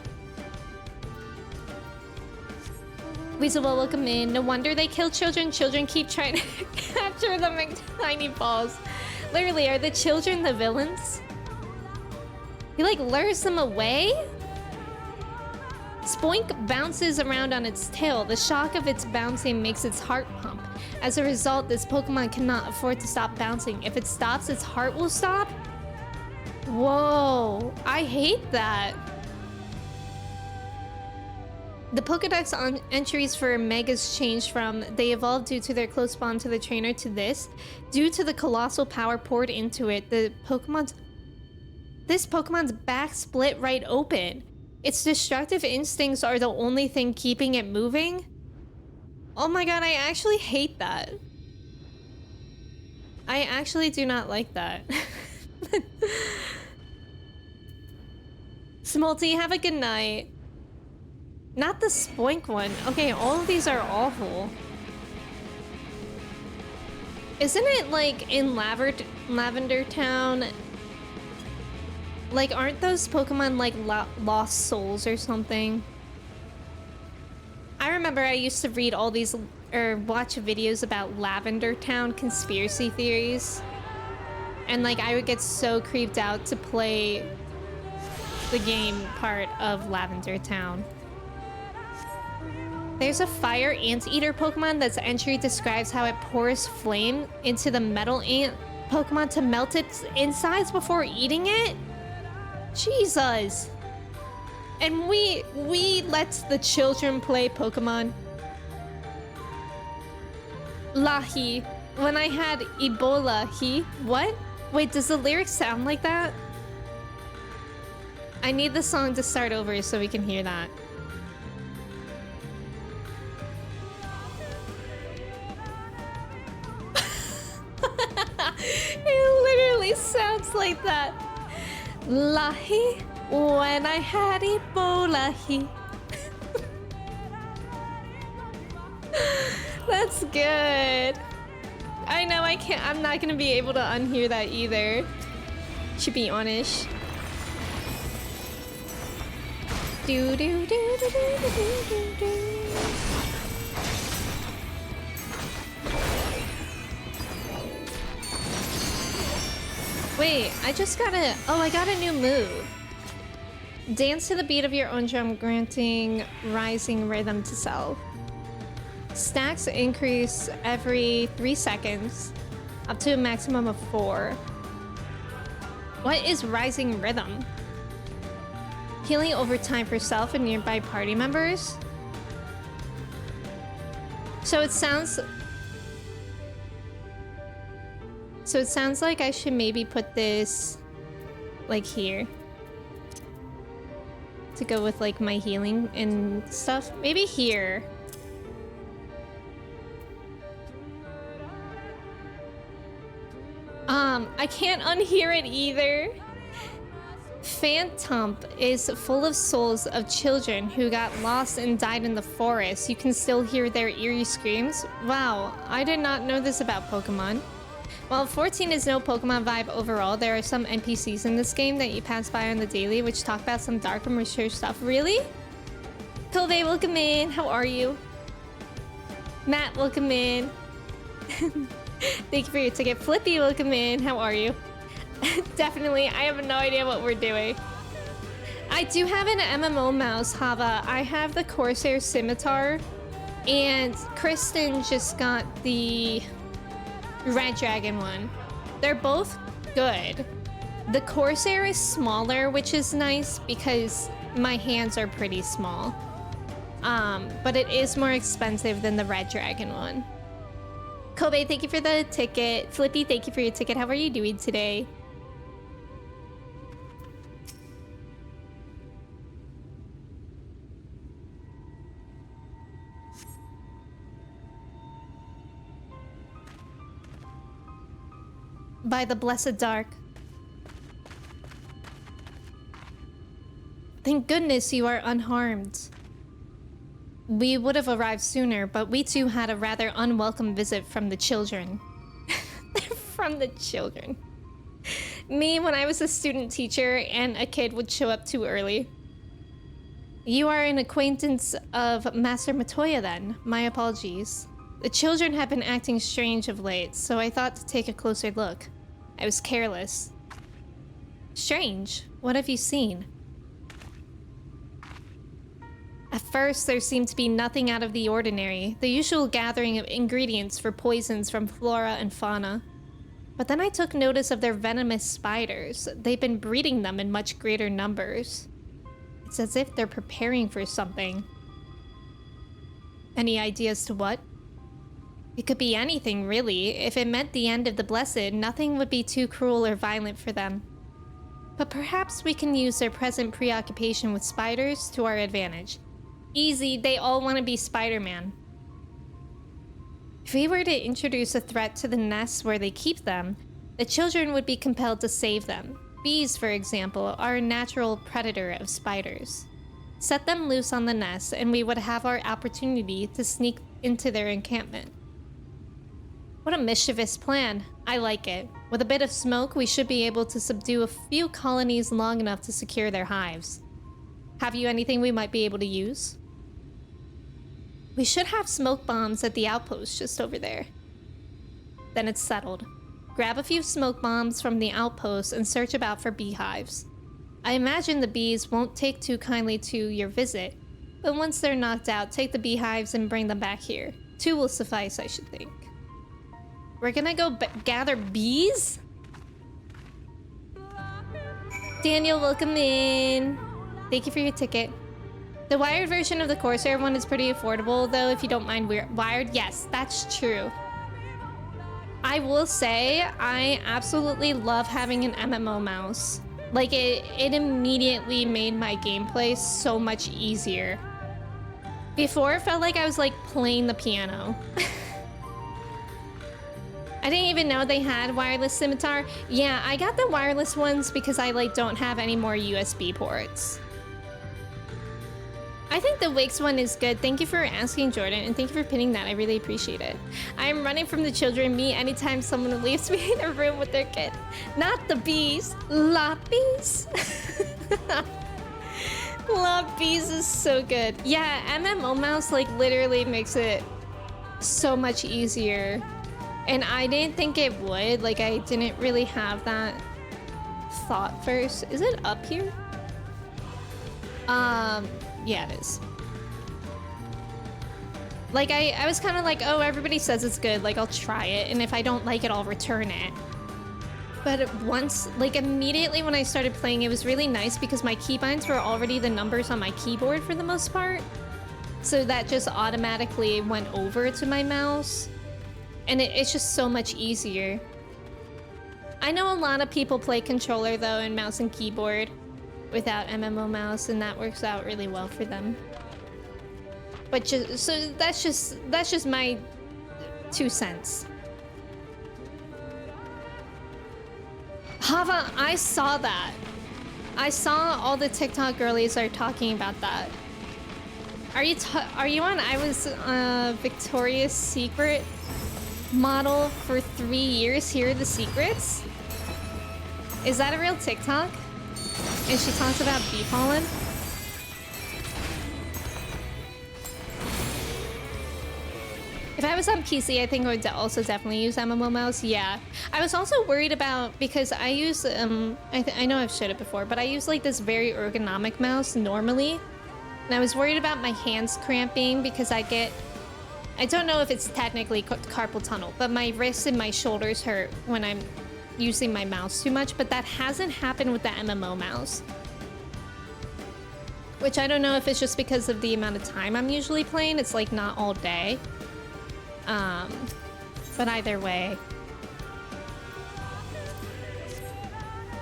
Weasel, welcome in. No wonder they kill children. Children keep trying to capture them in tiny balls. Literally, are the children the villains? He like lures them away? Spoink bounces around on its tail. The shock of its bouncing makes its heart pump. As a result, this Pokemon cannot afford to stop bouncing. If it stops, its heart will stop? Whoa, I hate that. The Pokedex entries for Megas changed from they evolved due to their close bond to the trainer to this. Due to the colossal power poured into it, this Pokemon's back split right open. Its destructive instincts are the only thing keeping it moving. Oh my god, I actually hate that. I actually do not like that. Smolty, have a good night. Not the Spoink one. Okay, all of these are awful. Isn't it like in Lavender Town? Like, aren't those Pokemon like lost souls or something? I remember I used to read all these or watch videos about Lavender Town conspiracy theories. And like I would get so creeped out to play the game part of Lavender Town. There's a fire anteater Pokemon that's entry describes how it pours flame into the metal ant Pokemon to melt its insides before eating it? Jesus. And we let the children play Pokemon. Lahi. When I had Ebola, what? Wait, does the lyrics sound like that? I need the song to start over so we can hear that. It literally sounds like that. Lahi, when I had Ebola, That's good. I know I'm not gonna be able to unhear that either. To be honest. Do do do do do do do do. Wait, I got a new move. Dance to the beat of your own drum, granting rising rhythm to self. Stacks increase every 3 seconds, up to a maximum of 4. What is Rising Rhythm? Healing over time for self and nearby party members? So it sounds like I should maybe put this like here to go with like my healing and stuff. Maybe here. I can't unhear it either. Phantom is full of souls of children who got lost and died in the forest. You can still hear their eerie screams. Wow, I did not know this about Pokemon. While 14 is no Pokemon vibe overall, there are some NPCs in this game that you pass by on the daily which talk about some dark and mature stuff. Really? Kobe, welcome in. How are you? Matt, welcome in. Thank you for your ticket. Flippy, welcome in. How are you? Definitely, I have no idea what we're doing. I do have an MMO mouse, Hava. I have the Corsair Scimitar, and Kristen just got the Red Dragon one. They're both good. The Corsair is smaller, which is nice because my hands are pretty small. But it is more expensive than the Red Dragon one. Kobe, thank you for the ticket. Flippy, thank you for your ticket. How are you doing today? By the blessed dark. Thank goodness you are unharmed. We would have arrived sooner, but we too had a rather unwelcome visit from the children. From the children. Me when I was a student teacher and a kid would show up too early. You are an acquaintance of Master Matoya then. My apologies. The children have been acting strange of late, so I thought to take a closer look. I was careless. Strange? What have you seen? At first, there seemed to be nothing out of the ordinary, the usual gathering of ingredients for poisons from flora and fauna. But then I took notice of their venomous spiders. They've been breeding them in much greater numbers. It's as if they're preparing for something. Any ideas to what? It could be anything, really. If it meant the end of the Blessed, nothing would be too cruel or violent for them. But perhaps we can use their present preoccupation with spiders to our advantage. Easy, they all want to be Spider-Man. If we were to introduce a threat to the nests where they keep them, the children would be compelled to save them. Bees, for example, are a natural predator of spiders. Set them loose on the nests, and we would have our opportunity to sneak into their encampment. What a mischievous plan. I like it. With a bit of smoke, we should be able to subdue a few colonies long enough to secure their hives. Have you anything we might be able to use? We should have smoke bombs at the outpost just over there. Then it's settled. Grab a few smoke bombs from the outpost and search about for beehives. I imagine the bees won't take too kindly to your visit, but once they're knocked out, take the beehives and bring them back here. 2 will suffice, I should think. We're gonna go gather bees? Daniel, welcome in. Thank you for your ticket. The wired version of the Corsair one is pretty affordable, though, if you don't mind wired. Yes, that's true. I will say, I absolutely love having an MMO mouse. Like, it immediately made my gameplay so much easier. Before, it felt like I was, like, playing the piano. I didn't even know they had wireless scimitar. Yeah, I got the wireless ones because I, like, don't have any more USB ports. I think the Wix one is good. Thank you for asking, Jordan, and thank you for pinning that. I really appreciate it. I am running from the children. Me, anytime someone leaves me in a room with their kid. Not the bees. La bees. La bees is so good. Yeah, MMO mouse like literally makes it so much easier. And I didn't think it would. Like, I didn't really have that thought first. Is it up here? Yeah, it is. Like, I was kind of like, oh, everybody says it's good. Like, I'll try it. And if I don't like it, I'll return it. But once, like immediately when I started playing, it was really nice because my keybinds were already the numbers on my keyboard for the most part. So that just automatically went over to my mouse. And it's just so much easier. I know a lot of people play controller though and mouse and keyboard without MMO mouse, and that works out really well for them. But that's just my 2 cents. Hava, I saw that. I saw all the TikTok girlies are talking about that. Are you on? I was Victoria's Secret model for 3 years. Here are the secrets. Is that a real TikTok? And she talks about bee pollen. If I was on PC, I think I would also definitely use MMO mouse. Yeah, I was also worried about because I use I know I've showed it before, but I use like this very ergonomic mouse normally, and I was worried about my hands cramping because I don't know if it's technically carpal tunnel, but my wrists and my shoulders hurt when I'm using my mouse too much. But that hasn't happened with the MMO mouse, which I don't know if it's just because of the amount of time I'm usually playing. It's like not all day. But either way,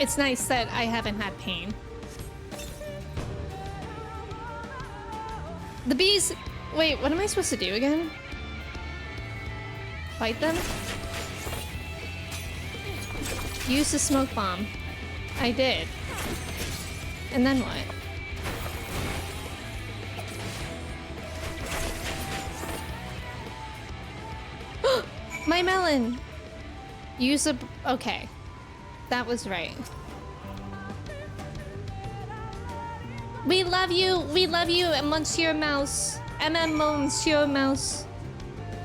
it's nice that I haven't had pain. The bees, wait, what am I supposed to do again? Fight them? Use the smoke bomb. I did. And then what? My melon! Use a... Okay. That was right. We love you! We love you, Monsieur Mouse! Monsieur Mouse.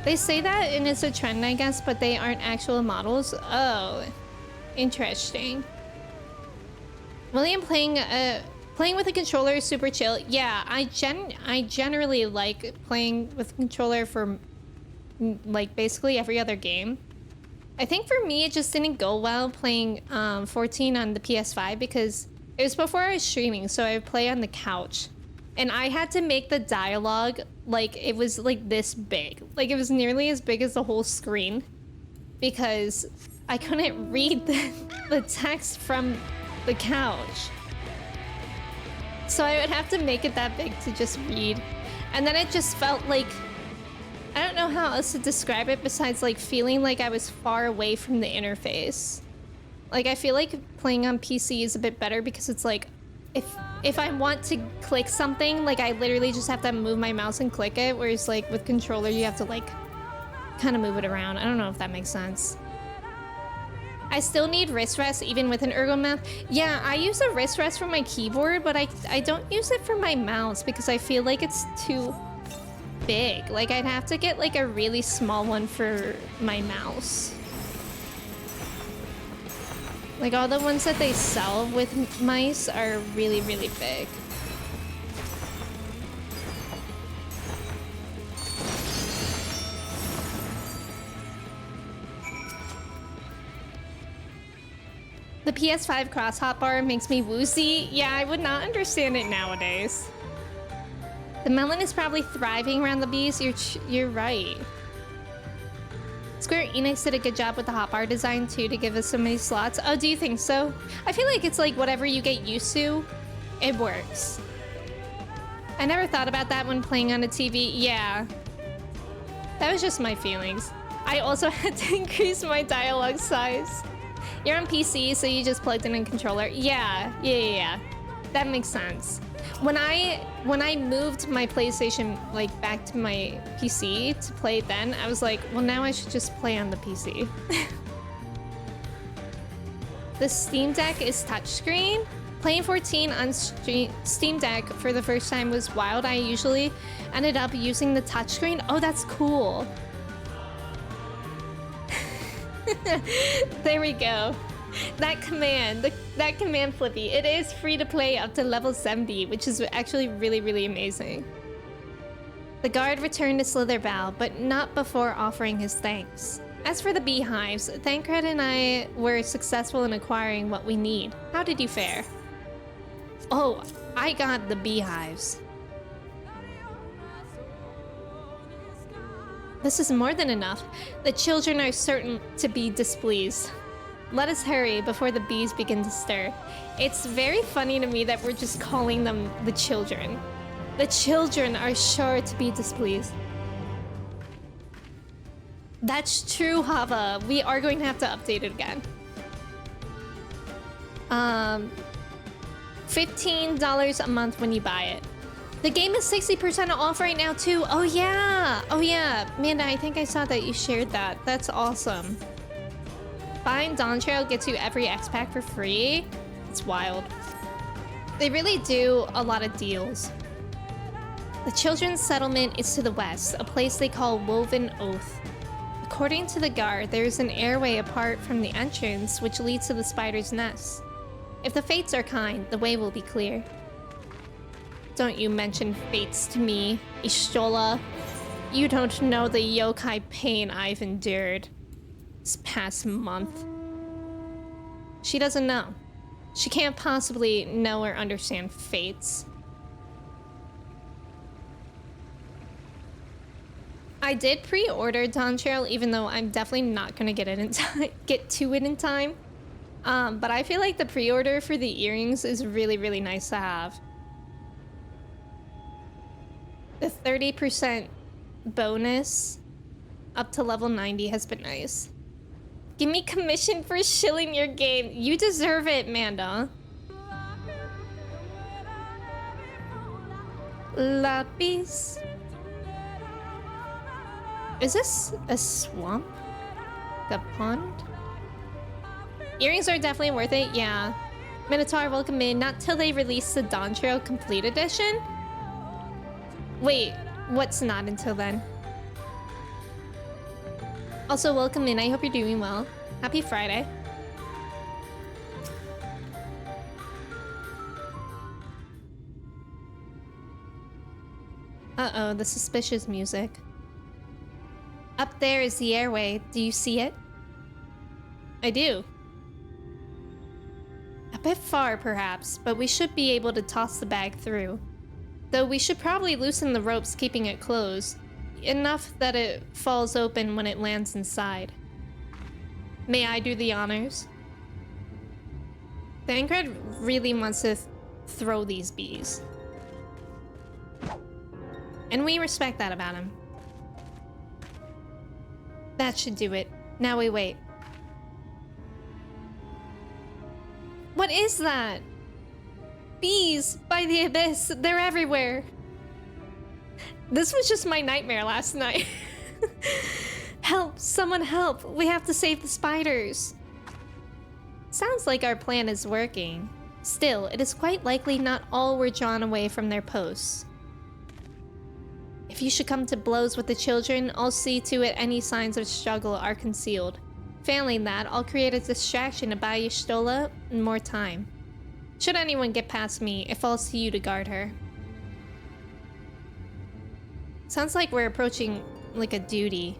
They say that and it's a trend, I guess, but they aren't actual models. Oh. Interesting. William playing with a controller is super chill. Yeah, I generally like playing with a controller for... like basically every other game. I think for me it just didn't go well playing 14 on the PS5 because it was before I was streaming, so I would play on the couch and I had to make the dialogue like it was like this big, like it was nearly as big as the whole screen because I couldn't read the text from the couch, so I would have to make it that big to just read, and then it just felt like, I don't know how else to describe it besides like feeling like I was far away from the interface. Like I feel like playing on PC is a bit better because it's like if I want to click something, like I literally just have to move my mouse and click it, whereas like with controller you have to like kind of move it around. I don't know if that makes sense. I still need wrist rest even with an ergomouse. Yeah, I use a wrist rest for my keyboard, but I don't use it for my mouse because I feel like it's too big. Like I'd have to get like a really small one for my mouse. Like all the ones that they sell with mice are really, really big. The PS5 cross hotbar makes me woozy. Yeah, I would not understand it nowadays. The melon is probably thriving around the bees. You're right. Square Enix did a good job with the hotbar design too to give us so many slots. Oh, do you think so? I feel like it's like whatever you get used to, it works. I never thought about that when playing on a TV. Yeah. That was just my feelings. I also had to increase my dialogue size. You're on PC, so you just plugged in a controller. Yeah. That makes sense. When I moved my PlayStation like back to my PC to play then, I was like, well, now I should just play on the PC. The Steam Deck is touchscreen. Playing 14 on Steam Deck for the first time was wild. I usually ended up using the touchscreen. Oh, that's cool. There we go. That command Flippy, it is free to play up to level 70, which is actually really, really amazing. The guard returned to Slitherbow, but not before offering his thanks. As for the beehives, Thancred and I were successful in acquiring what we need. How did you fare? Oh, I got the beehives. This is more than enough. The children are certain to be displeased. Let us hurry before the bees begin to stir. It's very funny to me that we're just calling them the children. The children are sure to be displeased. That's true, Hava. We are going to have to update it again. $15 a month when you buy it. The game is 60% off right now too. Oh yeah. Oh yeah. Amanda, I think I saw that you shared that. That's awesome. Buying Dawn Trail gets you every X pack for free. It's wild. They really do a lot of deals. The children's settlement is to the west, a place they call Woven Oath. According to the guard, there is an airway apart from the entrance which leads to the spider's nest. If the fates are kind, the way will be clear. Don't you mention fates to me, Ishtola. You don't know the yokai pain I've endured this past month. She doesn't know. She can't possibly know or understand fates. I did pre-order Dawn Trail, even though I'm definitely not gonna get it in time, get to it in time. But I feel like the pre-order for the earrings is really, really nice to have. The 30% bonus up to level 90 has been nice. Give me commission for shilling your game. You deserve it, Manda. Lapis. Is this a swamp? The pond? Earrings are definitely worth it, yeah. Minotaur, welcome in. Not till they release the Dawn Trail Complete Edition? Wait, what's not until then? Also, welcome in. I hope you're doing well. Happy Friday. Uh-oh, the suspicious music. Up there is the airway. Do you see it? I do. A bit far, perhaps, but we should be able to toss the bag through. Though we should probably loosen the ropes keeping it closed, enough that it falls open when it lands inside. May I do the honors? Thancred really wants to throw these bees. And we respect that about him. That should do it. Now we wait. What is that? Bees by the abyss. They're everywhere. This was just my nightmare last night. Help! Someone help! We have to save the spiders. Sounds like our plan is working. Still, it is quite likely not all were drawn away from their posts. If you should come to blows with the children, I'll see to it any signs of struggle are concealed. Failing that, I'll create a distraction to buy Y'shtola more time. Should anyone get past me, it falls to you to guard her. Sounds like we're approaching like a duty.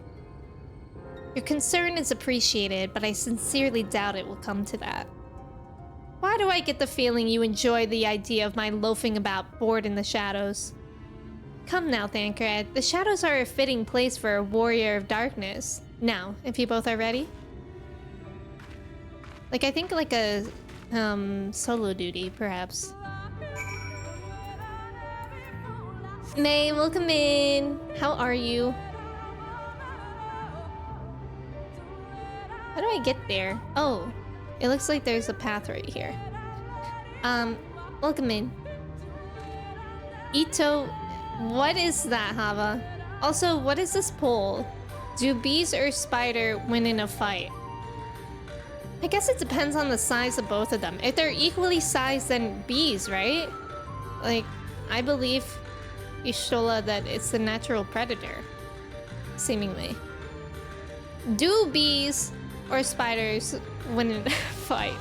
Your concern is appreciated, but I sincerely doubt it will come to that. Why do I get the feeling you enjoy the idea of my loafing about bored in the shadows? Come now, Thancred. The shadows are a fitting place for a warrior of darkness. Now, if you both are ready. Like, I think like a solo duty, perhaps. May, welcome in. How are you? How do I get there? Oh, it looks like there's a path right here. Welcome in. Ito, what is that, Hava? Also, what is this poll? Do bees or spider win in a fight? I guess it depends on the size of both of them. If they're equally sized, then bees, right? Like, I believe Y'shtola that it's the natural predator, seemingly. Do bees or spiders win in a fight?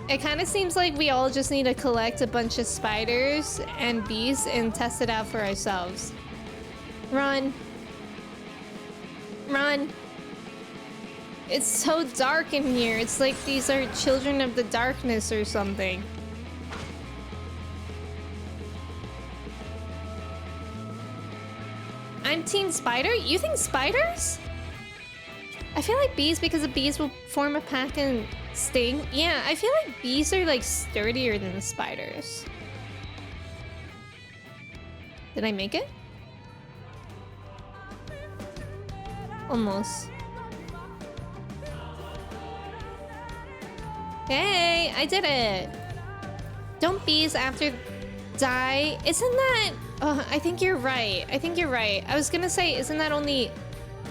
It kind of seems like we all just need to collect a bunch of spiders and bees and test it out for ourselves. Run. Run. It's so dark in here. It's like these are children of the darkness or something. I'm Team Spider? You think spiders? I feel like bees because the bees will form a pack and sting. Yeah, I feel like bees are like sturdier than the spiders. Did I make it? Almost. Hey, I did it. Don't bees after die? Isn't that... Oh, I think you're right. I think you're right. I was gonna say, isn't that only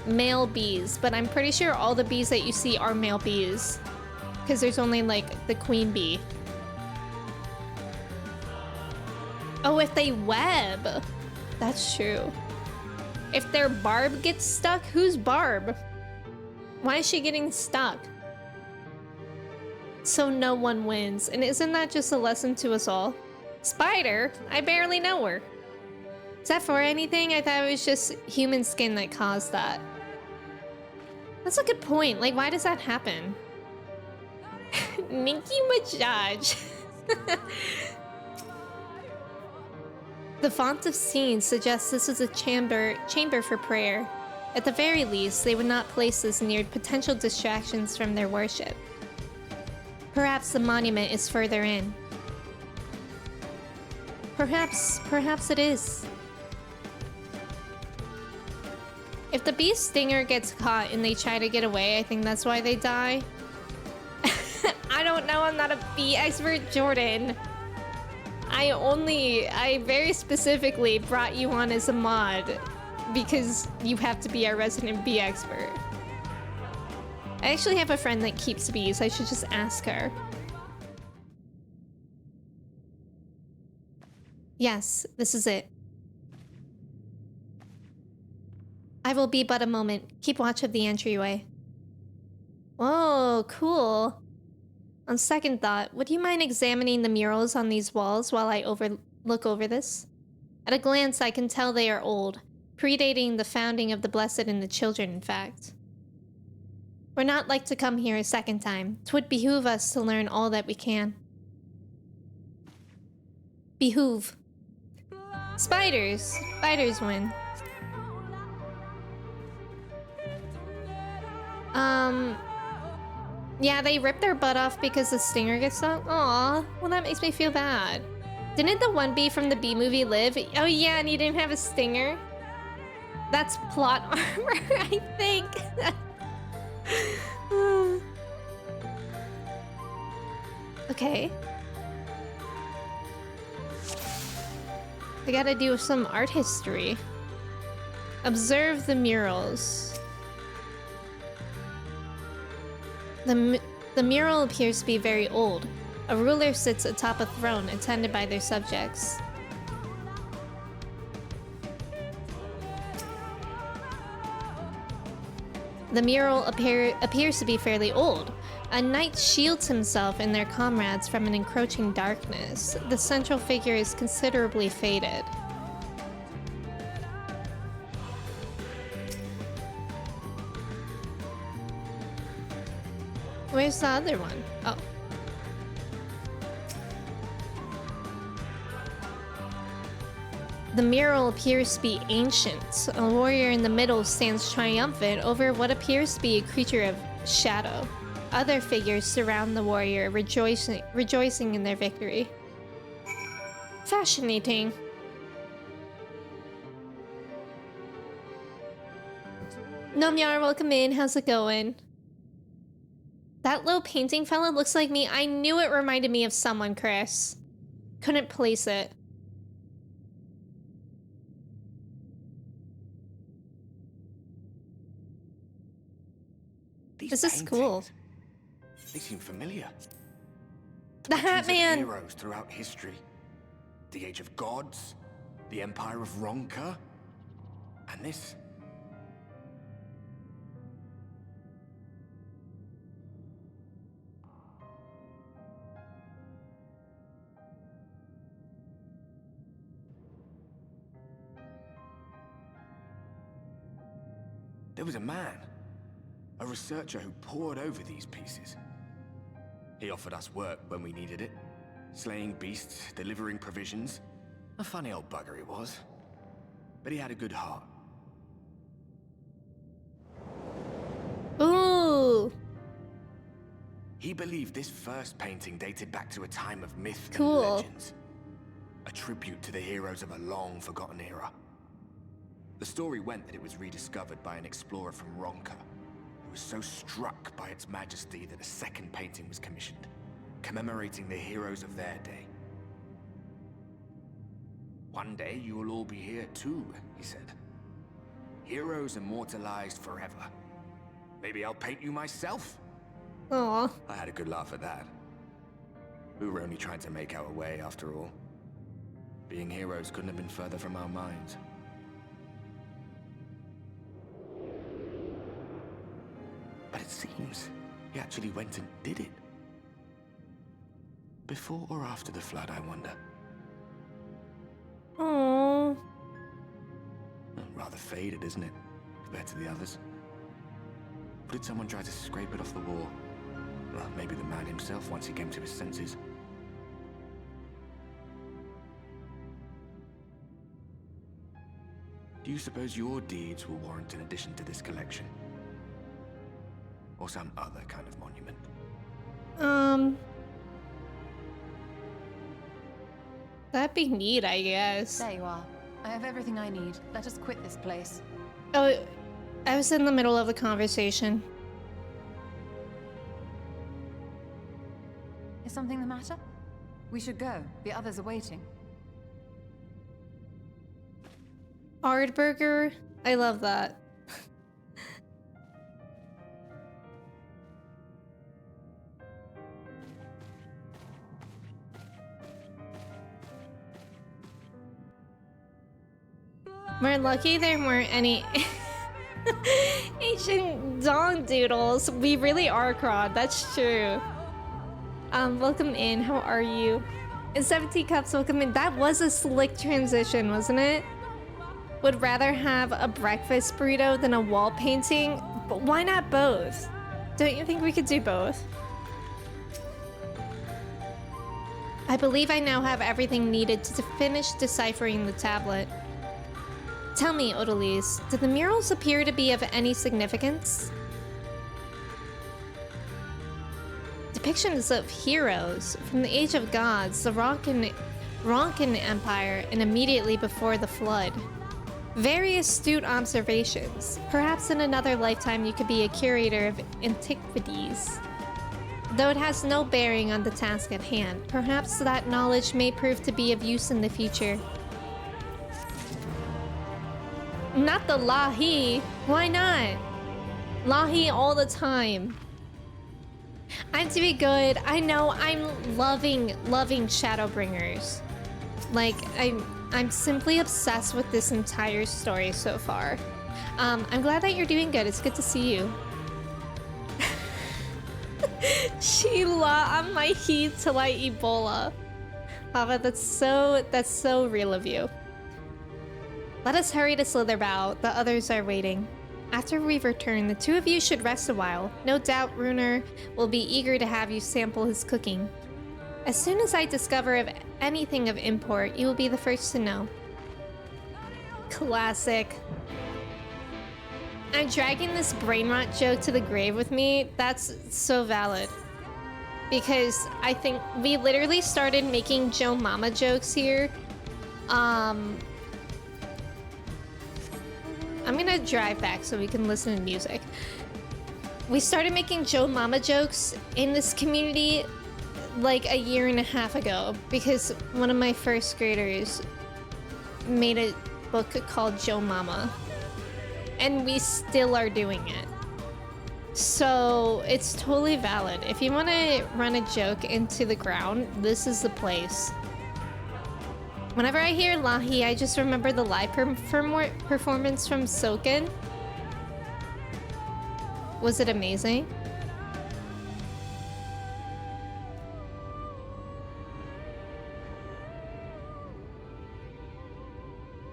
male bees? But I'm pretty sure all the bees that you see are male bees. Because there's only, like, the queen bee. Oh, if they web. That's true. If their barb gets stuck, who's Barb? Why is she getting stuck? So no one wins. And isn't that just a lesson to us all? Spider? I barely know her. Is that for anything? I thought it was just human skin that caused that. That's a good point. Like, why does that happen? Nicki Minaj. The font of scenes suggests this is a chamber for prayer. At the very least, they would not place this near potential distractions from their worship. Perhaps the monument is further in. Perhaps it is. If the bee's stinger gets caught and they try to get away, I think that's why they die. I don't know, I'm not a bee expert, Jordan. I very specifically brought you on as a mod because you have to be our resident bee expert. I actually have a friend that keeps bees. I should just ask her. Yes, this is it. I will be but a moment. Keep watch of the entryway. Whoa, cool. On second thought, would you mind examining the murals on these walls while I look over this? At a glance, I can tell they are old, predating the founding of the Blessed and the Children, in fact. We're not like to come here a second time. 'Twould behoove us to learn all that we can. Behoove. Spiders. Spiders win. Yeah, they rip their butt off because the stinger gets stuck. Aw, well that makes me feel bad. Didn't the one bee from the Bee Movie live? Oh yeah, and he didn't have a stinger? That's plot armor, I think. Okay. I gotta do some art history. Observe the murals. The mural appears to be very old. A ruler sits atop a throne attended by their subjects. The mural appears to be fairly old. A knight shields himself and their comrades from an encroaching darkness. The central figure is considerably faded. Where's the other one? Oh. The mural appears to be ancient. A warrior in the middle stands triumphant over what appears to be a creature of shadow. Other figures surround the warrior, rejoicing in their victory. Fascinating. Nomyar, welcome in. How's it going? That little painting fella looks like me. I knew it reminded me of someone, Chris. Couldn't place it. This is cool. They seem familiar. The Hat Man. Heroes throughout history. The Age of Gods, the Empire of Ronka, and this. there was a man, a researcher who pored over these pieces. He offered us work when we needed it, slaying beasts, delivering provisions. A funny old bugger he was, but he had a good heart. Ooh. He believed this first painting dated back to a time of myth and Cool. legends. A tribute to the heroes of a long-forgotten era. The story went that it was rediscovered by an explorer from Ronka, who was so struck by its majesty that a second painting was commissioned, commemorating the heroes of their day. One day you will all be here too, he said. Heroes immortalized forever. Maybe I'll paint you myself? Aw. I had a good laugh at that. We were only trying to make our way after all. Being heroes couldn't have been further from our minds. But it seems he actually went and did it. Before or after the flood, I wonder. Aww. Rather faded, isn't it? Compared to the others. Or did someone try to scrape it off the wall? Well, maybe the man himself once he came to his senses. Do you suppose your deeds will warrant an addition to this collection? Or some other kind of monument? That'd be neat, I guess. There you are. I have everything I need. Let us quit this place. Oh, I was in the middle of a conversation. Is something the matter? We should go. The others are waiting. Ardburger? I love that. We're lucky there weren't any ancient dong doodles. We really are Crod, that's true. Welcome in, how are you? And 17 Cups, welcome in. That was a slick transition, wasn't it? Would rather have a breakfast burrito than a wall painting, but why not both? Don't you think we could do both? I believe I now have everything needed to finish deciphering the tablet. Tell me, Odalise, do the murals appear to be of any significance? Depictions of heroes from the Age of Gods, the Ronkan Empire, and immediately before the Flood. Very astute observations. Perhaps in another lifetime you could be a curator of antiquities. Though it has no bearing on the task at hand, perhaps that knowledge may prove to be of use in the future. Not the Lahi. Why not? Lahi all the time. I'm doing good. I know I'm loving Shadowbringers. Like, I'm simply obsessed with this entire story so far. I'm glad that you're doing good. It's good to see you. Sheila, on my heat till I Ebola. Hava, that's so real of you. Let us hurry to Slitherbow. The others are waiting. After we've returned, the two of you should rest a while. No doubt Runer will be eager to have you sample his cooking. As soon as I discover of anything of import, you will be the first to know. Classic. I'm dragging this brain rot joke to the grave with me. That's so valid. Because I think we literally started making Joe Mama jokes here. I'm gonna drive back so we can listen to music. We started making Joe Mama jokes in this community like a year and a half ago because one of my first graders made a book called Joe Mama. And we still are doing it. So it's totally valid. If you want to run a joke into the ground, this is the place. Whenever I hear Lahi, I just remember the live performance from Soken. Was it amazing?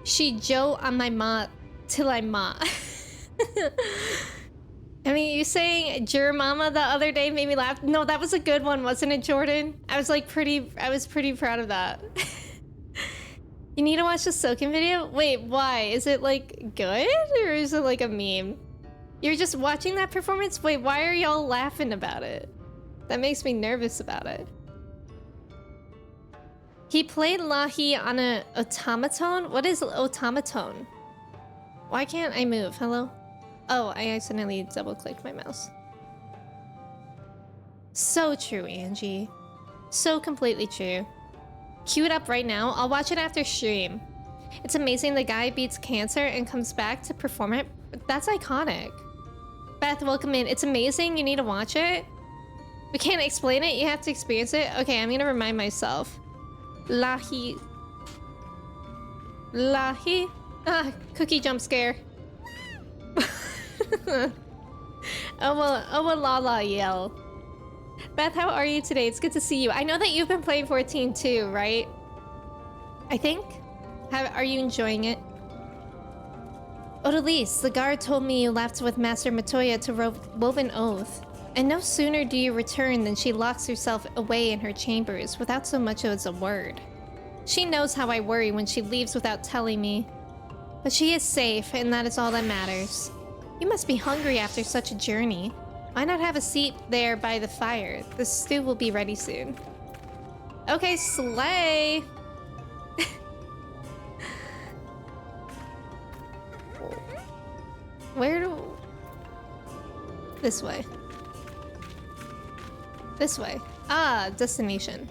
She Joe on my ma till I ma. I mean, you saying "Jur Mama" the other day made me laugh. No, that was a good one, wasn't it, Jordan? I was pretty proud of that. You need to watch the Soaking video? Wait, why? Is it like good or is it like a meme? You're just watching that performance? Wait, why are y'all laughing about it? That makes me nervous about it. He played Lahi on an automaton? What is automaton? Why can't I move? Hello? Oh, I accidentally double-clicked my mouse. So true, Angie. So completely true. Cue it up right now. I'll watch it after stream. It's amazing the guy beats cancer and comes back to perform it. That's iconic. Beth, welcome in. It's amazing. You need to watch it. We can't explain it. You have to experience it. Okay, I'm gonna remind myself. Lahi. Lahi? Ah, cookie jump scare. Oh, well, Lala yell. Beth, how are you today? It's good to see you. I know that you've been playing 14 too, right? I think? Are you enjoying it? Odalise, the guard told me you left with Master Matoya to wove an oath. And no sooner do you return than she locks herself away in her chambers without so much as a word. She knows how I worry when she leaves without telling me. But she is safe, and that is all that matters. You must be hungry after such a journey. Why not have a seat there by the fire? The stew will be ready soon. Okay, slay! Where do... This way. This way. Ah, destination.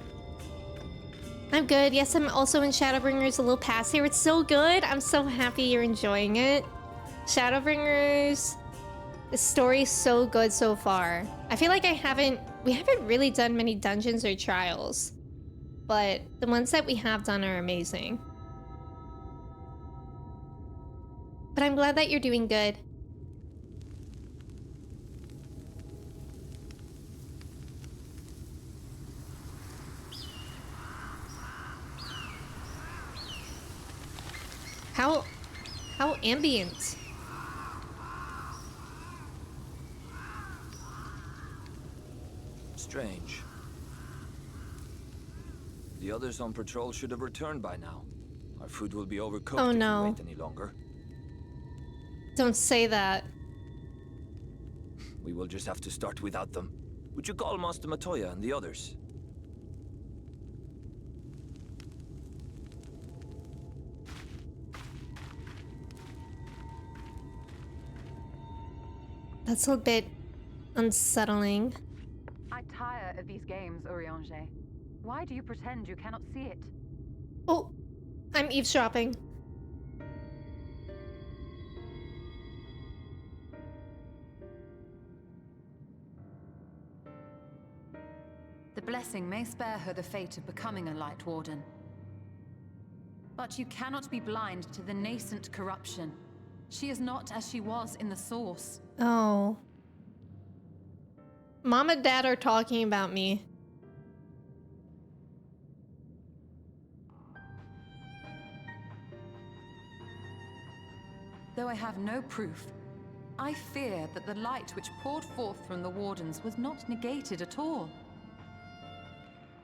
I'm good. Yes, I'm also in Shadowbringers a little past here. It's so good. I'm so happy you're enjoying it. Shadowbringers... The story's so good so far. I feel like we haven't really done many dungeons or trials. But the ones that we have done are amazing. But I'm glad that you're doing good. How ambient. Strange. The others on patrol should have returned by now. Our food will be overcooked Oh, if no. we wait any longer. Don't say that. We will just have to start without them. Would you call Master Matoya and the others? That's a bit unsettling. I tire of these games, Urianger. Why do you pretend you cannot see it? Oh, I'm eavesdropping. The blessing may spare her the fate of becoming a Light Warden. But you cannot be blind to the nascent corruption. She is not as she was in the Source. Oh. Mom and Dad are talking about me. Though I have no proof, I fear that the light which poured forth from the Wardens was not negated at all.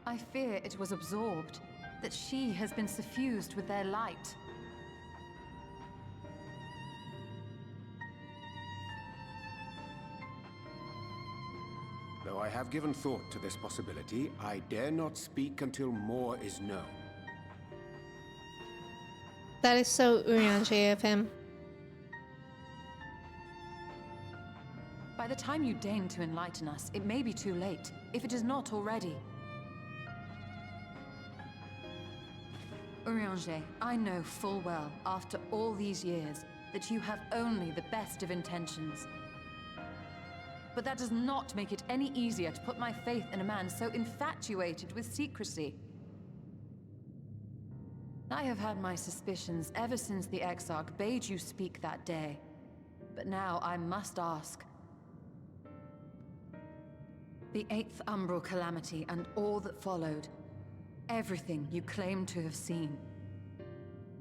I fear it was absorbed, that she has been suffused with their light. Though I have given thought to this possibility, I dare not speak until more is known. That is so Urianger of him. By the time you deign to enlighten us, it may be too late, if it is not already. Urianger, I know full well, after all these years, that you have only the best of intentions. But that does not make it any easier to put my faith in a man so infatuated with secrecy. I have had my suspicions ever since the Exarch bade you speak that day. But now I must ask. The 8th Umbral Calamity and all that followed. Everything you claim to have seen.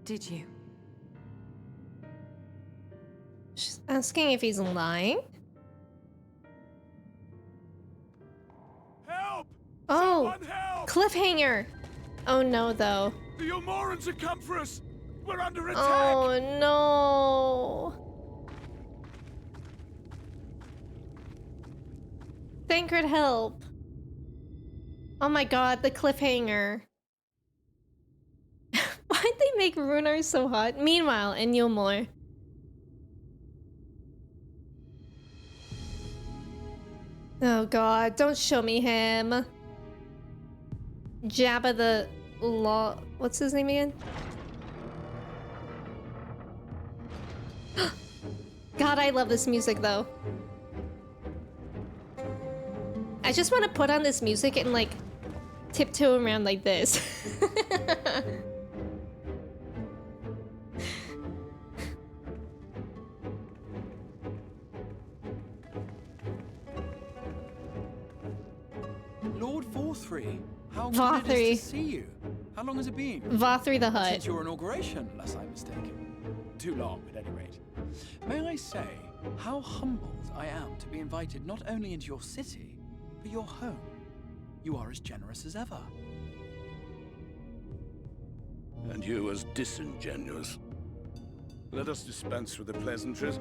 Did you? Asking if he's lying? Help! Oh, Someone help! cliffhanger. Oh no, though. The Umorans have come for us! We're under attack! Oh no. Thancred, help. Oh my god, the cliffhanger. Why'd they make Runar so hot? Meanwhile, in Yulmore. Oh god, don't show me him. Jabba the Law. What's his name again? God, I love this music though. I just want to put on this music and like tiptoe around like this. Lord Vorthry, how Vothry. good it is to see you. How long has it been? Vothry the Hutt. Since your inauguration, unless I'm mistaken. Too long, at any rate. May I say how humbled I am to be invited not only into your city, but your home. You are as generous as ever. And you as disingenuous. Let us dispense with the pleasantries.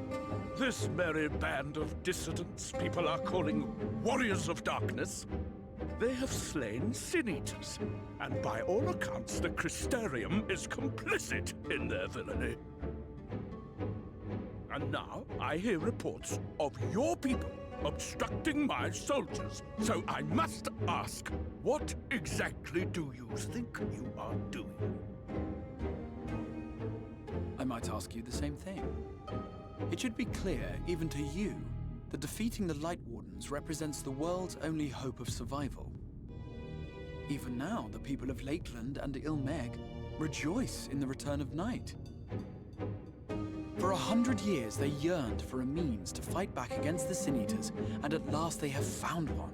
This merry band of dissidents people are calling warriors of darkness. They have slain sin-eaters, and by all accounts the Crystarium is complicit in their villainy. And now I hear reports of your people obstructing my soldiers. So I must ask, what exactly do you think you are doing? I might ask you the same thing. It should be clear, even to you, that defeating the Light Wardens represents the world's only hope of survival. Even now, the people of Lakeland and Ilmeg rejoice in the return of night. For 100 years, they yearned for a means to fight back against the Sin-Eaters, and at last they have found one.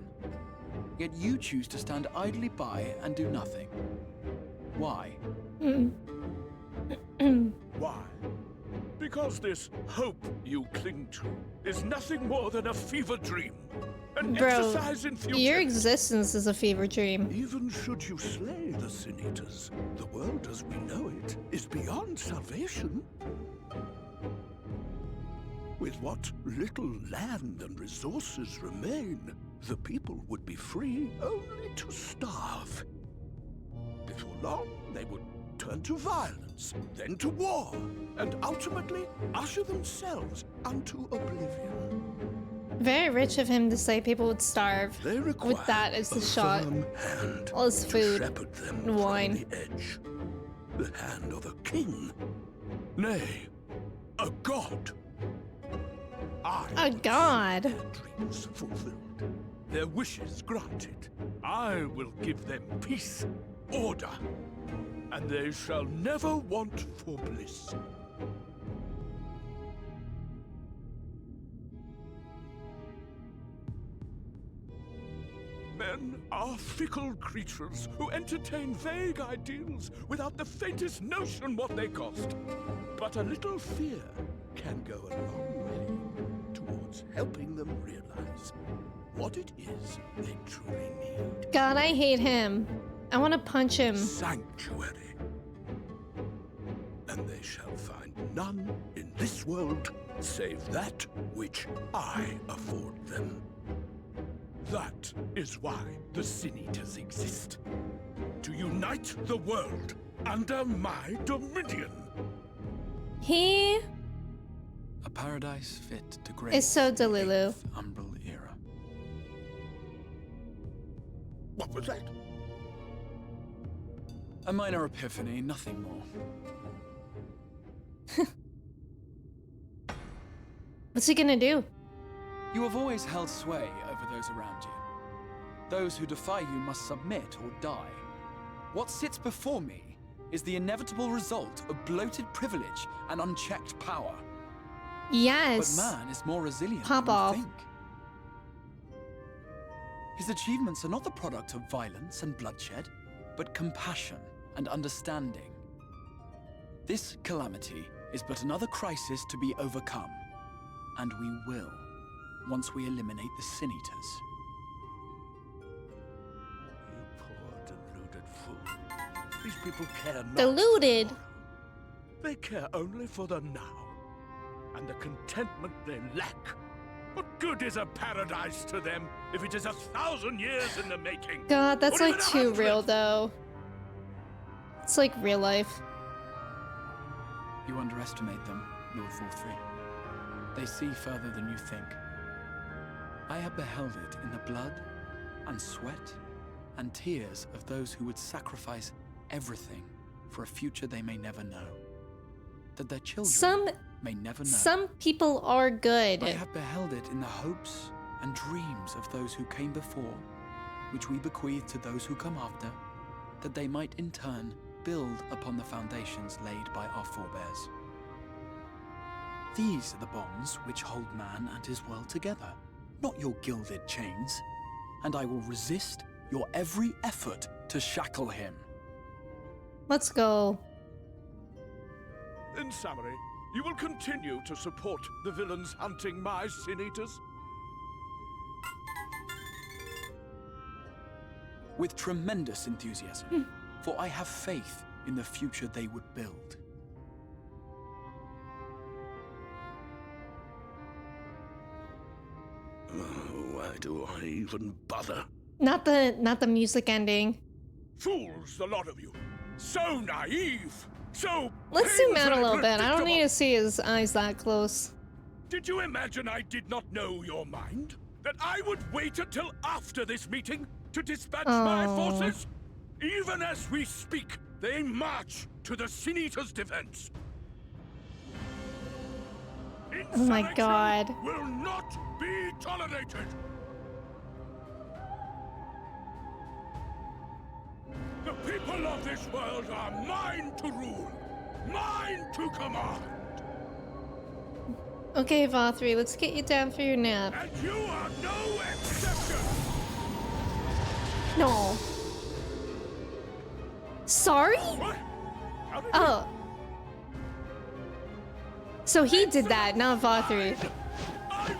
Yet you choose to stand idly by and do nothing. Why? Why? Because this hope you cling to is nothing more than a fever dream. An Bro, exercise in future. your existence is a fever dream. Even should you slay the Sin-Eaters, the world as we know it is beyond salvation. With what little land and resources remain, the people would be free only to starve. Before long, they would turn to violence, then to war, and ultimately usher themselves unto oblivion. Very rich of him to say people would starve. They require With that as the a shot. firm hand All his to food shepherd them and wine. from the edge. The hand of a king. Nay, a god. A god. Their dreams fulfilled, their wishes granted. I will give them peace, order, and they shall never want for bliss. Men are fickle creatures who entertain vague ideals without the faintest notion what they cost. But a little fear can go a long way towards helping them realize what it is they truly need. God, I hate him. I want to punch him. Sanctuary. And they shall find none in this world save that which I afford them. That is why the Sin-Eaters exist. To unite the world under my dominion. He A paradise fit to grace is so the Delulu. 8th Umbral era. What was that? A minor epiphany, nothing more. What's he gonna do? You have always held sway over those around you. Those who defy you must submit or die. What sits before me is the inevitable result of bloated privilege and unchecked power. Yes. But man is more resilient Pop than off. you think. His achievements are not the product of violence and bloodshed, but compassion and understanding. This calamity is but another crisis to be overcome. and we will, once we eliminate the Sin Eaters. You poor deluded fool. These people care not. Deluded. They care only for the now, and the contentment they lack. What good is a paradise to them if it is 1,000 years in the making? God, that's Or like even too 100? real though. It's like real life. You underestimate them, Lord Forthry. They see further than you think. I have beheld it in the blood and sweat and tears of those who would sacrifice everything for a future they may never know. That their children may never know. Some people are good. I have beheld it in the hopes and dreams of those who came before, which we bequeath to those who come after, that they might in turn build upon the foundations laid by our forebears. These are the bonds which hold man and his world together, not your gilded chains, and I will resist your every effort to shackle him. Let's go. In summary, you will continue to support the villains hunting my Sin Eaters? With tremendous enthusiasm, for I have faith in the future they would build. Why do I even bother? Not the music ending. Fools, the lot of you. So naive. So Let's zoom out a painfully little bit. I don't need predictable. to see his eyes that close. Did you imagine I did not know your mind? That I would wait until after this meeting to dispatch my forces? Even as we speak, they march to the Sin Eaters' defense. Oh my Insurrection God. will not be tolerated. The people of this world are mine to rule, mine to command, Okay, Vothri, let's get you down for your nap. and you are no exception. No. Sorry? What? How did Oh. So he did that, not Vothri. I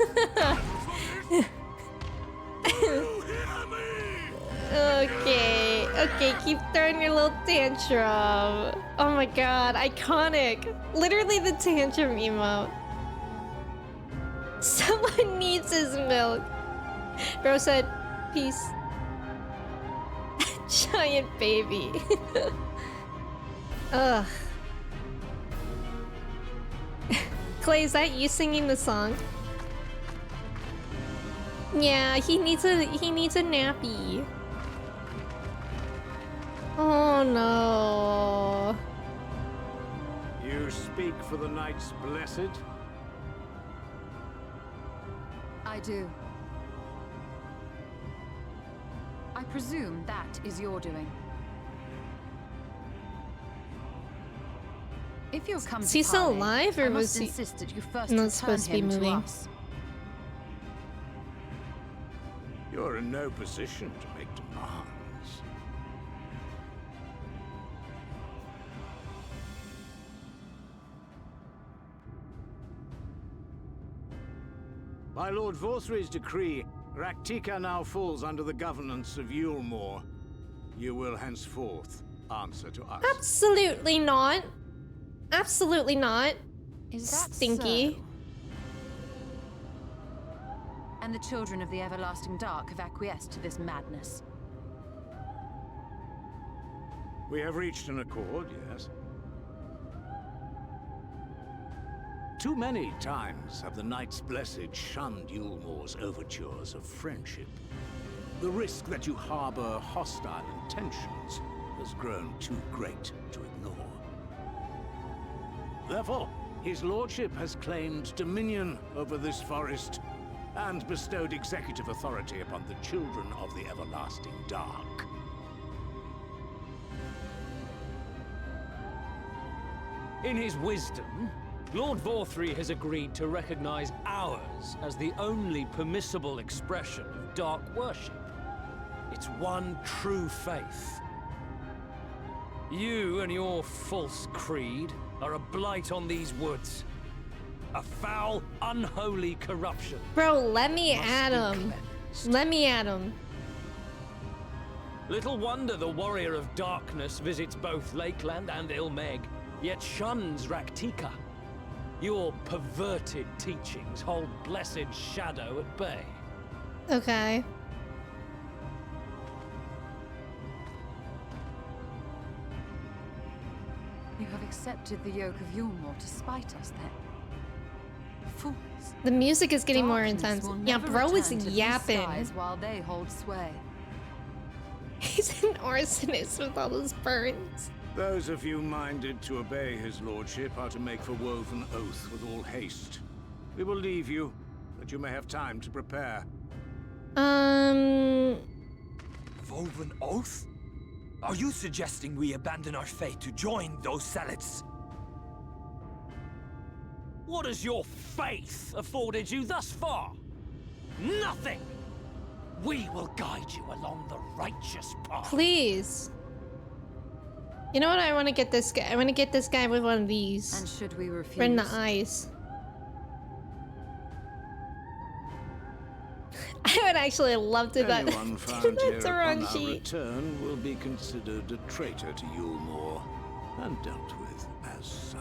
will not you hear me? Okay, okay, keep throwing your little tantrum. Oh my god, iconic. Literally the tantrum emote. Someone needs his milk. Bro said, peace. Giant baby. Ugh. Clay, is that you singing the song? Yeah, he needs a nappy. Oh no. You speak for the Knights Blessed? I do. I presume that is your doing. If you've come Is to he still parley, alive, or I was must he insist that you first not return supposed to be him moving? us. You're in no position to make demands. By Lord Vorthry's decree, Raktika now falls under the governance of Yulmore. You will henceforth answer to us. Absolutely not. Absolutely not. Is that Stinky. so? And the children of the Everlasting Dark have acquiesced to this madness. We have reached an accord, yes. Too many times have the Knights Blessed shunned Yulmore's overtures of friendship. The risk that you harbor hostile intentions has grown too great to ignore. Therefore, his lordship has claimed dominion over this forest and bestowed executive authority upon the children of the Everlasting Dark. In his wisdom, Lord Vorthry has agreed to recognize ours as the only permissible expression of dark worship. It's one true faith. You and your false creed are a blight on these woods. A foul, unholy corruption. Bro, let me Must at be him. cleansed. Let me at him. Little wonder the warrior of darkness visits both Lakeland and Ilmeg, yet shuns Raktika. Your perverted teachings hold blessed Shadow at bay. Okay. You have accepted the yoke of Yulmore to spite us, then? Fools. The music is getting more Darkness intense. will Yeah, never bro is return to these yapping. skies while they hold sway. He's an arsonist with all those burns. Those of you minded to obey his lordship are to make for Woven Oath with all haste. We will leave you, that you may have time to prepare. Woven Oath? Are you suggesting we abandon our fate to join those zealots? What has your faith afforded you thus far? Nothing! We will guide you along the righteous path. Please. You know what? I want to get this guy. I want to get this guy with one of these. And should we refuse? Right in the eyes. I would actually love to that. Anyone found here That's a upon wrong our sheet. return will be considered a traitor to Yulmore, and dealt with as such.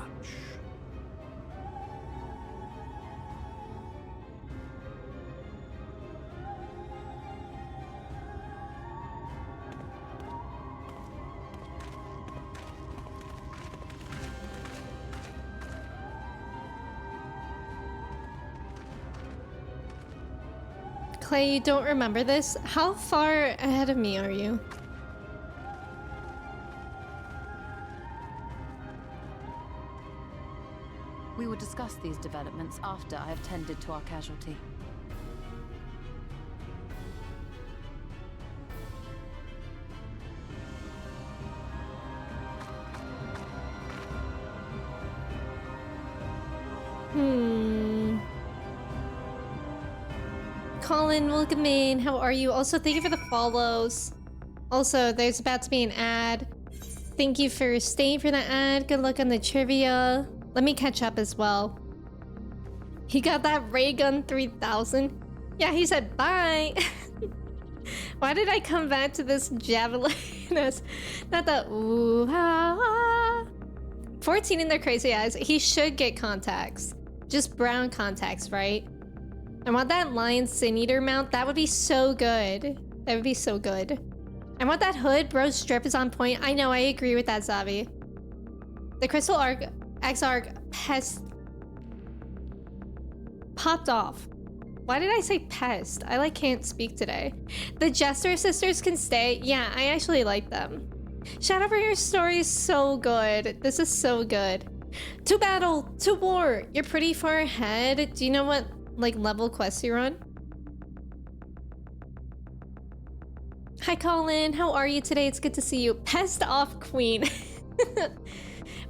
Clay, you don't remember this? How far ahead of me are you? We will discuss these developments after I have tended to our casualty. Colin, welcome in. How are you? Also, thank you for the follows. Also, there's about to be an ad. Thank you for staying for the ad. Good luck on the trivia. Let me catch up as well. He got that ray gun 3000. Yeah, he said bye. Why did I come back to this javelin? Not the ooh ha, ha. 14 in their crazy eyes. He should get contacts. Just brown contacts, right? I want that lion sin eater mount. That would be so good. That would be so good. I want that hood. Bro's strip is on point. I know, I agree with that, Zavi. The Crystal Arc, X-Arc, Pest... popped off. Why did I say pest? I can't speak today. The Jester sisters can stay. Yeah, I actually like them. Shadowbringers story is so good. This is so good. To battle, to war. You're pretty far ahead. Do you know what level quests you're on? Hi Colin, how are you today? It's good to see you. Pest off queen.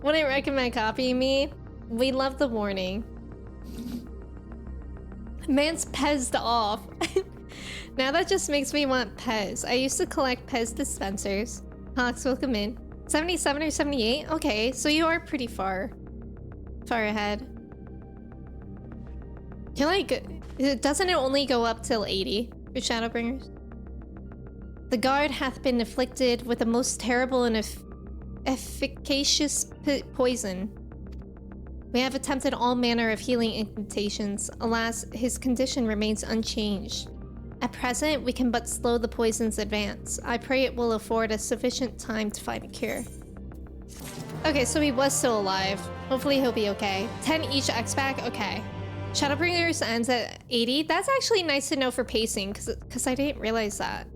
Wouldn't recommend copying me. We love the warning. Man's pezzed off. Now that just makes me want Pez. I used to collect Pez dispensers. Hawks, welcome in. 77 or 78? Okay, so you are pretty far ahead. You're doesn't it only go up till 80 for Shadowbringers? The guard hath been afflicted with the most terrible and efficacious poison. We have attempted all manner of healing incantations. Alas, his condition remains unchanged. At present, we can but slow the poison's advance. I pray it will afford us sufficient time to find a cure. Okay, so he was still alive. Hopefully he'll be okay. 10 each X-Pack? Okay. Shadowbringers ends at 80. That's actually nice to know for pacing, because I didn't realize that.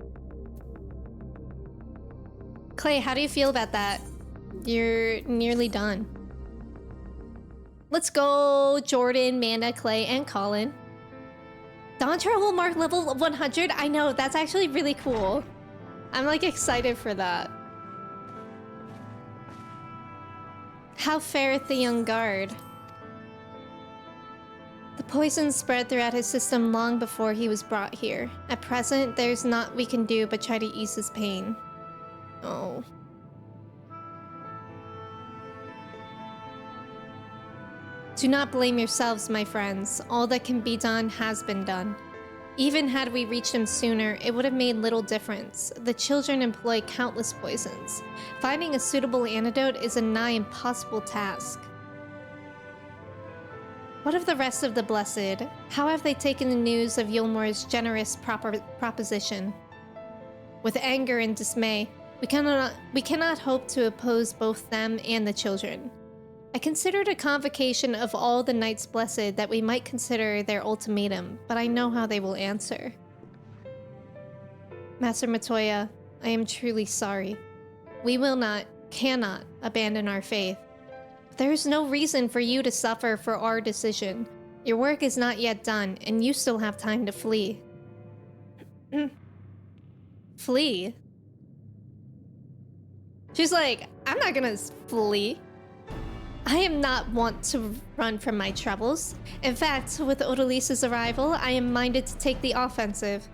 Clay, how do you feel about that? You're nearly done. Let's go, Jordan, Manda, Clay, and Colin. Dawn Travel mark level 100? I know, that's actually really cool. I'm excited for that. How fareth the young guard? The poison spread throughout his system long before he was brought here. At present, there's naught we can do but try to ease his pain. Oh. Do not blame yourselves, my friends. All that can be done has been done. Even had we reached him sooner, it would have made little difference. The children employ countless poisons. Finding a suitable antidote is a nigh impossible task. What of the rest of the Blessed? How have they taken the news of Yulmore's generous proposition? With anger and dismay, we cannot hope to oppose both them and the children. I considered a convocation of all the Knights Blessed that we might consider their ultimatum, but I know how they will answer. Master Matoya, I am truly sorry. We cannot abandon our faith. There is no reason for you to suffer for our decision. Your work is not yet done, and you still have time to flee. Flee? She's like, I'm not gonna flee. I am not wont to run from my troubles. In fact, with Odalise's arrival, I am minded to take the offensive.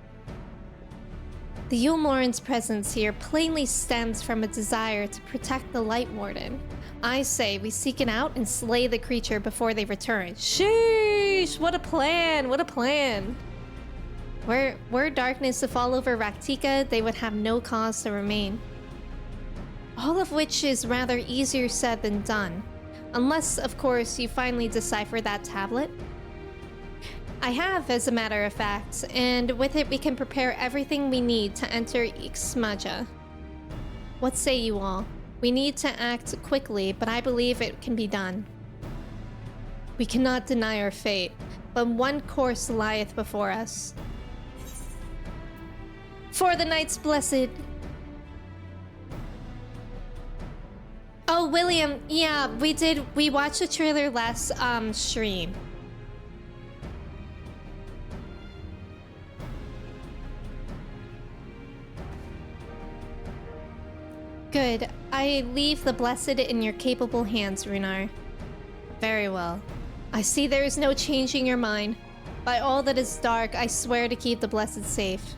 The Yulmoran's presence here plainly stems from a desire to protect the Light Warden. I say we seek it out and slay the creature before they return. Sheesh! What a plan! What a plan! Were darkness to fall over Raktika, they would have no cause to remain. All of which is rather easier said than done. Unless, of course, you finally decipher that tablet. I have, as a matter of fact, and with it we can prepare everything we need to enter Ixmaja. What say you all? We need to act quickly, but I believe it can be done. We cannot deny our fate, but one course lieth before us. For the Knights Blessed! Oh, William, yeah, we watched the trailer last stream. Good. I leave the Blessed in your capable hands, Runar. Very well. I see there is no changing your mind. By all that is dark, I swear to keep the Blessed safe.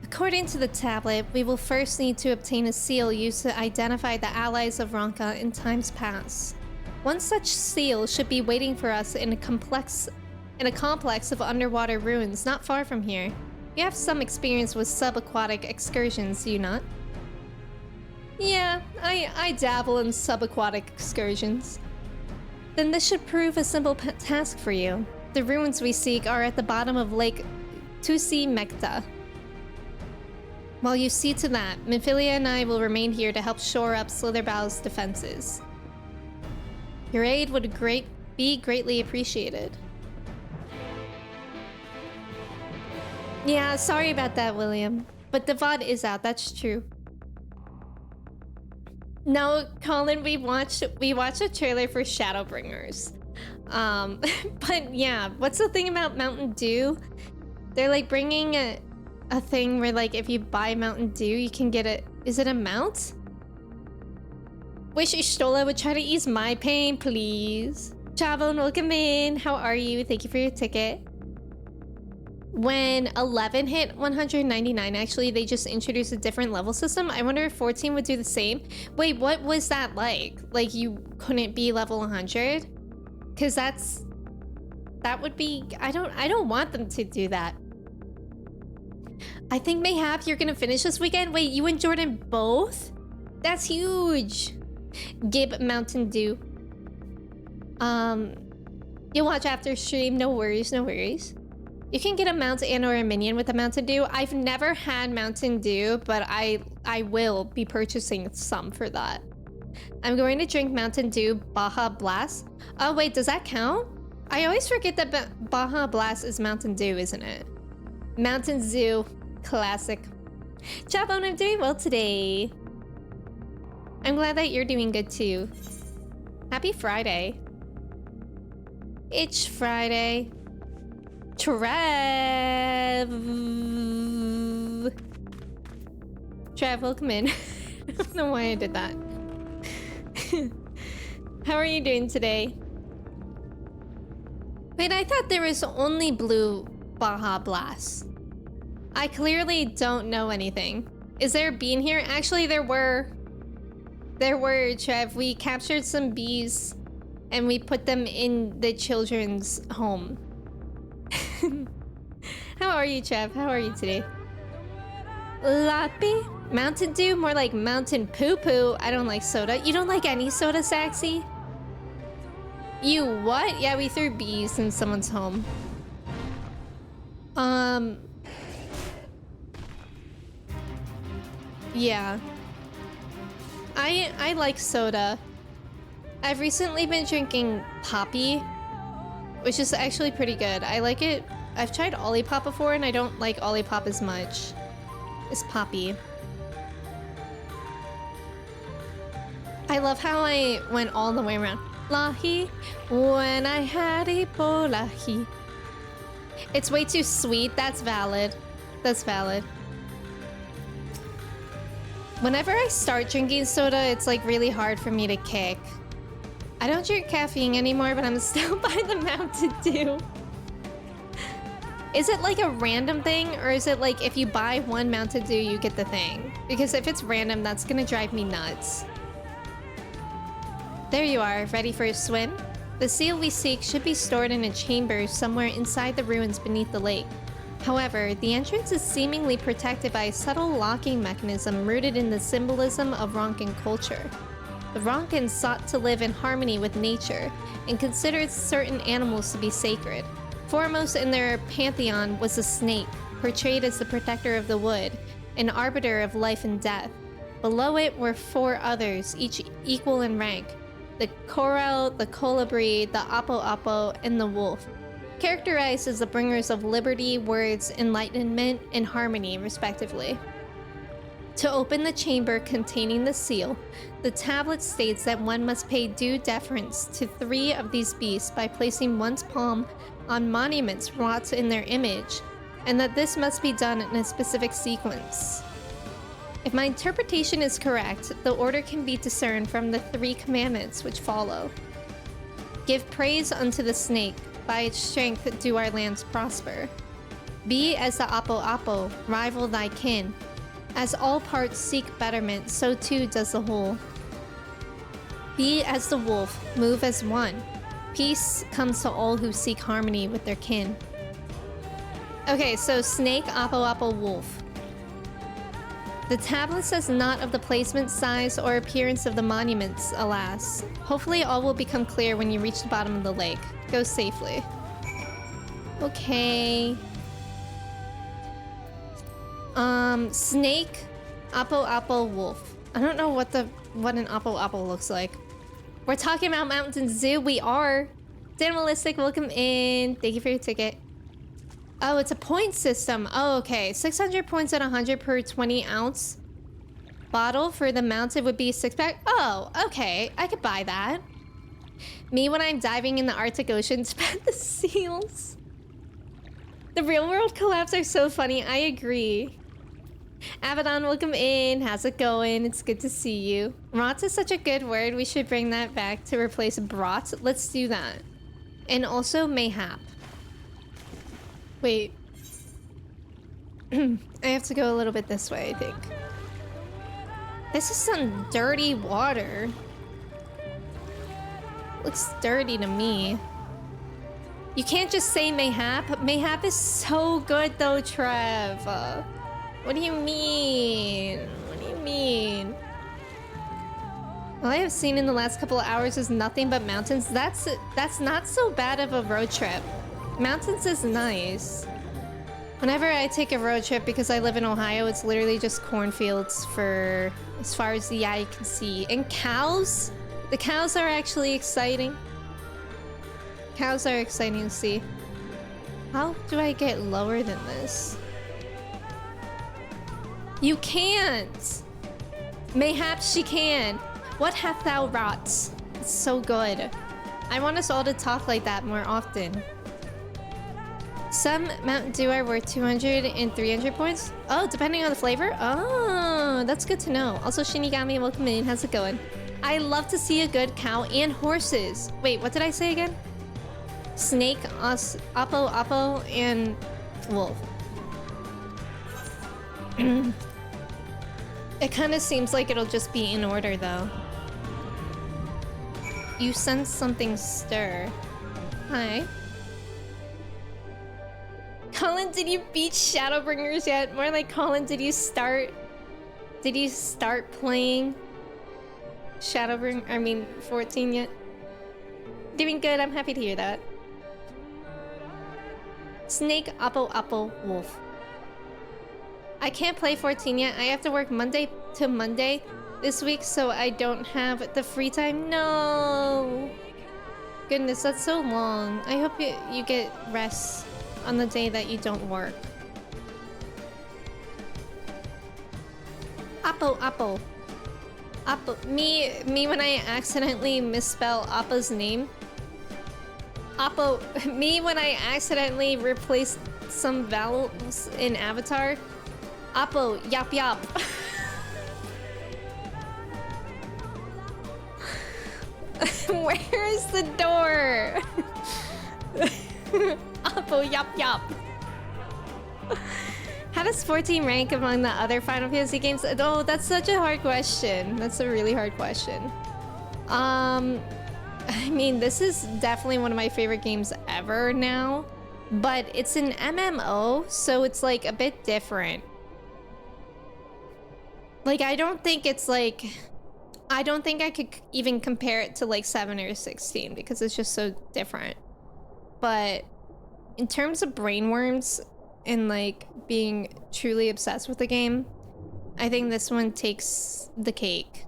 According to the tablet, we will first need to obtain a seal used to identify the allies of Ronka in times past. One such seal should be waiting for us in a complex of underwater ruins not far from here. You have some experience with subaquatic excursions, do you not? Yeah, I dabble in subaquatic excursions. Then this should prove a simple task for you. The ruins we seek are at the bottom of Lake Tusi Mekta. While you see to that, Minfilia and I will remain here to help shore up Slitherbow's defenses. Your aid would be greatly appreciated. Yeah, sorry about that, William. But the VOD is out, that's true. No, Colin, we watched a trailer for Shadowbringers. But yeah, what's the thing about Mountain Dew? They're like bringing a thing where like if you buy Mountain Dew, you can get it. Is it a mount? Wish Ishtola would try to ease my pain, please. Chavon, welcome in. How are you? Thank you for your ticket. When 11 hit 199, actually, they just introduced a different level system. I wonder if 14 would do the same. Wait, what was that like? Like you couldn't be level 100? Because that would be... I don't want them to do that. I think mayhap you're gonna finish this weekend. Wait, you and Jordan both? That's huge. Gib Mountain Dew. You'll watch after stream. No worries, no worries. You can get a mount and or a minion with a Mountain Dew. I've never had Mountain Dew, but I will be purchasing some for that. I'm going to drink Mountain Dew Baja Blast. Oh wait, does that count? I always forget that Baja Blast is Mountain Dew, isn't it? Mountain Dew, classic. Chabon, I'm doing well today. I'm glad that you're doing good too. Happy Friday. It's Friday. Trev, welcome in. I don't know why I did that. How are you doing today? Wait, I thought there was only blue Baja Blast. I clearly don't know anything. Is there a bean here? Actually, there There were, Trev. We captured some bees and we put them in the children's home. How are you, Trev? How are you today? Lappy? Mountain Dew? More like mountain poo-poo. I don't like soda. You don't like any soda, Saxy? You what? Yeah, we threw bees in someone's home. Yeah. I like soda. I've recently been drinking Poppy, which is actually pretty good. I like it. I've tried Olipop before and I don't like Olipop as much. It's Poppy. I love how I went all the way around. Lahi, when I had Ebola. It's way too sweet. That's valid. That's valid. Whenever I start drinking soda, it's like really hard for me to kick. I don't drink caffeine anymore, but I'm still by the Mountain Dew. Is it like a random thing, or is it like if you buy one Mountain Dew, you get the thing? Because if it's random, that's gonna drive me nuts. There you are, ready for a swim? The seal we seek should be stored in a chamber somewhere inside the ruins beneath the lake. However, the entrance is seemingly protected by a subtle locking mechanism rooted in the symbolism of Ronkan culture. The Ronkans sought to live in harmony with nature and considered certain animals to be sacred. Foremost in their pantheon was the snake, portrayed as the protector of the wood, an arbiter of life and death. Below it were 4 others, each equal in rank: the coral, the colibri, the apo-apo, and the wolf, characterized as the bringers of liberty, words, enlightenment, and harmony, respectively. To open the chamber containing the seal, the tablet states that one must pay due deference to 3 of these beasts by placing one's palm on monuments wrought in their image, and that this must be done in a specific sequence. If my interpretation is correct, the order can be discerned from the 3 commandments which follow. Give praise unto the snake, by its strength do our lands prosper. Be as the apo-apo, rival thy kin. As all parts seek betterment, so too does the whole. Be as the wolf, move as one. Peace comes to all who seek harmony with their kin. Okay, so snake, apo-apo, wolf. The tablet says not of the placement, size, or appearance of the monuments, alas. Hopefully all will become clear when you reach the bottom of the lake. Go safely. Okay. Snake, apo-apo, wolf. I don't know what an apo-apo looks like. We're talking about Mountain Zoo. We are. Animalistic, welcome in. Thank you for your ticket. Oh, it's a point system. Oh, okay. 600 points at 100 per 20 ounce bottle for the mounted would be 6-pack. Oh, okay. I could buy that. Me when I'm diving in the Arctic Ocean to pet the seals. The real world collabs are so funny. I agree. Abaddon, welcome in. How's it going? It's good to see you. Rot is such a good word. We should bring that back to replace brat. Let's do that. And also mayhap. Wait. I have to go a little bit this way, I think. This is some dirty water. Looks dirty to me. You can't just say mayhap. Mayhap is so good though, Trev. What do you mean? What do you mean? All I have seen in the last couple of hours is nothing but mountains. That's not so bad of a road trip. Mountains is nice. Whenever I take a road trip, because I live in Ohio, it's literally just cornfields for as far as the eye can see. And cows? The cows are actually exciting. Cows are exciting to see. How do I get lower than this? You can't! Mayhaps she can. What hath thou wrought? It's so good. I want us all to talk like that more often. Some Mountain Dew are worth 200 and 300 points. Oh, depending on the flavor? Oh, that's good to know. Also, Shinigami, welcome in. How's it going? I love to see a good cow and horses. Wait, what did I say again? Snake, apo, and wolf. It kind of seems like it'll just be in order, though. You sense something stir. Hi. Colin, did you beat Shadowbringers yet? More like, Colin, did you start playing I mean 14 yet? Doing good, I'm happy to hear that. Snake, apple, wolf. I can't play 14 yet. I have to work Monday to Monday this week, so I don't have the free time. No! Goodness, that's so long. I hope you get rest on the day that you don't work. Apple. Me when I accidentally misspell Appa's name. Me when I accidentally replaced some vowels in Avatar. Appo, yap. Where is the door? Appo, yap. How does 14 rank among the other Final Fantasy games? Oh, that's such a hard question. That's a really hard question. I mean, this is definitely one of my favorite games ever now, but it's an MMO, so it's like a bit different. Like, I don't think I could even compare it to like 7 or 16 because it's just so different. But in terms of brainworms and like being truly obsessed with the game, I think this one takes the cake.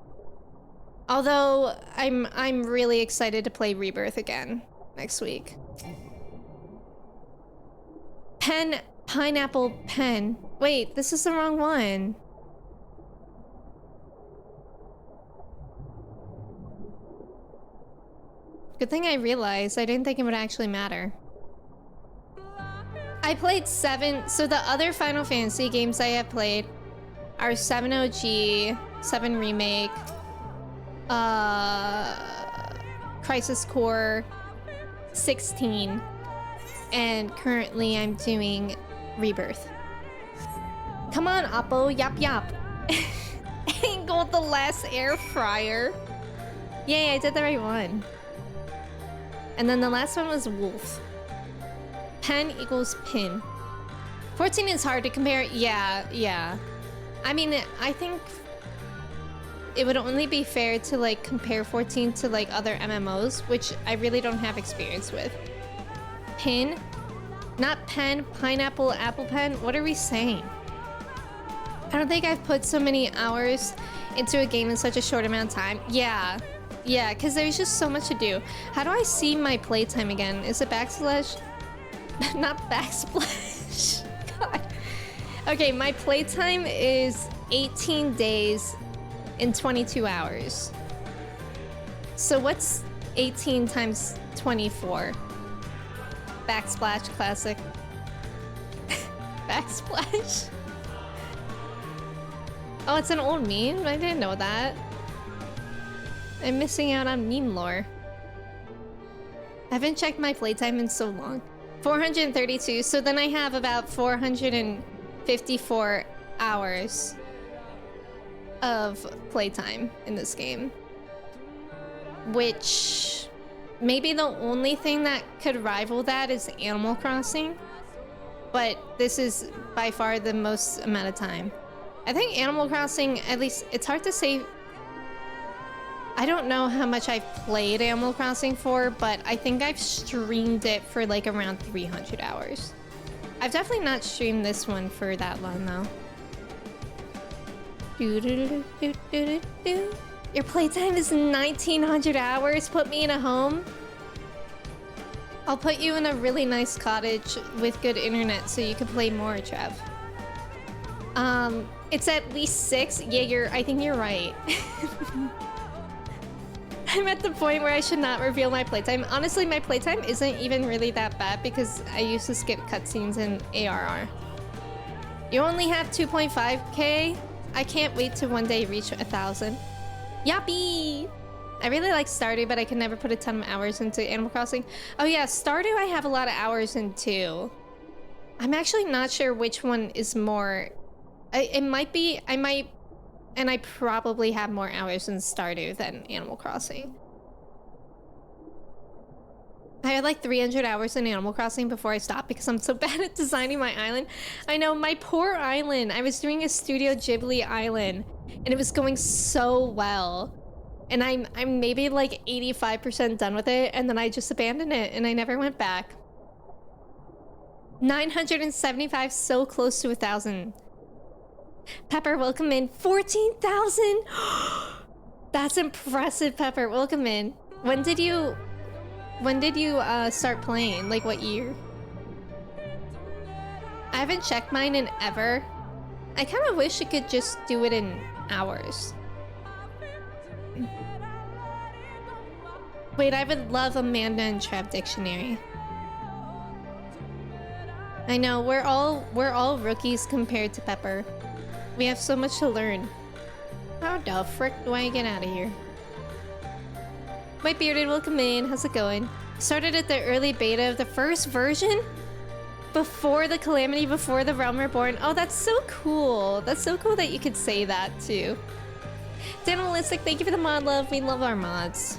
Although I'm really excited to play Rebirth again next week. Pineapple pen. Wait, this is the wrong one. Good thing I realized. I didn't think it would actually matter. I played 7, so the other Final Fantasy games I have played are 7 OG, 7 Remake, Crisis Core, 16, and currently I'm doing Rebirth. Come on, Oppo, yap. Angled the last air fryer. Yay, I did the right one. And then the last one was wolf. Pen equals pin. 14 is hard to compare. Yeah. I mean, I think it would only be fair to like compare 14 to like other MMOs, which I really don't have experience with. Pin, not pen, pineapple, apple pen. What are we saying? I don't think I've put so many hours into a game in such a short amount of time. Yeah, because there's just so much to do. How do I see my playtime again? Is it backslash? Not backsplash. God. Okay, my playtime is 18 days and 22 hours. So what's 18 times 24? Backsplash classic. Backsplash. Oh, it's an old meme? I didn't know that. I'm missing out on meme lore. I haven't checked my playtime in so long. 432, so then I have about 454 hours of playtime in this game. Which, maybe the only thing that could rival that is Animal Crossing. But this is by far the most amount of time. I think Animal Crossing, at least, it's hard to say. I don't know how much I've played Animal Crossing for, but I think I've streamed it for like around 300 hours. I've definitely not streamed this one for that long though. Your playtime is 1900 hours? Put me in a home? I'll put you in a really nice cottage with good internet so you can play more, Trev. It's at least 6. Yeah, I think you're right. I'm at the point where I should not reveal my playtime. Honestly, my playtime isn't even really that bad because I used to skip cutscenes in ARR. You only have 2.5k? I can't wait to one day reach 1,000. Yappy! I really like Stardew, but I can never put a ton of hours into Animal Crossing. Oh yeah, Stardew I have a lot of hours in too. I'm actually not sure which one is more... It might be... And I probably have more hours in Stardew than Animal Crossing. had like 300 hours in Animal Crossing before I stopped because I'm so bad at designing my island. I know, my poor island. I was doing a Studio Ghibli island and it was going so well. And I'm maybe like 85% done with it, and then I just abandoned it and I never went back. 975, so close to 1,000. Pepper, welcome in. 14,000! That's impressive, Pepper. Welcome in. When did you start playing? Like what year? I haven't checked mine in ever. I kind of wish it could just do it in hours. Wait, I would love Amanda and Trev dictionary. I know, we're all rookies compared to Pepper. We have so much to learn. How the frick do I get out of here? My bearded, welcome in. How's it going? Started at the early beta of the first version? Before the Calamity, before the Realm Reborn. Oh, that's so cool. That's so cool that you could say that too. Danalistic, thank you for the mod love. We love our mods.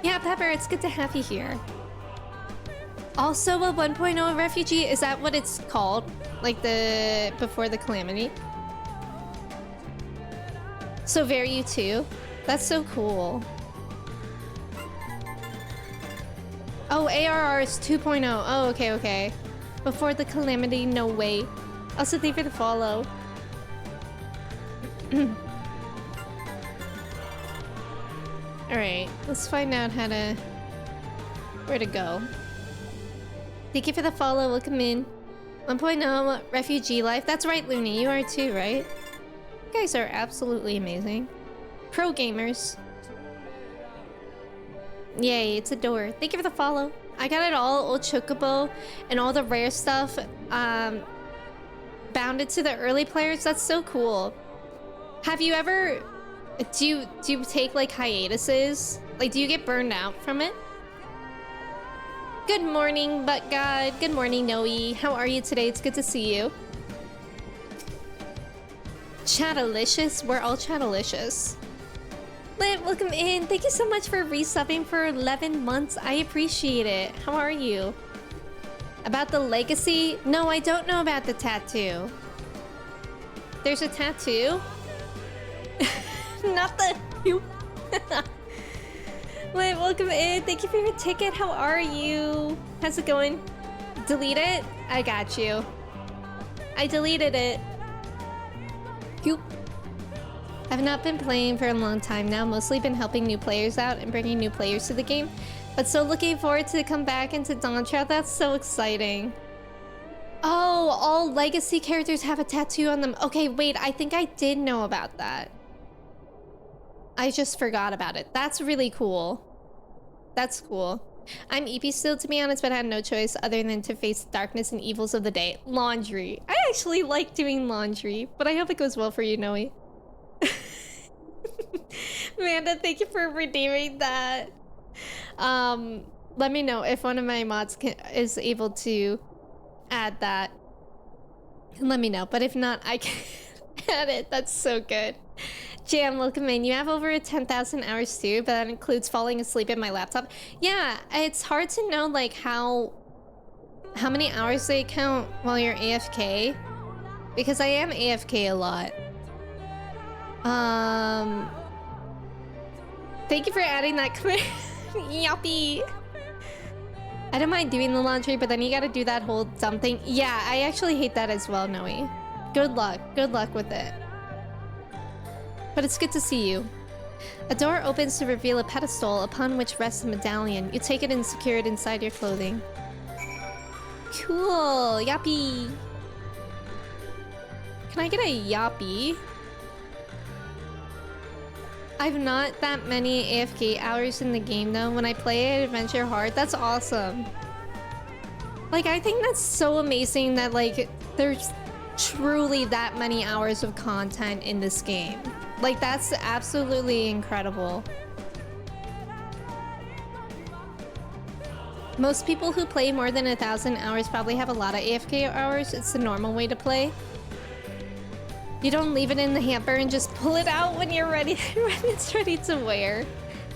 Yeah, Pepper, it's good to have you here. Also a 1.0 refugee, is that what it's called? Like the before the Calamity? So very you too. That's so cool. Oh, ARR is 2.0. Oh, okay, okay. Before the Calamity, no way. Also, thank you for the follow. Alright, let's find out how to... where to go. Thank you for the follow, welcome in. 1.0 refugee life. That's right, Looney, you are too, right? You guys are absolutely amazing. Pro gamers. Yay, it's a door. Thank you for the follow. I got it all, old Chocobo, and all the rare stuff bounded to the early players. That's so cool. Have you ever... Do you take like hiatuses? Like, do you get burned out from it? Good morning, Butt God. Good morning, Noe. How are you today? It's good to see you. Chatalicious? We're all chatalicious. Lit, welcome in. Thank you so much for resubbing for 11 months. I appreciate it. How are you? About the legacy? No, I don't know about the tattoo. There's a tattoo? Not the... Lit, welcome in. Thank you for your ticket. How are you? How's it going? Delete it? I got you. I deleted it. Yoop. I've not been playing for a long time now, mostly been helping new players out and bringing new players to the game. But so looking forward to come back into Dawntrail. That's so exciting. Oh, all legacy characters have a tattoo on them. Okay, wait, I think I did know about that. I just forgot about it. That's really cool. That's cool. I'm EP still, to be honest, but I had no choice other than to face the darkness and evils of the day. Laundry. I actually like doing laundry, but I hope it goes well for you, Noe. Amanda, thank you for redeeming that. Let me know if one of my mods is able to add that. Let me know, but if not, I can add it. That's so good. Jam, welcome in. You have over 10,000 hours too, but that includes falling asleep at my laptop. Yeah, it's hard to know like how many hours they count while you're AFK, because I am AFK a lot. Thank you for adding that command. Yuppie. I don't mind doing the laundry, but then you gotta do that whole dumb thing. Yeah, I actually hate that as well, Noe. Good luck. Good luck with it. But it's good to see you. A door opens to reveal a pedestal upon which rests a medallion. You take it and secure it inside your clothing. Cool. Yappy. Can I get a yappy? I've not that many AFK hours in the game though. When I play Adventure hard, that's awesome. Like, I think that's so amazing that like there's truly that many hours of content in this game. Like, that's absolutely incredible. Most people who play more than 1,000 hours probably have a lot of AFK hours. It's the normal way to play. You don't leave it in the hamper and just pull it out when you're ready when it's ready to wear.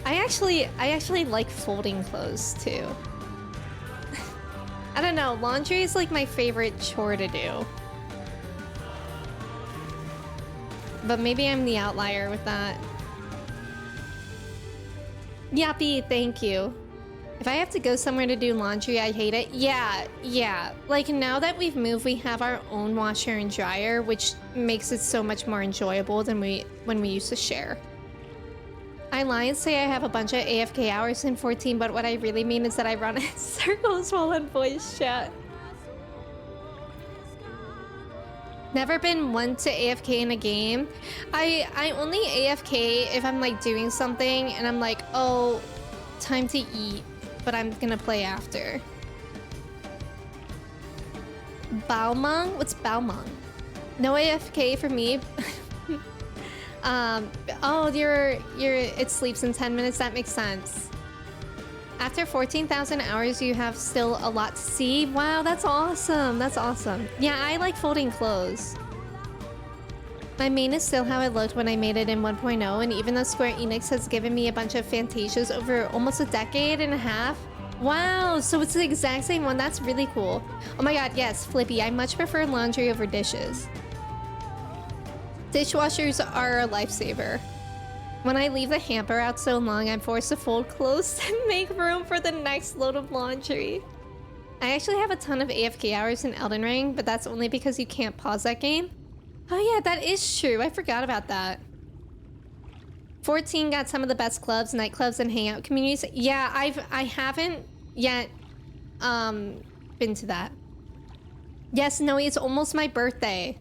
I actually like folding clothes too. I don't know, laundry is like my favorite chore to do. But maybe I'm the outlier with that. Yappy, thank you. If I have to go somewhere to do laundry, I hate it. Yeah. Like now that we've moved, we have our own washer and dryer, which makes it so much more enjoyable than when we used to share. I lie and say I have a bunch of AFK hours in 14, but what I really mean is that I run in circles while on voice chat. Never been one to AFK in a game. I only AFK if I'm like doing something and I'm like, oh, time to eat, but I'm gonna play after. Baomang? What's Baomang? No AFK for me. Oh, it sleeps in 10 minutes. That makes sense. After 14,000 hours, you have still a lot to see. Wow, that's awesome. That's awesome. Yeah, I like folding clothes. My main is still how it looked when I made it in 1.0, and even though Square Enix has given me a bunch of Fantasias over almost a decade and a half. Wow, so it's the exact same one. That's really cool. Oh my god, yes, Flippy, I much prefer laundry over dishes. Dishwashers are a lifesaver. When I leave the hamper out so long, I'm forced to fold clothes to make room for the next load of laundry. I actually have a ton of AFK hours in Elden Ring, but that's only because you can't pause that game. Oh yeah, that is true. I forgot about that. 14 got some of the best clubs, nightclubs, and hangout communities. Yeah, I haven't yet been to that. Yes, Noe, it's almost my birthday.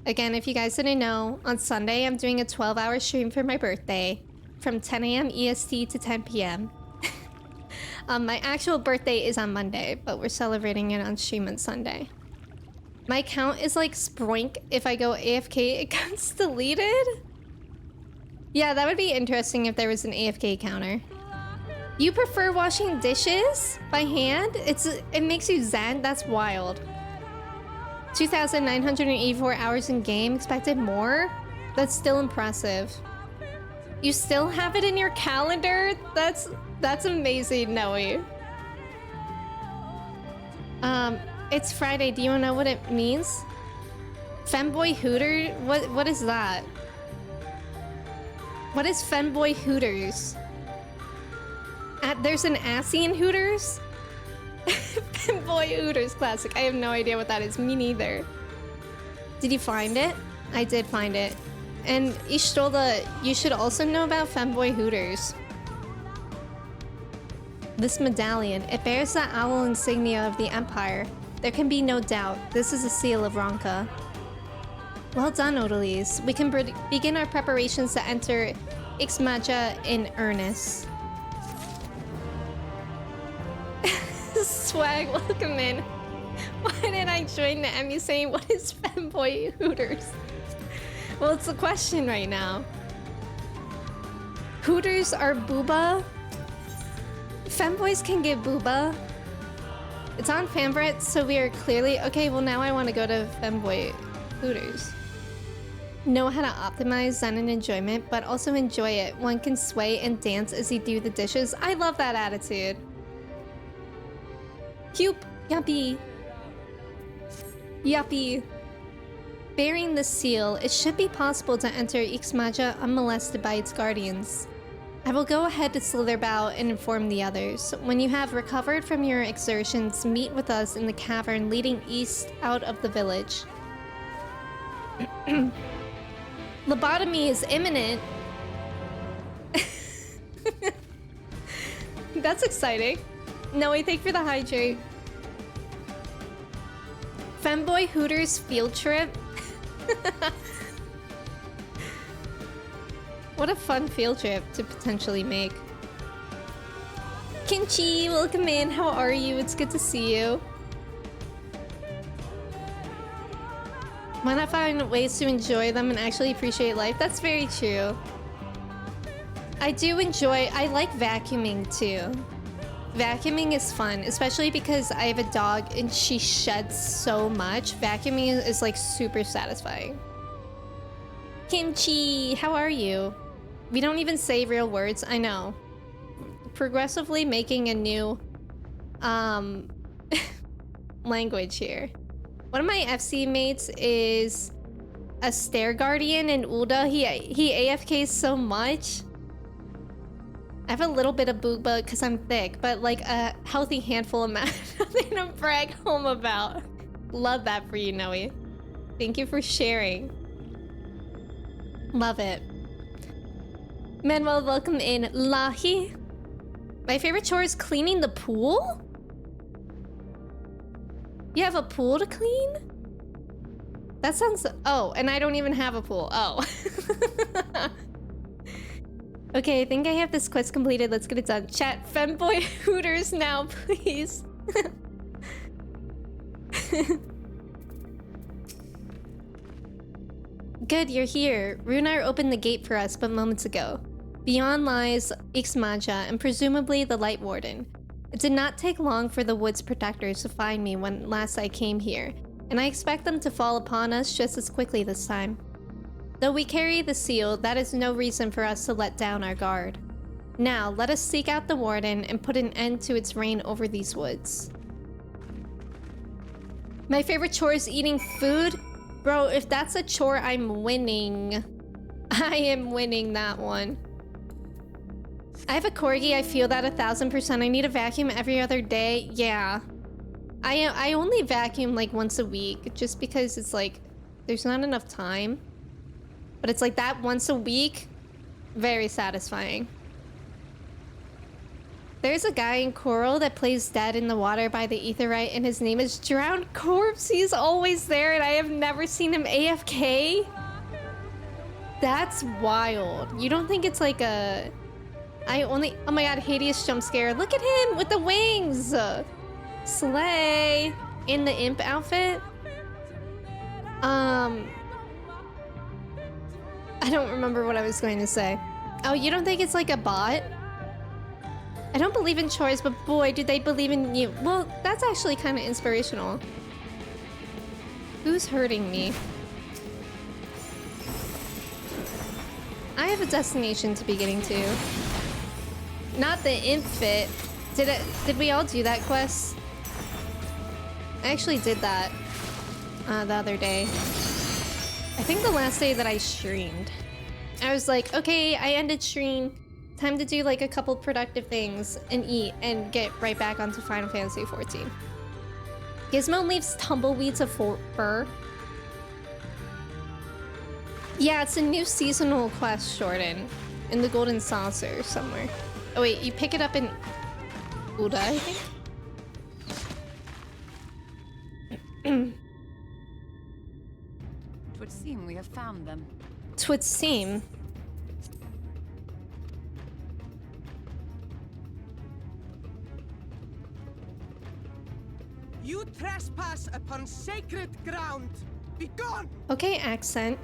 Again, if you guys didn't know, on Sunday I'm doing a 12-hour stream for my birthday from 10 a.m. EST to 10 p.m. My actual birthday is on Monday, but we're celebrating it on stream on Sunday. My count is like Sproink. If I go AFK, it gets deleted. Yeah, that would be interesting if there was an AFK counter. You prefer washing dishes by hand? It makes you zen? That's wild. 2,984 hours in game, expected more? That's still impressive. You still have it in your calendar? That's amazing, Noe. It's Friday. Do you know what it means? Femboy Hooter? What is that? What is Femboy Hooters? There's an Assy in Hooters? Boy Hooters classic. I have no idea what that is. Me neither. Did you find it? I did find it. And Ishtola, you should also know about Femboy Hooters. This medallion, it bears the owl insignia of the Empire. There can be no doubt. This is a seal of Ronka. Well done, Odalise. We can begin our preparations to enter Ixmaja in earnest. Swag, welcome in. Why did I join the Emmy saying, what is Femboy Hooters? Well, it's a question right now. Hooters are booba. Femboys can get booba. It's on Fanbret, so we are clearly... Okay, well now I want to go to Femboy Hooters. Know how to optimize zen and enjoyment, but also enjoy it. One can sway and dance as you do the dishes. I love that attitude. Cute. Yuppie. Yuppie. Bearing the seal, it should be possible to enter Ixmaja unmolested by its guardians. I will go ahead to Slitherbow and inform the others. When you have recovered from your exertions, meet with us in the cavern leading east out of the village. Lobotomy is imminent. That's exciting. No, I think for the hydrate. Femboy Hooters field trip. What a fun field trip to potentially make. Kimchi, welcome in. How are you? It's good to see you. Why not find ways to enjoy them and actually appreciate life? That's very true. I like vacuuming too. Vacuuming is fun, especially because I have a dog and she sheds so much. Vacuuming is like super satisfying. Kimchi, how are you? We don't even say real words, I know. Progressively making a new language here. One of my FC mates is a Stair Guardian in Ulda. He AFKs so much. I have a little bit of booba because I'm thick, but like a healthy handful amount. Nothing to brag home about. Love that for you, Noe. Thank you for sharing. Love it. Manuel, welcome in. Lahi. My favorite chore is cleaning the pool? You have a pool to clean? That sounds... Oh, and I don't even have a pool. Oh. Okay, I think I have this quest completed. Let's get it done. Chat, femboy hooters now, please. Good, you're here. Runar opened the gate for us but moments ago. Beyond lies Ixmaja and presumably the Light Warden. It did not take long for the Woods Protectors to find me when last I came here, and I expect them to fall upon us just as quickly this time. Though we carry the seal, that is no reason for us to let down our guard. Now, let us seek out the Warden and put an end to its reign over these woods. My favorite chore is eating food? Bro, if that's a chore, I'm winning. I am winning that one. I have a corgi, I feel that 1000%. I need a vacuum every other day. Yeah. I only vacuum like once a week just because it's like, there's not enough time. But it's like that once a week, very satisfying. There's a guy in Coral that plays dead in the water by the Aetheryte, and his name is Drowned Corpse. He's always there, and I have never seen him AFK. That's wild. You don't think it's like a... Oh my god, Hades jump scare. Look at him with the wings. Slay. In the imp outfit. I don't remember what I was going to say. Oh, you don't think it's like a bot? I don't believe in chores, but boy, do they believe in you. Well, that's actually kind of inspirational. Who's hurting me? I have a destination to be getting to. Not the imp fit. Did we all do that quest? I actually did that the other day. I think the last day that I streamed. I was like, okay, I ended stream. Time to do like a couple productive things and eat and get right back onto Final Fantasy XIV. Gizmo leaves tumbleweeds of fur. Yeah, it's a new seasonal quest, Jordan. In the Golden Saucer somewhere. Oh wait, you pick it up in Ulda, I think? Twould seem we have found them. Twould seem. You trespass upon sacred ground. Be gone! Okay, accent.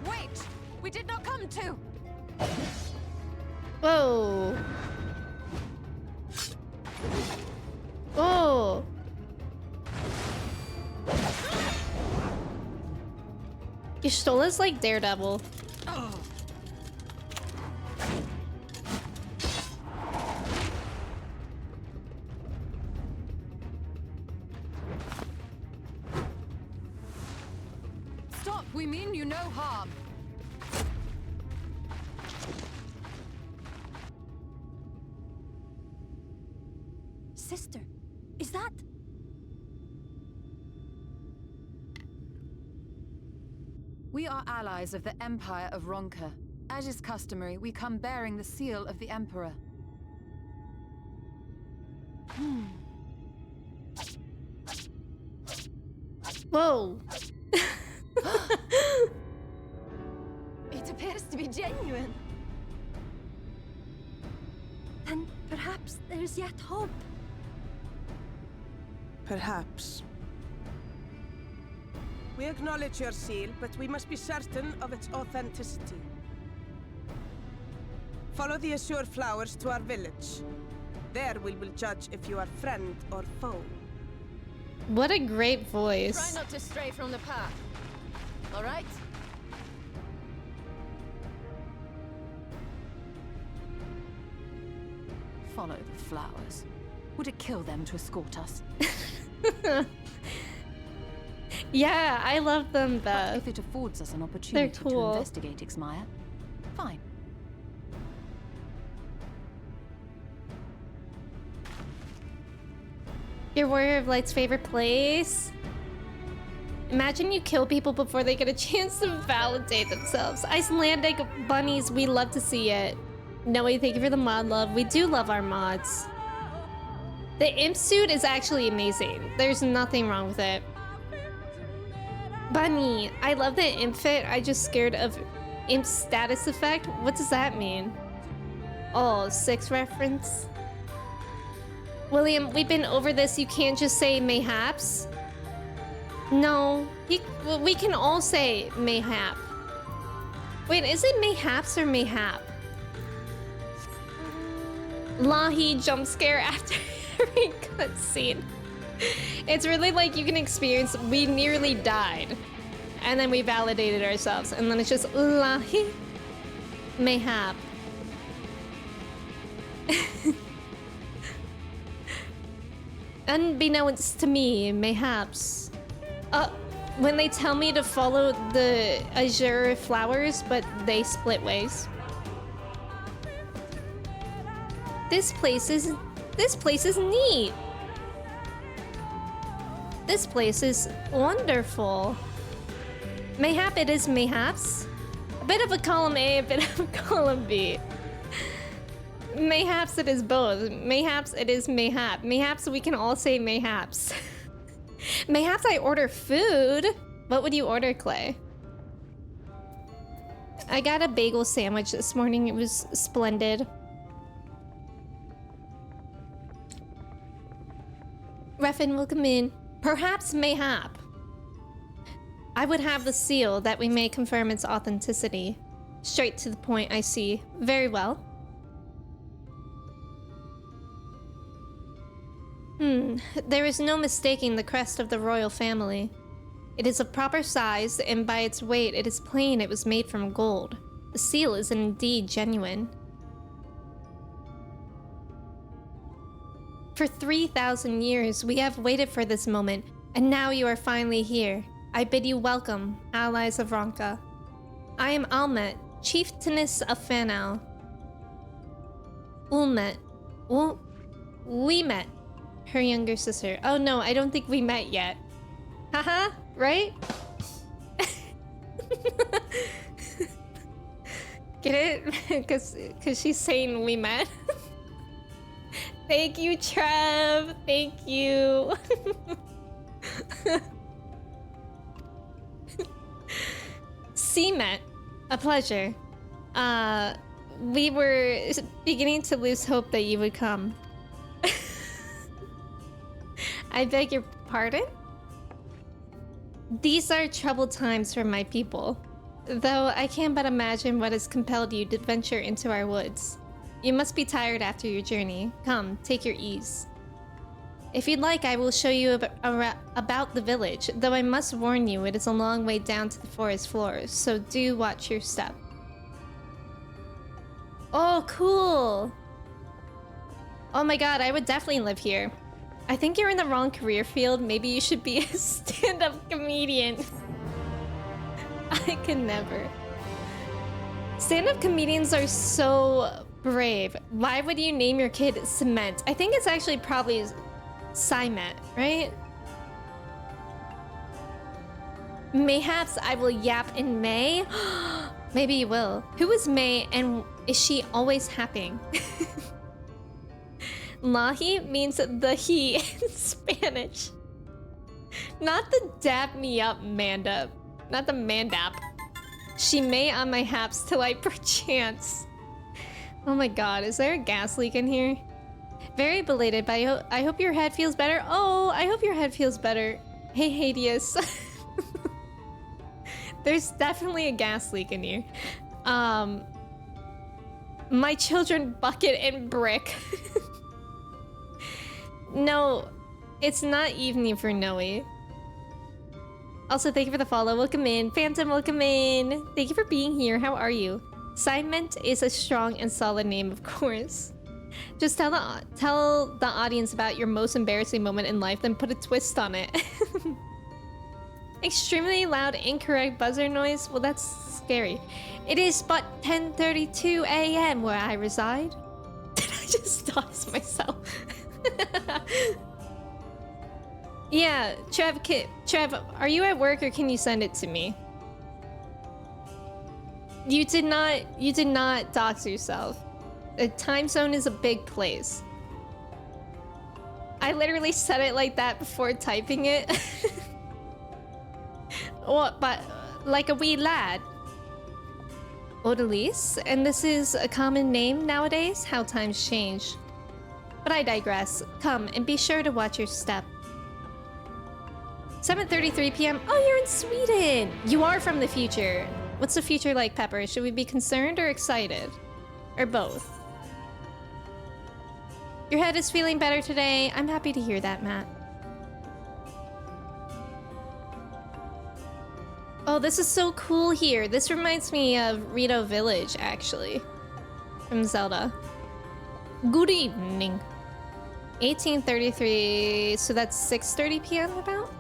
Wait! We did not come to! Whoa. Oh. Y'shtola's like Daredevil. Oh. Stop! We mean you no harm. Sister, is that... We are allies of the Empire of Ronka. As is customary, we come bearing the seal of the Emperor. Whoa. It appears to be genuine. Then perhaps there is yet hope. Perhaps. We acknowledge your seal, but we must be certain of its authenticity. Follow the azure flowers to our village. There we will judge if you are friend or foe. What a great voice. Try not to stray from the path. All right? Follow the flowers. Would it kill them to escort us? Yeah, I love them, Beth. If it affords us an opportunity cool. to investigate Ixmaya, fine. Your Warrior of Light's favorite place? Imagine you kill people before they get a chance to validate themselves. Icelandic bunnies, we love to see it. Noe, thank you for the mod love. We do love our mods. The imp suit is actually amazing. There's nothing wrong with it. Bunny, I love the imp fit. I just scared of imp status effect. What does that mean? Oh, 6 reference. William, we've been over this. You can't just say mayhaps. No, we can all say mayhap. Wait, is it mayhaps or mayhap? Lahi jump scare after every cutscene. It's really like you can experience, we nearly died. And then we validated ourselves. And then it's just Lahi mayhap. Unbeknownst to me, mayhaps. When they tell me to follow the azure flowers, but they split ways. This place is neat. This place is wonderful. Mayhap it is mayhaps. A bit of a column A, a bit of a column B. Mayhaps it is both. Mayhaps it is mayhap. Mayhaps we can all say mayhaps. Mayhaps I order food. What would you order, Clay? I got a bagel sandwich this morning. It was splendid. Refin, welcome in. Perhaps mayhap. I would have the seal that we may confirm its authenticity. Straight to the point, I see. Very well. There is no mistaking the crest of the royal family. It is of proper size, and by its weight it is plain it was made from gold. The seal is indeed genuine. For 3,000 years, we have waited for this moment, and now you are finally here. I bid you welcome, allies of Ronka. I am Almet, chieftainess of Fanau. Ulmet. We met. Her younger sister. Oh no, I don't think we met yet. Haha, right? Get it? Because she's saying we met. Thank you, Trev. Thank you. Met. A pleasure. We were beginning to lose hope that you would come. I beg your pardon? These are troubled times for my people. Though I can't but imagine what has compelled you to venture into our woods. You must be tired after your journey. Come, take your ease. If you'd like, I will show you about the village, though I must warn you it is a long way down to the forest floors, so do watch your step. Oh, cool! Oh my god, I would definitely live here. I think you're in the wrong career field. Maybe you should be a stand-up comedian. I can never. Stand-up comedians are so brave. Why would you name your kid Cement? I think it's actually probably Cement, right? Mayhaps I will yap in May. Maybe you will. Who is May and is she always happing? Lahi means the he in Spanish. Not the dap me up mandap. Not the mandap. She may on my haps till I perchance. Oh my god, is there a gas leak in here? Very belated, but I hope your head feels better. Oh, I hope your head feels better. Hey, Hades. There's definitely a gas leak in here. My children bucket and brick. No, it's not evening for Noe. Also, thank you for the follow. Welcome in. Phantom, welcome in. Thank you for being here. How are you? Simon is a strong and solid name, of course. Just tell the audience about your most embarrassing moment in life, then put a twist on it. Extremely loud, incorrect buzzer noise? Well, that's scary. It is but 10:32 a.m. where I reside. Did I just toss myself? Yeah, Trev, are you at work or can you send it to me? You did not dox yourself. The time zone is a big place. I literally said it like that before typing it. What, but like a wee lad. Odalise, and this is a common name nowadays? How times change. But I digress. Come, and be sure to watch your step. 7:33 p.m. Oh, you're in Sweden! You are from the future. What's the future like, Pepper? Should we be concerned or excited? Or both? Your head is feeling better today. I'm happy to hear that, Matt. Oh, this is so cool here. This reminds me of Rito Village, actually. From Zelda. Good evening. 18:33, so that's 6:30 p.m. about?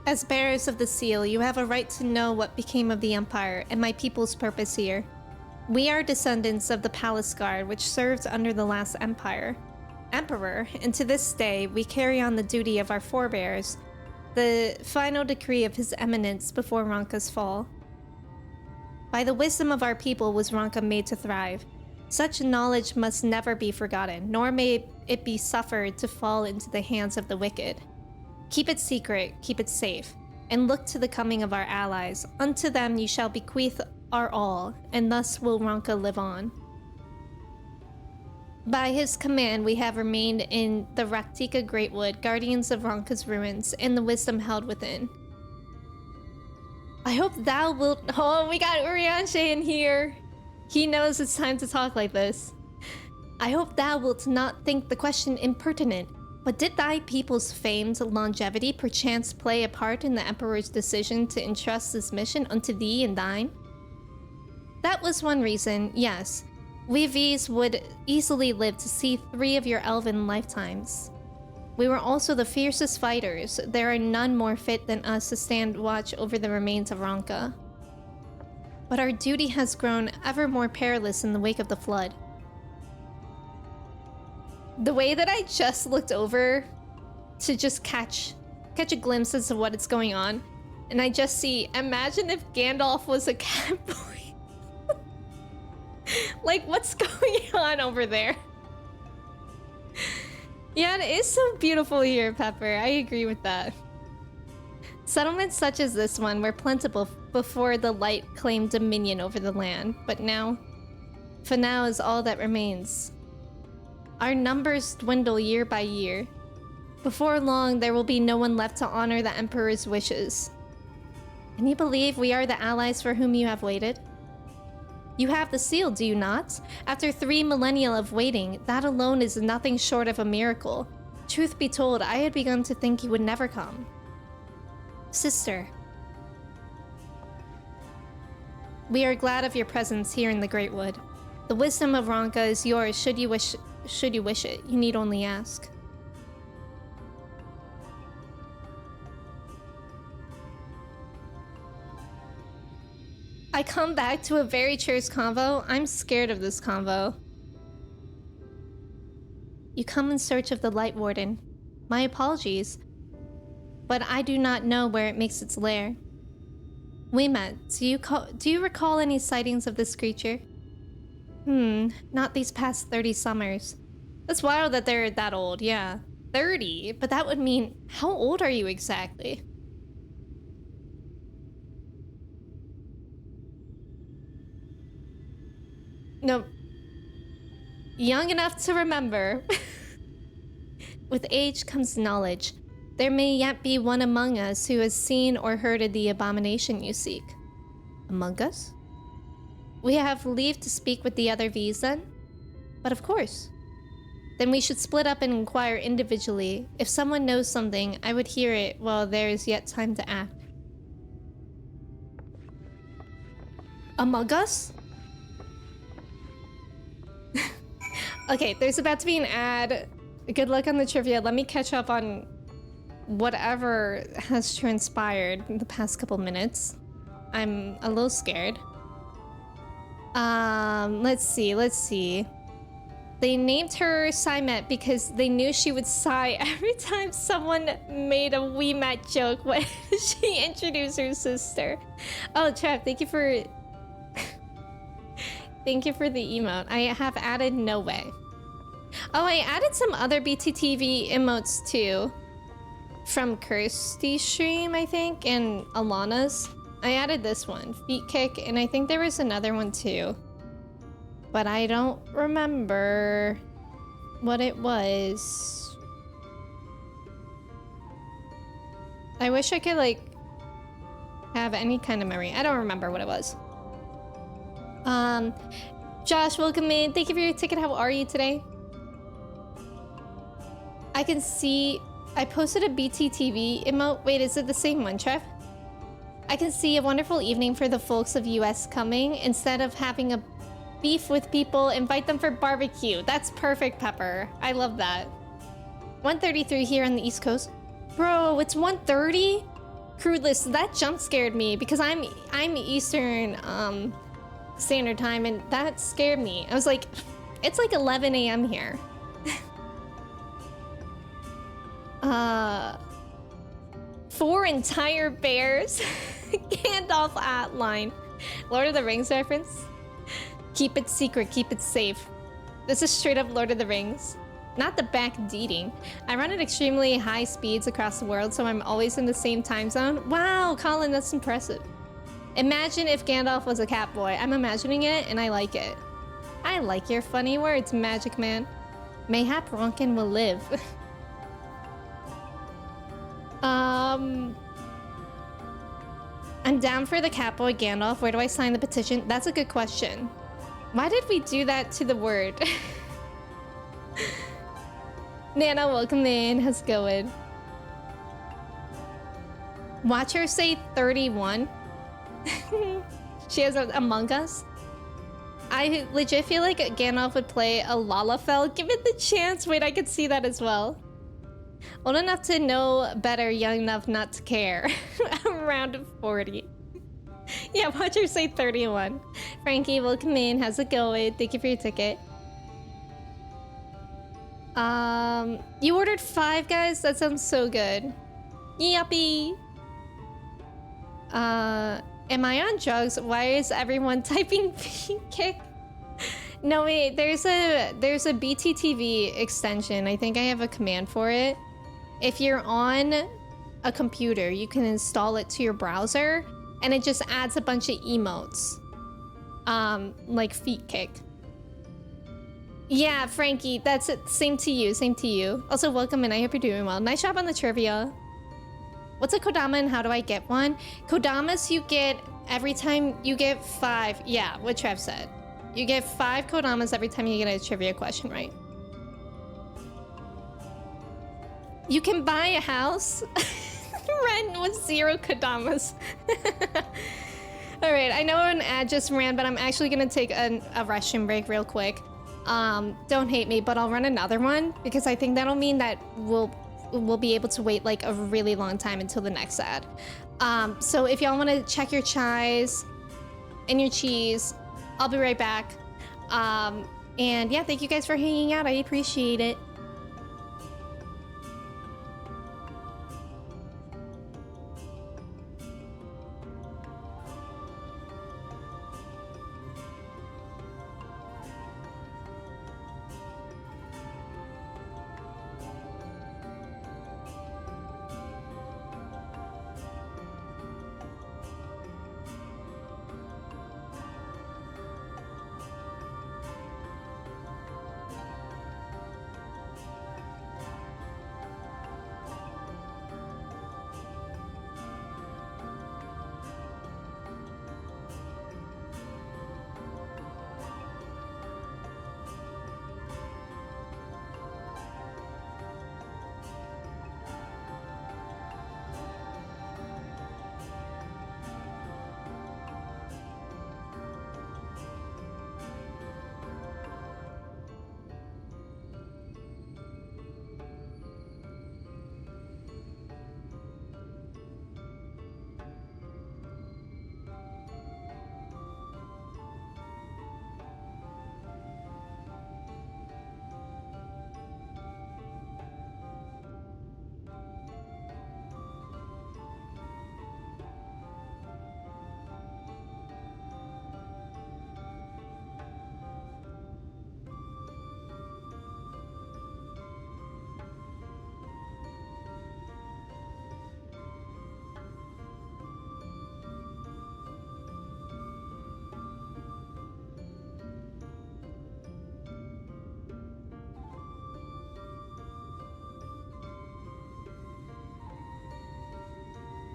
As bearers of the seal, you have a right to know what became of the Empire and my people's purpose here. We are descendants of the Palace Guard, which served under the last Emperor, and to this day, we carry on the duty of our forebears, the final decree of His Eminence before Ronka's fall. By the wisdom of our people was Ronka made to thrive. Such knowledge must never be forgotten, nor may it be suffered to fall into the hands of the wicked. Keep it secret, keep it safe, and look to the coming of our allies. Unto them you shall bequeath our all, and thus will Ronka live on. By his command we have remained in the Raktika Greatwood, guardians of Ronka's ruins, and the wisdom held within. I hope thou wilt— oh, we got Urianshe in here! He knows it's time to talk like this. I hope thou wilt not think the question impertinent, but did thy people's famed longevity perchance play a part in the Emperor's decision to entrust this mission unto thee and thine? That was one reason, yes. We V's would easily live to see 3 of your elven lifetimes. We were also the fiercest fighters. There are none more fit than us to stand watch over the remains of Ronka. But our duty has grown ever more perilous in the wake of the flood. The way that I just looked over to just catch a glimpse as to what is going on, and I just see, imagine if Gandalf was a cat boy. Like, what's going on over there? Yeah, it is so beautiful here, Pepper. I agree with that. Settlements such as this one were plentiful before the light claimed dominion over the land, but now, for now is all that remains. Our numbers dwindle year by year. Before long, there will be no one left to honor the Emperor's wishes. Can you believe we are the allies for whom you have waited? You have the seal, do you not? After 3 millennia of waiting, that alone is nothing short of a miracle. Truth be told, I had begun to think you would never come. Sister. We are glad of your presence here in the Great Wood. The wisdom of Ronka is yours should you wish it. You need only ask. I come back to a very terse convo. I'm scared of this convo. You come in search of the Light Warden. My apologies, but I do not know where it makes its lair. We met. Do you recall any sightings of this creature? Not these past 30 summers. That's wild that they're that old, yeah. 30? But that would mean, how old are you exactly? No. Young enough to remember. With age comes knowledge. There may yet be one among us who has seen or heard of the abomination you seek. Among us? We have leave to speak with the other V's then? But of course. Then we should split up and inquire individually. If someone knows something, I would hear it while there is yet time to act. Among us? Okay, there's about to be an ad. Good luck on the trivia. Let me catch up on whatever has transpired in the past couple minutes. I'm a little scared. Let's see. They named her Simet because they knew she would sigh every time someone made a wee mat joke when she introduced her sister. Oh, Trev, thank you for... thank you for the emote. I have added No Way. Oh, I added some other BTTV emotes too. From Kirsty's stream, I think, and Alana's. I added this one, Feet Kick, and I think there was another one too. But I don't remember what it was. I wish I could, like, have any kind of memory. I don't remember what it was. Josh, welcome in. Thank you for your ticket. How are you today? I can see... I posted a BTTV emote. Wait, is it the same one, Trev? I can see a wonderful evening for the folks of US coming. Instead of having a beef with people, invite them for barbecue. That's perfect, Pepper. I love that. 1:33 here on the East Coast. Bro, it's 1:30? Crudeless, that jump scared me because I'm Eastern Standard Time, and that scared me. I was like, it's like 11 a.m. here. 4 entire bears. Gandalf outline. Lord of the Rings reference. Keep it secret, keep it safe. This is straight up Lord of the Rings. Not the backdating. I run at extremely high speeds across the world, so I'm always in the same time zone. Wow, Colin, that's impressive. Imagine if Gandalf was a cat boy. I'm imagining it, and I like it. I like your funny words, Magic Man. Mayhap Ronkin will live. I'm down for the Catboy Gandalf. Where do I sign the petition? That's a good question. Why did we do that to the word? Nana, welcome in. How's it going? Watch her say 31. She has Among Us. I legit feel like Gandalf would play a Lalafell. Give it the chance. Wait, I could see that as well. Old enough to know better, young enough not to care. Around 40. Yeah, watch her say 31. Frankie, welcome in. How's it going? Thank you for your ticket. You ordered 5, guys? That sounds so good. Yuppie. Am I on drugs? Why is everyone typing Feet Kick? No, wait, there's a BTTV extension. I think I have a command for it. If you're on a computer, you can install it to your browser, and it just adds a bunch of emotes. Like Feet Kick. Yeah, Frankie, that's it. Same to you, same to you. Also, welcome in. I hope you're doing well. Nice job on the trivia. What's a Kodama and how do I get one? Kodamas you get every time you get 5. Yeah, what Trev said. You get 5 Kodamas every time you get a trivia question right. You can buy a house. Rent with 0 Kodamas. Alright, I know an ad just ran, but I'm actually gonna take a restroom break real quick. Don't hate me, but I'll run another one because I think that'll mean that we'll be able to wait like a really long time until the next ad. So if y'all want to check your chais and your cheese, I'll be right back. And yeah, thank you guys for hanging out. I appreciate it.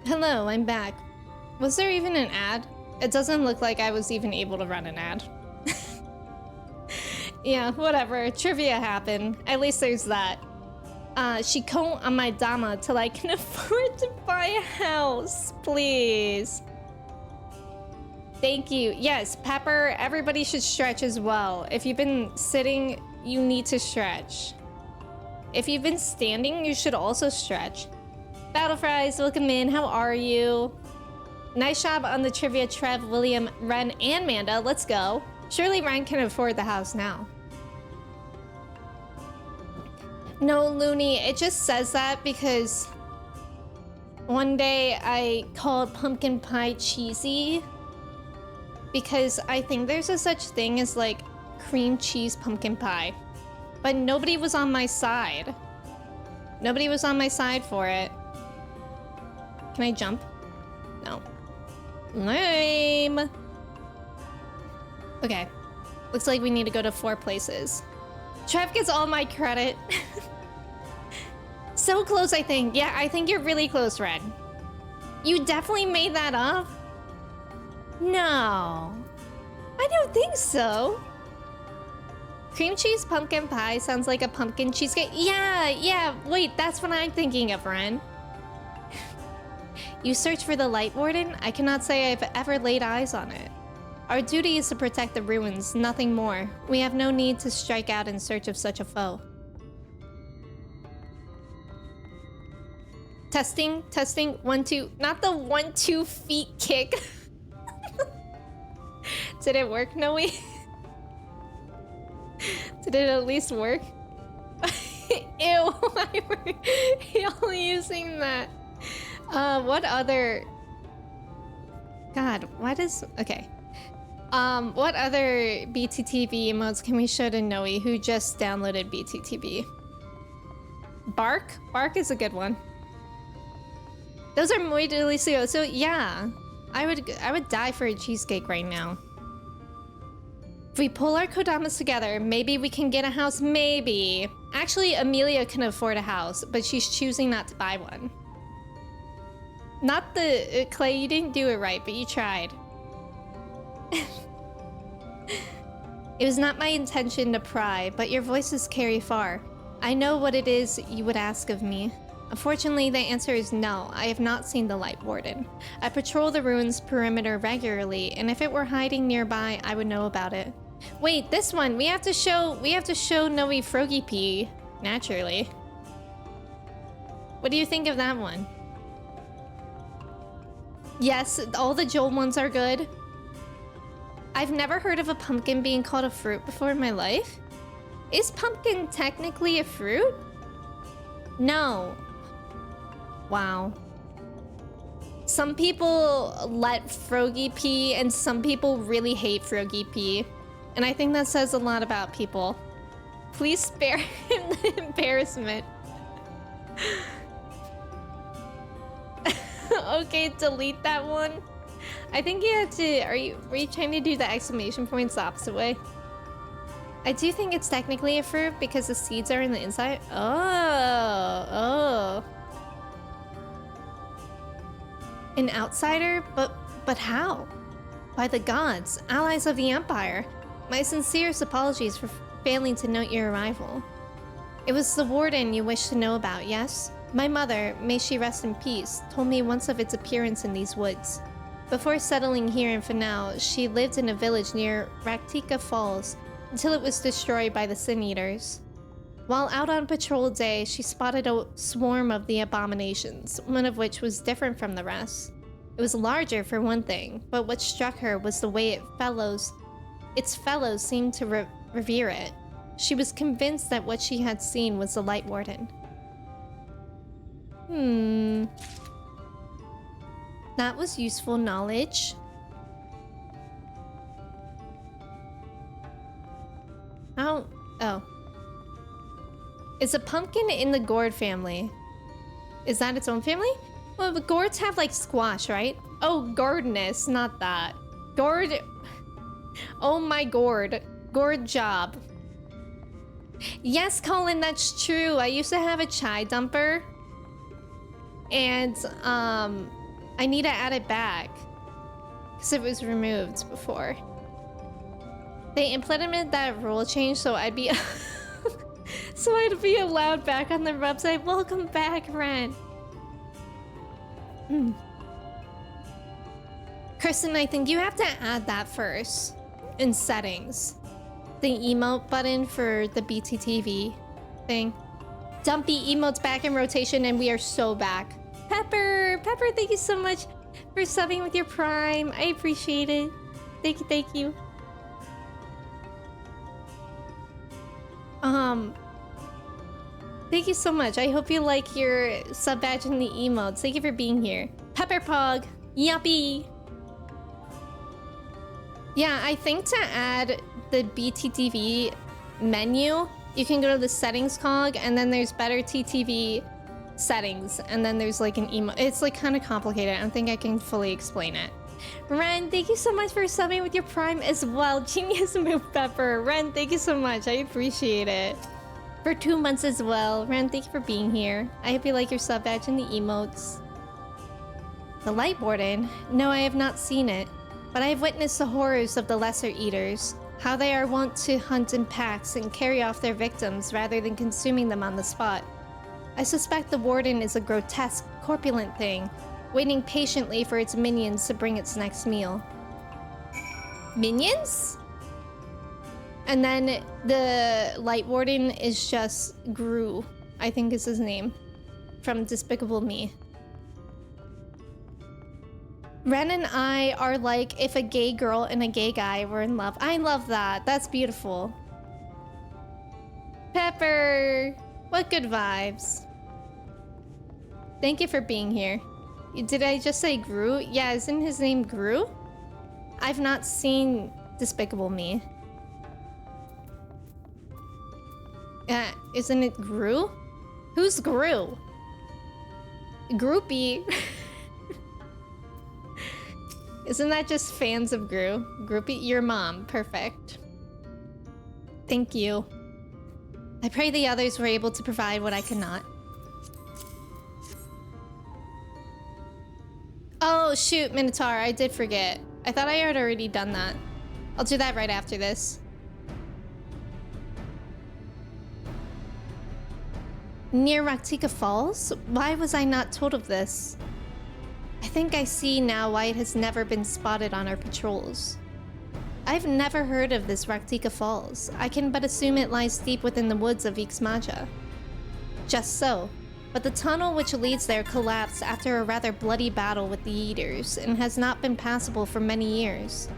Hello, I'm back. Was there even an ad? It doesn't look like I was even able to run an ad. Yeah, whatever. Trivia happened. At least there's that. She count on my dama till I can afford to buy a house. Please. Thank you. Yes, Pepper, everybody should stretch as well. If you've been sitting, you need to stretch. If you've been standing, you should also stretch. Battle Fries, welcome in. How are you? Nice job on the trivia, Trev, William, Ren, and Manda. Let's go. Surely Ren can afford the house now. No, Looney, it just says that because one day I called pumpkin pie cheesy because I think there's a such thing as like cream cheese pumpkin pie, but nobody was on my side. Nobody was on my side for it. Can I jump? No. Lame. Okay. Looks like we need to go to 4 places. Trev gets all my credit. So close, I think. Yeah, I think you're really close, Red. You definitely made that up? No. I don't think so. Cream cheese pumpkin pie sounds like a pumpkin cheesecake. Yeah. Wait, that's what I'm thinking of, Ren. You search for the Light Warden? I cannot say I've ever laid eyes on it. Our duty is to protect the ruins, nothing more. We have no need to strike out in search of such a foe. Testing, 1, 2. Not the 1, 2 feet kick. Did it work, Noe? Did it at least work? Ew, why were y'all using that? What other... God, why does... Okay. What other BTTV emotes can we show to Noe who just downloaded BTTV? Bark? Bark is a good one. Those are muy delicioso. So yeah, I would die for a cheesecake right now. If we pull our kodamas together, maybe we can get a house, maybe. Actually, Amelia can afford a house, but she's choosing not to buy one. Not the... Clay, you didn't do it right, but you tried. It was not my intention to pry, but your voices carry far. I know what it is you would ask of me. Unfortunately, the answer is no. I have not seen the Light Warden. I patrol the ruins perimeter regularly, and if it were hiding nearby, I would know about it. Wait, this one! We have to show Noe Froggy P, naturally. What do you think of that one? Yes, all the Joel ones are good. I've never heard of a pumpkin being called a fruit before in my life. Is pumpkin technically a fruit? No. Wow. Some people let Froggy pee, and some people really hate Froggy pee. And I think that says a lot about people. Please spare him the embarrassment. Okay, delete that one. I think you had to... Were you trying to do the exclamation points the opposite way? I do think it's technically a fruit because the seeds are in the inside. Oh. An outsider? But how? By the gods, allies of the Empire. My sincerest apologies for failing to note your arrival. It was the Warden you wished to know about, yes? My mother, may she rest in peace, told me once of its appearance in these woods. Before settling here in Fanal, she lived in a village near Raktika Falls until it was destroyed by the Sin Eaters. While out on patrol day, she spotted a swarm of the abominations, one of which was different from the rest. It was larger for one thing, but what struck her was the way its fellows seemed to revere it. She was convinced that what she had seen was the Light Warden. That was useful knowledge. Oh. Is a pumpkin in the gourd family? Is that its own family? Well, the gourds have like squash, right? Oh, gourdness, not that. Gourd. Oh my gourd. Gourd job. Yes, Colin, that's true. I used to have a chai dumper. And I need to add it back. Because it was removed before. They implemented that rule change so I'd be... so I'd be allowed back on the website. Welcome back, Ren. Kristen, I think you have to add that first. In settings. The emote button for the BTTV thing. Dumpy emotes back in rotation and we are so back. Pepper, thank you so much for subbing with your Prime. I appreciate it. Thank you, thank you. Thank you so much. I hope you like your sub badge and the emotes. Thank you for being here. Pepper Pog, yuppie. Yeah, I think to add the BTTV menu, you can go to the settings cog and then there's better TTV settings and then there's like an emo. It's like kind of complicated. I don't think I can fully explain it. Ren, thank you so much for subbing with your Prime as well. Genius move, Pepper. Ren, thank you so much. I appreciate it. For 2 months as well. Ren, thank you for being here. I hope you like your sub badge and the emotes. The Light Warden? No, I have not seen it. But I have witnessed the horrors of the Lesser Eaters. How they are wont to hunt in packs and carry off their victims rather than consuming them on the spot. I suspect the Warden is a grotesque, corpulent thing, waiting patiently for its minions to bring its next meal. Minions? And then the Light Warden is just Gru, I think is his name, from Despicable Me. Ren and I are like if a gay girl and a gay guy were in love. I love that. That's beautiful. Pepper! What good vibes. Thank you for being here. Did I just say Gru? Yeah, isn't his name Gru? I've not seen Despicable Me. Isn't it Gru? Who's Gru? Groupie. Isn't that just fans of Gru? Groupie? Your mom. Perfect. Thank you. I pray the others were able to provide what I could not. Oh, shoot, Minotaur. I did forget. I thought I had already done that. I'll do that right after this. Near Raktika Falls? Why was I not told of this? I think I see now why it has never been spotted on our patrols. I've never heard of this Raktika Falls. I can but assume it lies deep within the woods of Ixmaja. Just so, but the tunnel which leads there collapsed after a rather bloody battle with the Eaters and has not been passable for many years.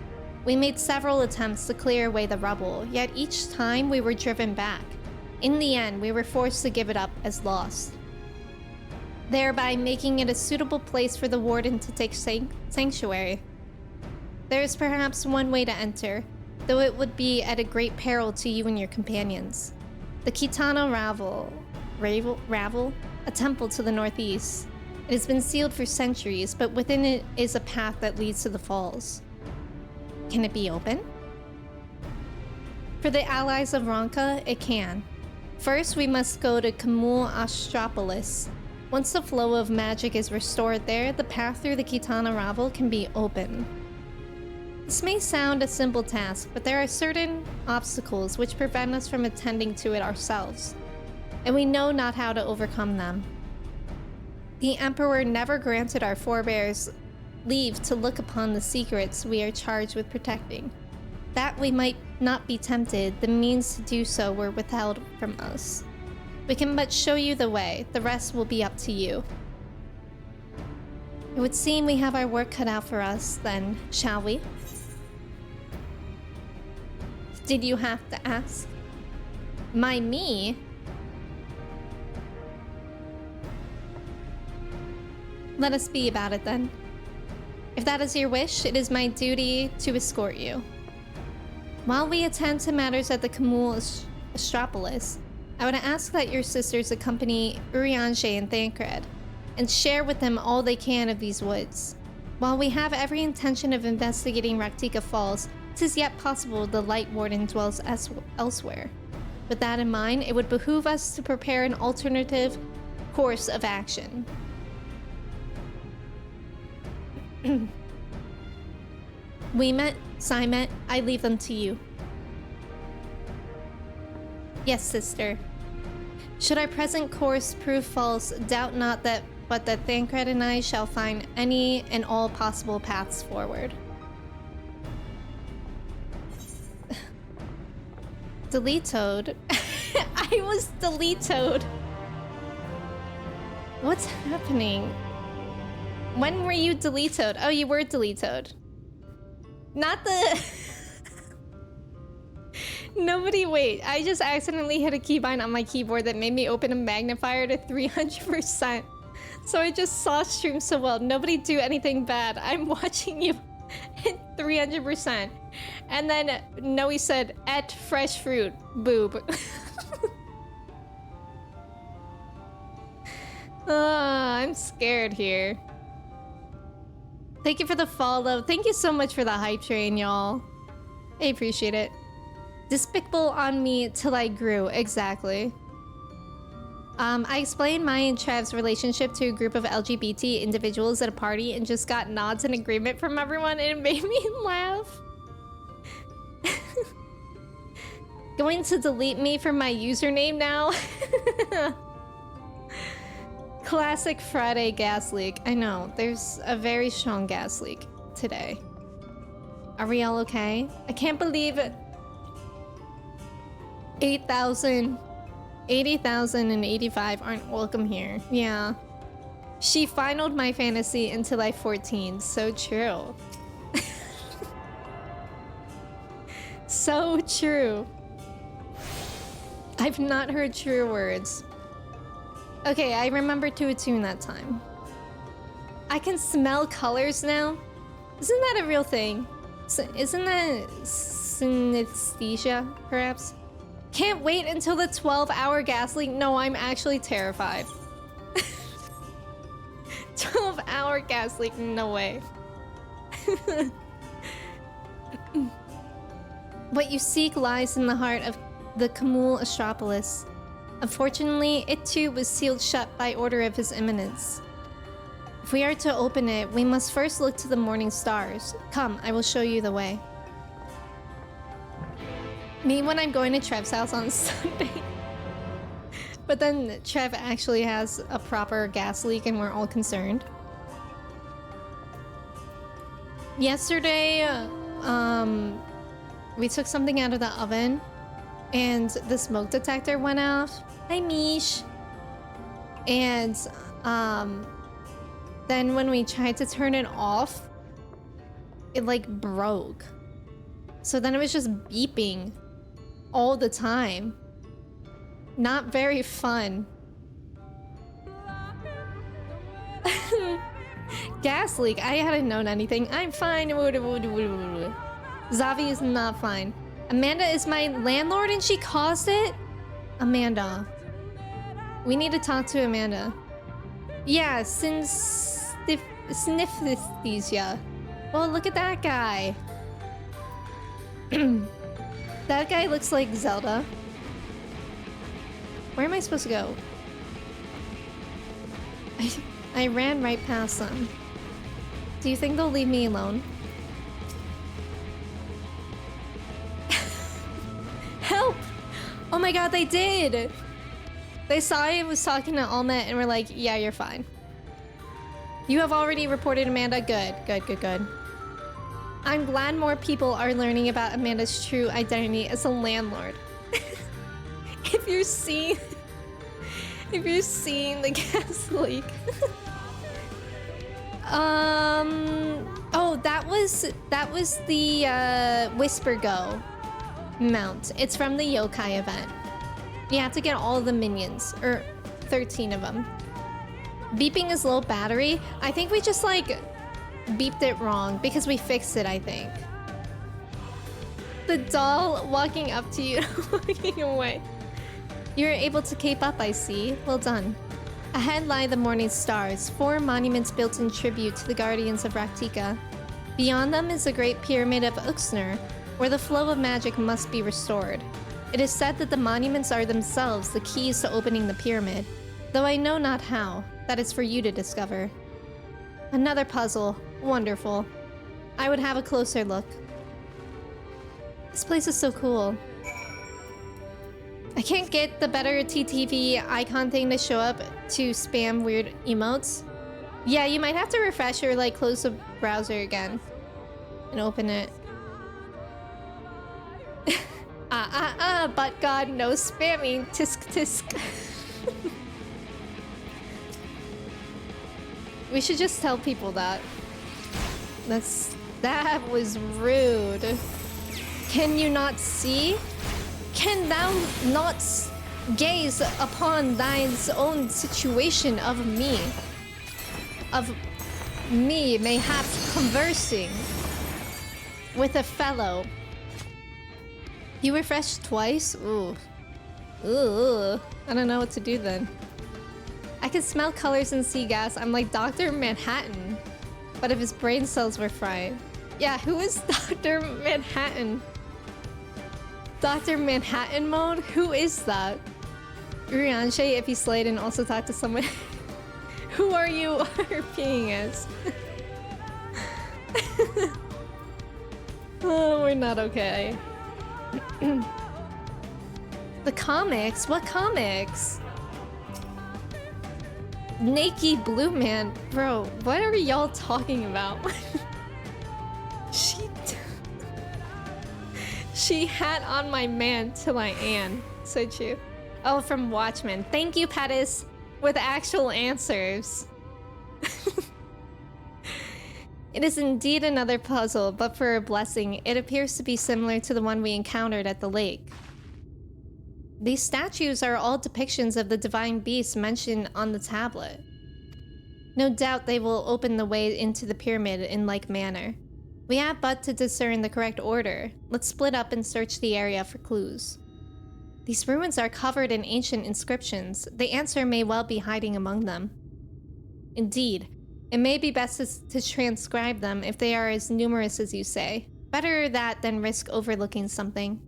We made several attempts to clear away the rubble, yet each time we were driven back. In the end, we were forced to give it up as lost, thereby making it a suitable place for the Warden to take sanctuary. There is perhaps one way to enter, though it would be at a great peril to you and your companions. The Kitana Ravel, a temple to the northeast. It has been sealed for centuries, but within it is a path that leads to the falls. Can it be open? For the allies of Ronka, it can. First, we must go to Kamul Astropolis. Once the flow of magic is restored there, the path through the Kitana Ravel can be open. This may sound a simple task, but there are certain obstacles which prevent us from attending to it ourselves, and we know not how to overcome them. The Emperor never granted our forebears leave to look upon the secrets we are charged with protecting. That we might not be tempted, the means to do so were withheld from us. We can but show you the way, the rest will be up to you. It would seem we have our work cut out for us, then, shall we? Did you have to ask? Me? Let us be about it then. If that is your wish, it is my duty to escort you. While we attend to matters at the Kamul Astropolis, I would ask that your sisters accompany Urianger and Thancred, and share with them all they can of these woods. While we have every intention of investigating Raktika Falls, 'tis yet possible the Light Warden dwells elsewhere. With that in mind, it would behoove us to prepare an alternative course of action. We met, Simet, I leave them to you. Yes, sister. Should our present course prove false, doubt not that but that Thancred and I shall find any and all possible paths forward. Deletoed? I was deletoed. What's happening? When were you deletoed? Oh, you were deletoed. Not the... Nobody, wait. I just accidentally hit a keybind on my keyboard that made me open a magnifier to 300%. So I just saw stream so well. Nobody do anything bad. I'm watching you hit 300%. And then Noe said, "Et fresh fruit, boob." I'm scared here. Thank you for the follow. Thank you so much for the hype train, y'all. I appreciate it. Despicable on me till I grew. Exactly. I explained my and Trav's relationship to a group of LGBT individuals at a party and just got nods and agreement from everyone, and it made me laugh. Going to delete me from my username now? Classic Friday gas leak. I know, there's a very strong gas leak today. Are we all okay? I can't believe it. 8,000, 80,000 and 85 aren't welcome here. Yeah. She finaled my fantasy until like 14. So true. So true. I've not heard truer words. Okay, I remember to attune that time. I can smell colors now? Isn't that a real thing? Isn't that synesthesia, perhaps? Can't wait until the 12-hour gas leak. No, I'm actually terrified. 12-hour gas leak, no way. What you seek lies in the heart of the Kamul Astropolis. Unfortunately, it too was sealed shut by order of His Eminence. If we are to open it, we must first look to the morning stars. Come, I will show you the way. Me when I'm going to Trev's house on Sunday. But then Trev actually has a proper gas leak and we're all concerned. Yesterday, we took something out of the oven and the smoke detector went off. Hi, Mish. And then when we tried to turn it off, it like broke. So then it was just beeping all the time. Not very fun. Gas leak. I hadn't known anything. I'm fine. Zavi is not fine. Amanda is my landlord and she caused it? Amanda. We need to talk to Amanda. Yeah, synesthesia. Well, look at that guy. That guy looks like Zelda. Where am I supposed to go? I ran right past them. Do you think they'll leave me alone? Help! Oh my god, they did! They saw I was talking to Almet and were like, yeah, you're fine. You have already reported Amanda. Good, good, good, good. I'm glad more people are learning about Amanda's true identity as a landlord. If you're seeing the gas leak. Oh, that was the Whisper Go mount. It's from the yokai event. You have to get all of the minions, or 13 of them. Beeping is low battery. I think we just like beeped it wrong because we fixed it, I think. The doll walking up to you, walking away. You're able to keep up, I see. Well done. Ahead lie the morning stars, 4 monuments built in tribute to the guardians of Raktika. Beyond them is the great pyramid of Uxner, where the flow of magic must be restored. It is said that the monuments are themselves the keys to opening the pyramid, though I know not how. That is for you to discover. Another puzzle. Wonderful. I would have a closer look. This place is so cool. I can't get the better TTV icon thing to show up to spam weird emotes. Yeah, you might have to refresh or like close the browser again and open it. But God, no spamming. Tisk tisk. We should just tell people that. That was rude. Can you not see? Can thou not gaze upon thine's own situation of me? Of me mayhaps conversing with a fellow. You refreshed twice? Ooh. Ooh. I don't know what to do then. I can smell colors and see gas. I'm like Dr. Manhattan. But if his brain cells were fried. Yeah, who is Dr. Manhattan? Dr. Manhattan mode? Who is that? Urianshe if he slayed and also talked to someone. Who are you RPing as? Oh, we're not okay. The comics? What comics? Naked Blue Man? Bro, what are y'all talking about? She had on my man till I an. So true. Oh, from Watchmen. Thank you, Pettis, with actual answers. It is indeed another puzzle, but for a blessing, it appears to be similar to the one we encountered at the lake. These statues are all depictions of the divine beasts mentioned on the tablet. No doubt they will open the way into the pyramid in like manner. We have but to discern the correct order. Let's split up and search the area for clues. These ruins are covered in ancient inscriptions. The answer may well be hiding among them. Indeed, it may be best to transcribe them if they are as numerous as you say. Better that than risk overlooking something.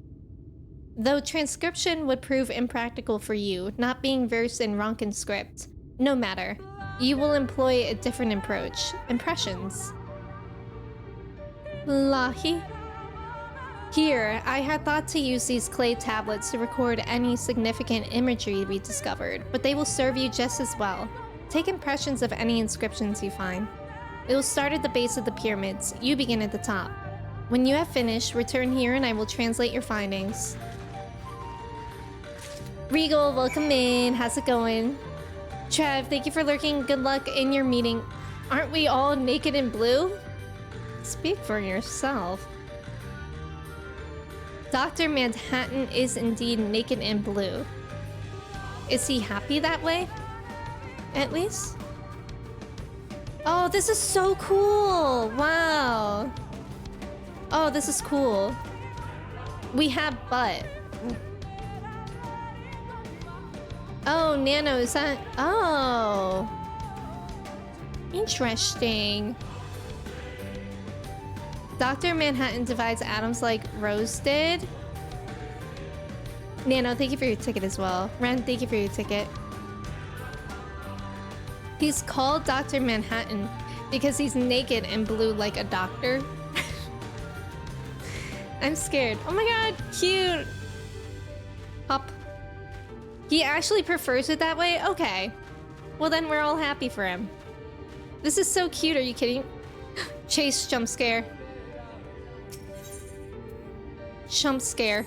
Though transcription would prove impractical for you, not being versed in Ronkin script. No matter. You will employ a different approach. Impressions. Lahi? Here, I had thought to use these clay tablets to record any significant imagery we discovered, but they will serve you just as well. Take impressions of any inscriptions you find. We will start at the base of the pyramids. You begin at the top. When you have finished, return here and I will translate your findings. Regal, welcome in. How's it going? Trev, thank you for lurking. Good luck in your meeting. Aren't we all naked in blue? Speak for yourself. Dr. Manhattan is indeed naked in blue. Is he happy that way? At least? Oh, this is so cool! Wow. Oh, this is cool. We have butt. Oh, Nano, is that... Oh. Interesting. Dr. Manhattan divides atoms like Rose did. Nano, thank you for your ticket as well. Ren, thank you for your ticket. He's called Dr. Manhattan because he's naked and blue like a doctor. I'm scared. Oh my god, cute. Hop. He actually prefers it that way? Okay. Well then we're all happy for him. This is so cute, are you kidding? Chase jump scare. Jump scare.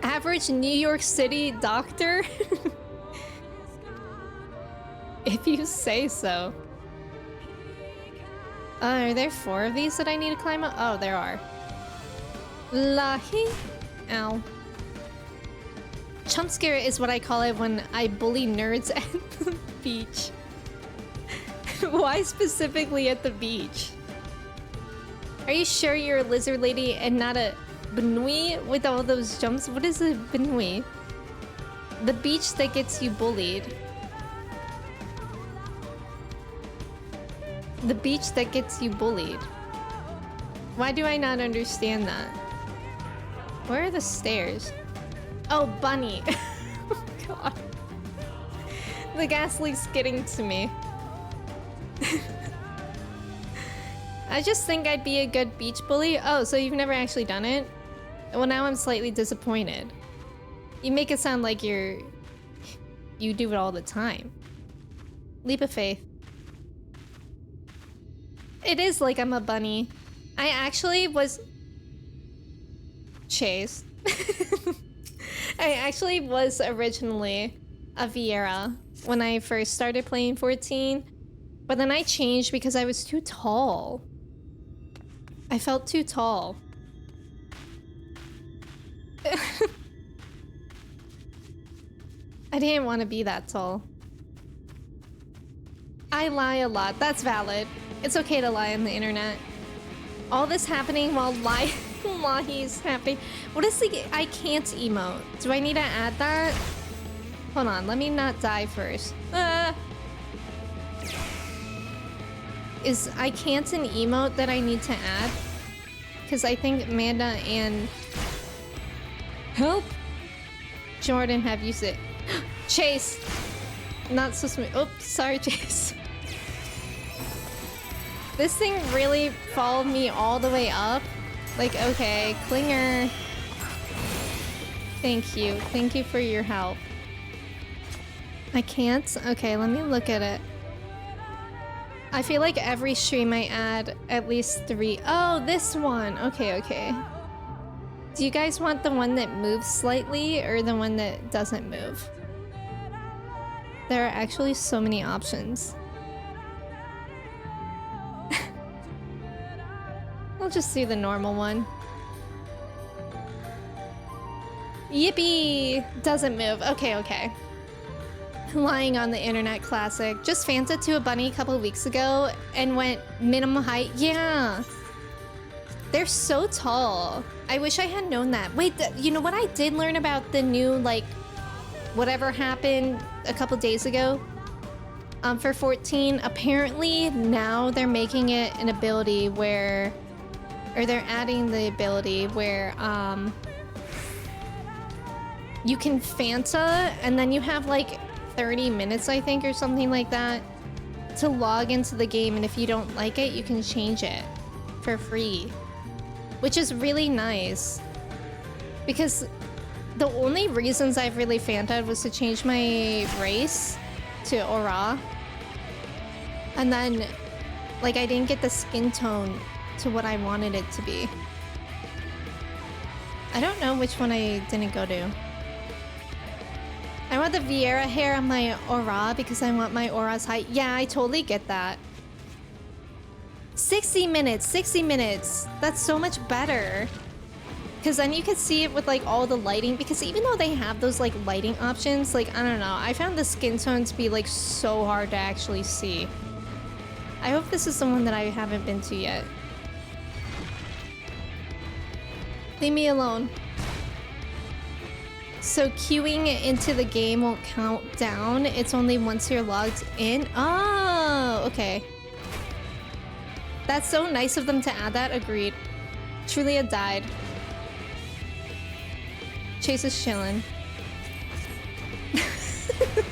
Average New York City doctor? If you say so. Are there 4 of these that I need to climb up? Oh, there are. Lahi. Ow. Chump scare is what I call it when I bully nerds at the beach. Why specifically at the beach? Are you sure you're a lizard lady and not a Benui with all those jumps? What is a Benui? The beach that gets you bullied. The beach that gets you bullied. Why do I not understand that? Where are the stairs? Oh, bunny. Oh, God. The gas leak's getting to me. I just think I'd be a good beach bully. Oh, so you've never actually done it? Well, now I'm slightly disappointed. You make it sound like you do it all the time. Leap of faith. It is like I'm a bunny. I actually was... Chase. I actually was originally a Vieira when I first started playing 14, but then I changed because I was too tall. I felt too tall. I didn't want to be that tall. I lie a lot. That's valid. It's okay to lie on the internet. All this happening while he's happening. What is the I can't emote? Do I need to add that? Hold on, let me not die first. Is I can't an emote that I need to add? Because I think Amanda and help Jordan have used it. Chase! Not so smooth. Oops, sorry, Chase. This thing really followed me all the way up. Like, okay, Klinger. Thank you. Thank you for your help. I can't? Okay, let me look at it. I feel like every stream I add at least 3. Oh, this one. Okay, okay. Do you guys want the one that moves slightly or the one that doesn't move? There are actually so many options. I'll just do the normal one. Yippee! Doesn't move. Okay, okay. Lying on the internet classic. Just Fanta to a bunny a couple weeks ago and went minimum height. Yeah. They're so tall. I wish I had known that. Wait, you know what I did learn about the new, like, whatever happened a couple days ago? For 14, apparently now they're making it an ability where... Or they're adding the ability where, you can Fanta, and then you have, like, 30 minutes, I think, or something like that, to log into the game, and if you don't like it, you can change it for free. Which is really nice. Because the only reasons I've really Fanta'd was to change my race to Aura. And then, like, I didn't get the skin tone to what I wanted it to be. I don't know which one I didn't go to. I want the Vieira hair on my Aura because I want my Aura's height. Yeah, I totally get that. 60 minutes, 60 minutes. That's so much better. Because then you can see it with like all the lighting. Because even though they have those like lighting options, like, I don't know. I found the skin tone to be like so hard to actually see. I hope this is the one that I haven't been to yet. Leave me alone. So queuing into the game won't count down. It's only once you're logged in. Oh, okay. That's so nice of them to add that. Agreed. Trulia died. Chase is chilling.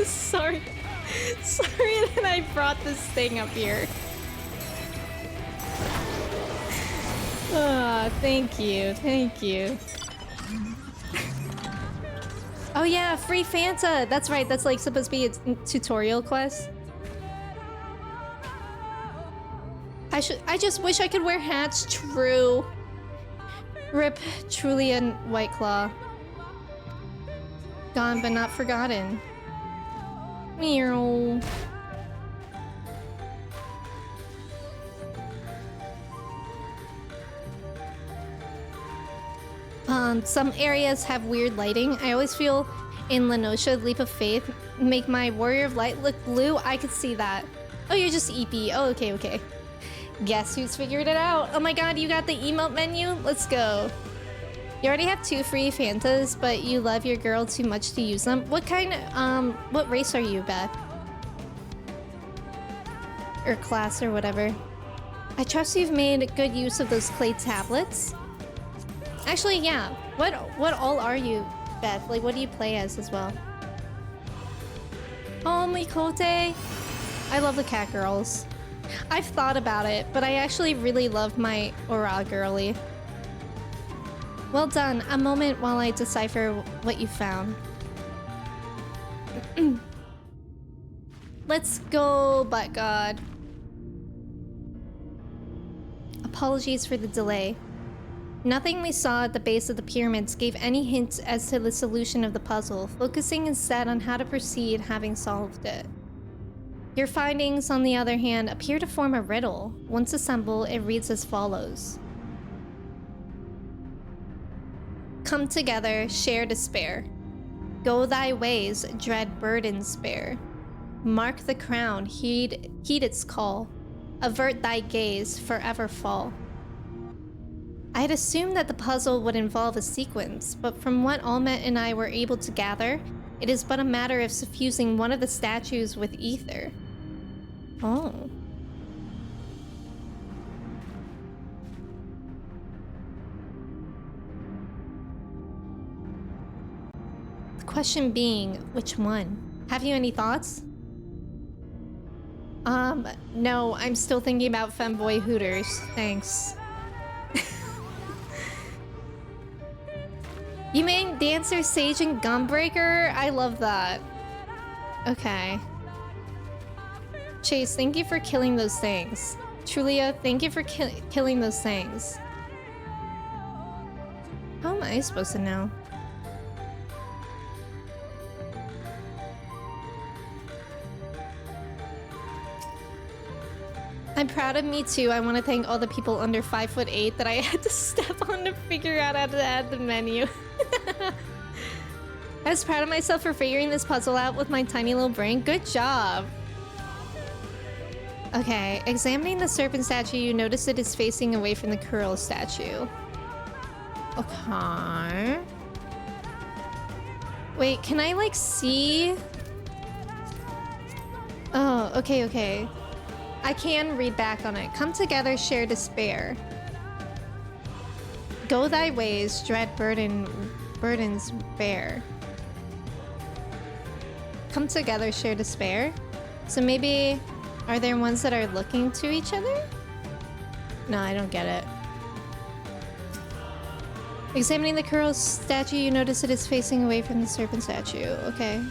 Sorry. Sorry that I brought this thing up here. Ah, thank you. Thank you. Oh yeah, free Fanta! That's right, that's like supposed to be a tutorial quest. I just wish I could wear hats. True. Rip Truly and White Claw. Gone but not forgotten. Meow. Some areas have weird lighting. I always feel in Lenosha Leap of Faith make my Warrior of Light look blue. I could see that. Oh, you're just EP. Oh, okay, okay. Guess who's figured it out? Oh my god, you got the emote menu? Let's go. You already have 2 free Fantas, but you love your girl too much to use them. What kind of, what race are you, Beth? Or class or whatever. I trust you've made good use of those clay tablets. Actually, yeah. What all are you, Beth? Like, what do you play as well? Oh, Mikote. I love the cat girls. I've thought about it, but I actually really love my Aura girly. Well done. A moment while I decipher what you found. Let's go, butt god. Apologies for the delay. Nothing we saw at the base of the pyramids gave any hints as to the solution of the puzzle, focusing instead on how to proceed having solved it. Your findings, on the other hand, appear to form a riddle. Once assembled, it reads as follows. Come together, share despair. Go thy ways, dread burdens bear. Mark the crown, heed its call. Avert thy gaze, forever fall. I had assumed that the puzzle would involve a sequence, but from what Almet and I were able to gather, it is but a matter of suffusing one of the statues with ether. Oh. The question being, which one? Have you any thoughts? No, I'm still thinking about Femboy Hooters. Thanks. You mean Dancer, Sage, and Gunbreaker? I love that. Okay. Chase, thank you for killing those things. Trulia, thank you for killing those things. How am I supposed to know? I'm proud of me too. I want to thank all the people under 5'8" that I had to step on to figure out how to add the menu. I was proud of myself for figuring this puzzle out with my tiny little brain. Good job. Okay, examining the serpent statue, you notice it is facing away from the Kurl statue. Okay. Wait, can I like see? Oh, okay, okay. I can read back on it. Come together, share despair. Go thy ways, dread burdens bear. Come together, share despair. So maybe, are there ones that are looking to each other? No, I don't get it. Examining the Kurl statue, you notice it is facing away from the serpent statue. Okay.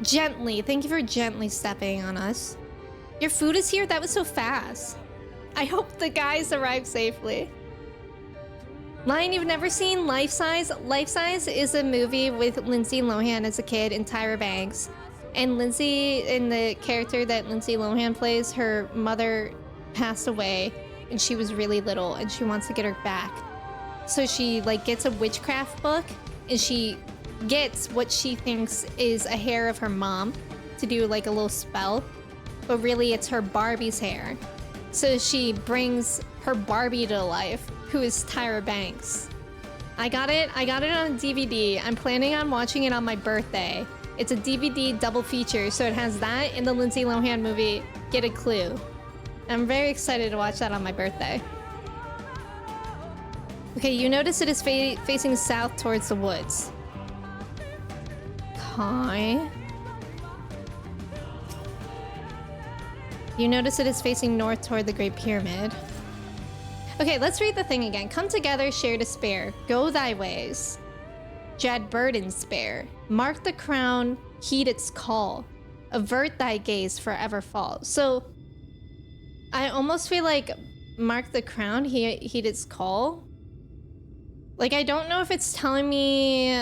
Gently. Thank you for gently stepping on us. Your food is here? That was so fast. I hope the guys arrive safely. Lion you've never seen? Life Size? Life Size is a movie with Lindsay Lohan as a kid and Tyra Banks. And Lindsay, in the character that Lindsay Lohan plays, her mother passed away and she was really little and she wants to get her back. So she like gets a witchcraft book and she gets what she thinks is a hair of her mom to do like a little spell, but really it's her Barbie's hair. So she brings her Barbie to life, who is Tyra Banks. I got it on DVD. I'm planning on watching it on my birthday. It's a DVD double feature, so it has that and the Lindsay Lohan movie, Get a Clue. I'm very excited to watch that on my birthday. Okay, you notice it is facing south towards the woods. Okay. You notice it is facing north toward the Great Pyramid. Okay, let's read the thing again. Come together, share despair. Go thy ways. Dread burdens bear. Mark the crown, heed its call. Avert thy gaze, forever fall. So, I almost feel like mark the crown, heed its call. Like, I don't know if it's telling me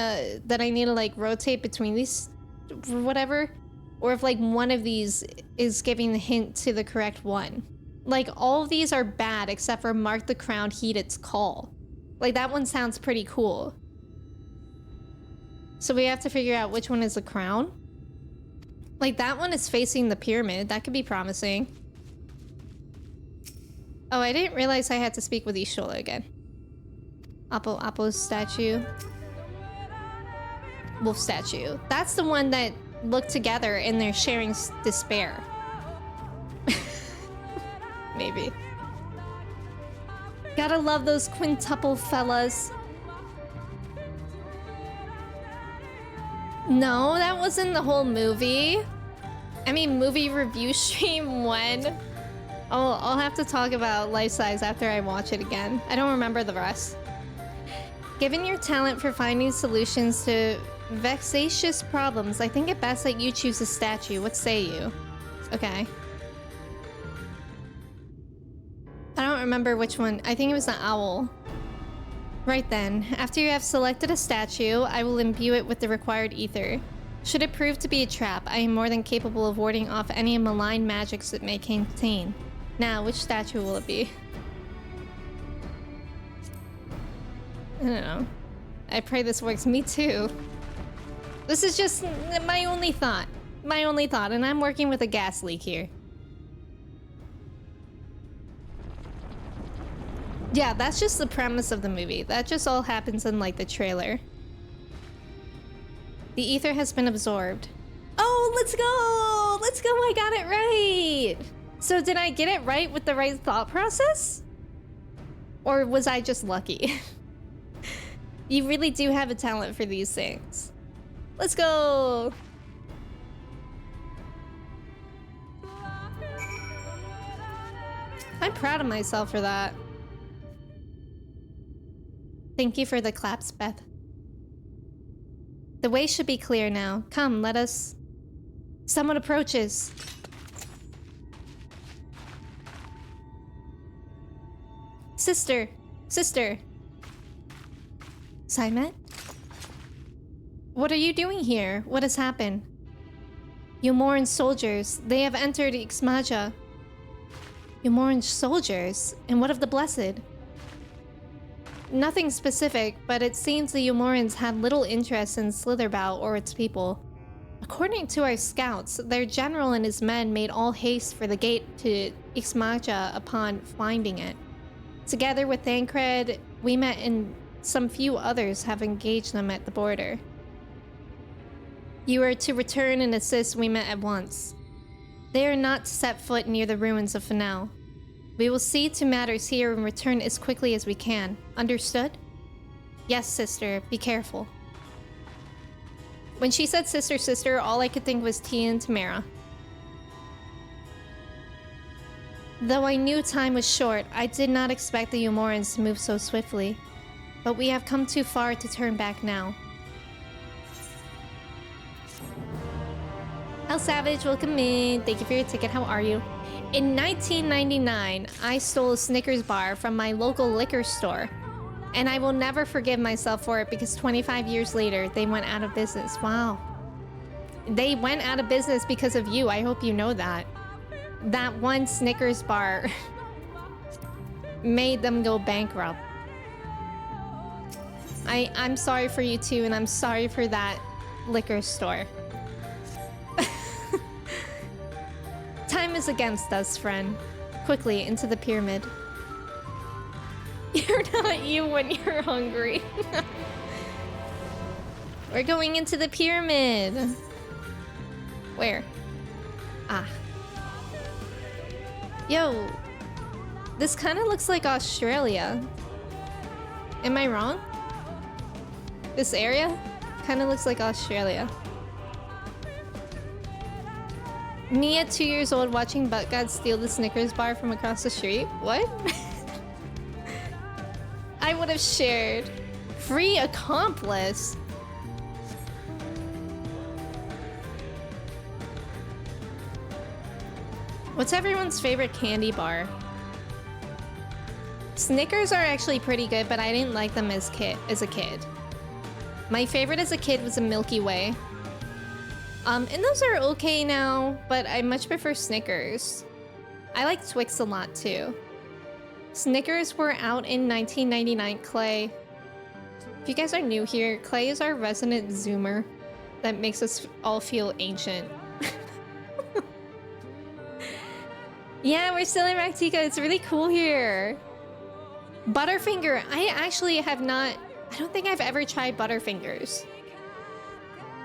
that I need to, like, rotate between these or whatever. Or if, like, one of these is giving the hint to the correct one. Like, all of these are bad except for mark the crown, heed its call. Like, that one sounds pretty cool. So we have to figure out which one is the crown. Like, that one is facing the pyramid. That could be promising. Oh, I didn't realize I had to speak with Ishola again. Apo's statue. Wolf statue. That's the one that look together and they're sharing despair. Maybe. Gotta love those quintuple fellas. No, that wasn't the whole movie. I mean, movie review stream when? I'll have to talk about Life Size after I watch it again. I don't remember the rest. Given your talent for finding solutions to vexatious problems, I think it best that you choose a statue. What say you? Okay. I don't remember which one. I think it was the owl. Right then, after you have selected a statue, I will imbue it with the required ether. Should it prove to be a trap, I am more than capable of warding off any malign magics it may contain. Now, which statue will it be? I don't know. I pray this works. Me too. This is just my only thought. My only thought, and I'm working with a gas leak here. Yeah, that's just the premise of the movie. That just all happens in, like, the trailer. The ether has been absorbed. Oh, let's go! Let's go, I got it right! So did I get it right with the right thought process? Or was I just lucky? You really do have a talent for these things. Let's go! I'm proud of myself for that. Thank you for the claps, Beth. The way should be clear now. Come, let us... Someone approaches. Sister! Sister! Saimet? What are you doing here? What has happened? Yomoran soldiers. They have entered Ixmaja. Yomoran soldiers? And what of the Blessed? Nothing specific, but it seems the Yomorans had little interest in Slitherbough or its people. According to our scouts, their general and his men made all haste for the gate to Ixmaja upon finding it. Together with Thancred, we met and some few others have engaged them at the border. You are to return and assist we met at once. They are not to set foot near the ruins of Fanel. We will see to matters here and return as quickly as we can. Understood? Yes, sister. Be careful. When she said sister, sister, all I could think was Tia and Tamara. Though I knew time was short, I did not expect the Yomorans to move so swiftly. But we have come too far to turn back now. El Savage, welcome in. Thank you for your ticket. How are you? In 1999, I stole a Snickers bar from my local liquor store. And I will never forgive myself for it because 25 years later, they went out of business. Wow. They went out of business because of you. I hope you know that. That one Snickers bar made them go bankrupt. I'm sorry for you too, and I'm sorry for that liquor store. Time is against us, friend. Quickly, into the pyramid. You're not you when you're hungry. We're going into the pyramid. Where? Ah. Yo. This kind of looks like Australia. Am I wrong? This area kind of looks like Australia. Me at 2 years old watching Butt God steal the Snickers bar from across the street? What? I would have shared. Free accomplice. What's everyone's favorite candy bar? Snickers are actually pretty good, but I didn't like them as a kid. My favorite as a kid was a Milky Way. And those are okay now, but I much prefer Snickers. I like Twix a lot too. Snickers were out in 1999, Clay. If you guys are new here, Clay is our resident Zoomer that makes us all feel ancient. Yeah, we're still in Raktika. It's really cool here. Butterfinger. I actually have not... I don't think I've ever tried Butterfingers.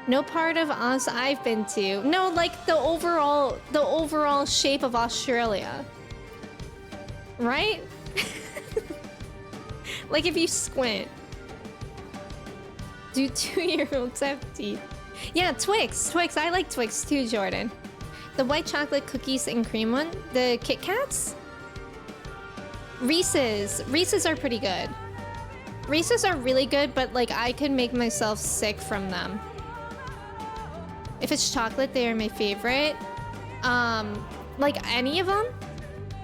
No part of Oz I've been to. No, like the overall shape of Australia. Right? Like if you squint. Do 2-year-olds have teeth? Yeah, Twix. Twix. I like Twix too, Jordan. The white chocolate cookies and cream one. The Kit Kats. Reese's. Reese's are pretty good. Reese's are really good, but like I could make myself sick from them. If it's chocolate, they are my favorite. Like any of them.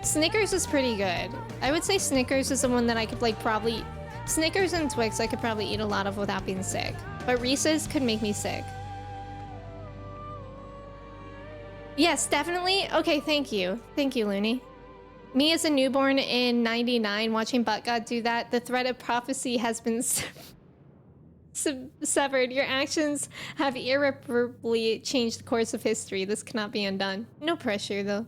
Snickers is pretty good. I would say Snickers is the one that I could like probably... Snickers and Twix I could probably eat a lot of without being sick. But Reese's could make me sick. Yes, definitely. Okay, thank you. Thank you, Looney. Me as a newborn in 99 watching Butt God do that, the thread of prophecy has been severed. Your actions have irreparably changed the course of history. This cannot be undone. No pressure, though.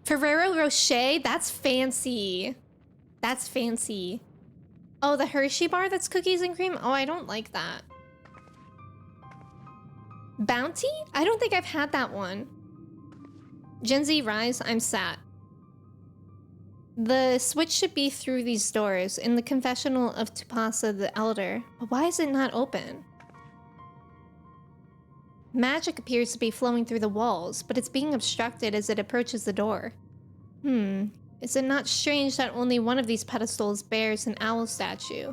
Ferrero Rocher? That's fancy. That's fancy. Oh, the Hershey bar that's cookies and cream? Oh, I don't like that. Bounty? I don't think I've had that one. Gen Z Rise, I'm sat. The switch should be through these doors in the confessional of Tupasa the Elder. But why is it not open? Magic appears to be flowing through the walls, but it's being obstructed as it approaches the door. Is it not strange that only one of these pedestals bears an owl statue?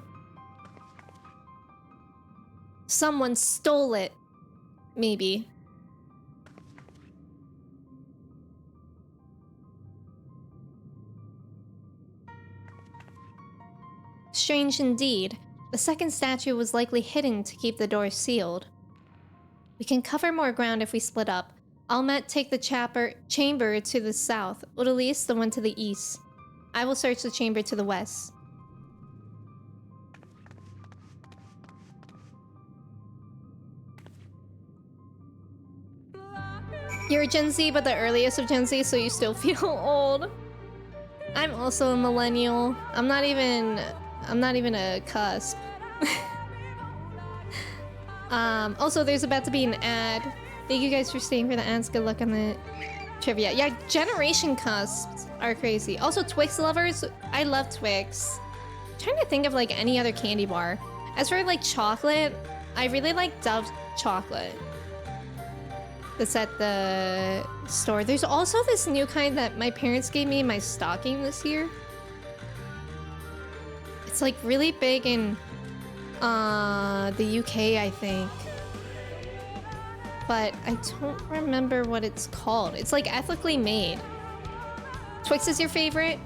Someone stole it. Maybe. Strange indeed. The second statue was likely hidden to keep the door sealed. We can cover more ground if we split up. Almet take the chamber to the south, Odalise the one to the east. I will search the chamber to the west. You're Gen Z, but the earliest of Gen Z, so you still feel old. I'm also a millennial. I'm not even a cusp. Also, there's about to be an ad. Thank you guys for staying for the ads. Good luck on the trivia. Yeah, generation cusps are crazy. Also, Twix lovers. I love Twix. I'm trying to think of like any other candy bar. As for like chocolate, I really like Dove chocolate. That's at the store. There's also this new kind that my parents gave me in my stocking this year. It's like really big in the UK, I think. But I don't remember what it's called. It's like ethically made. Twix is your favorite?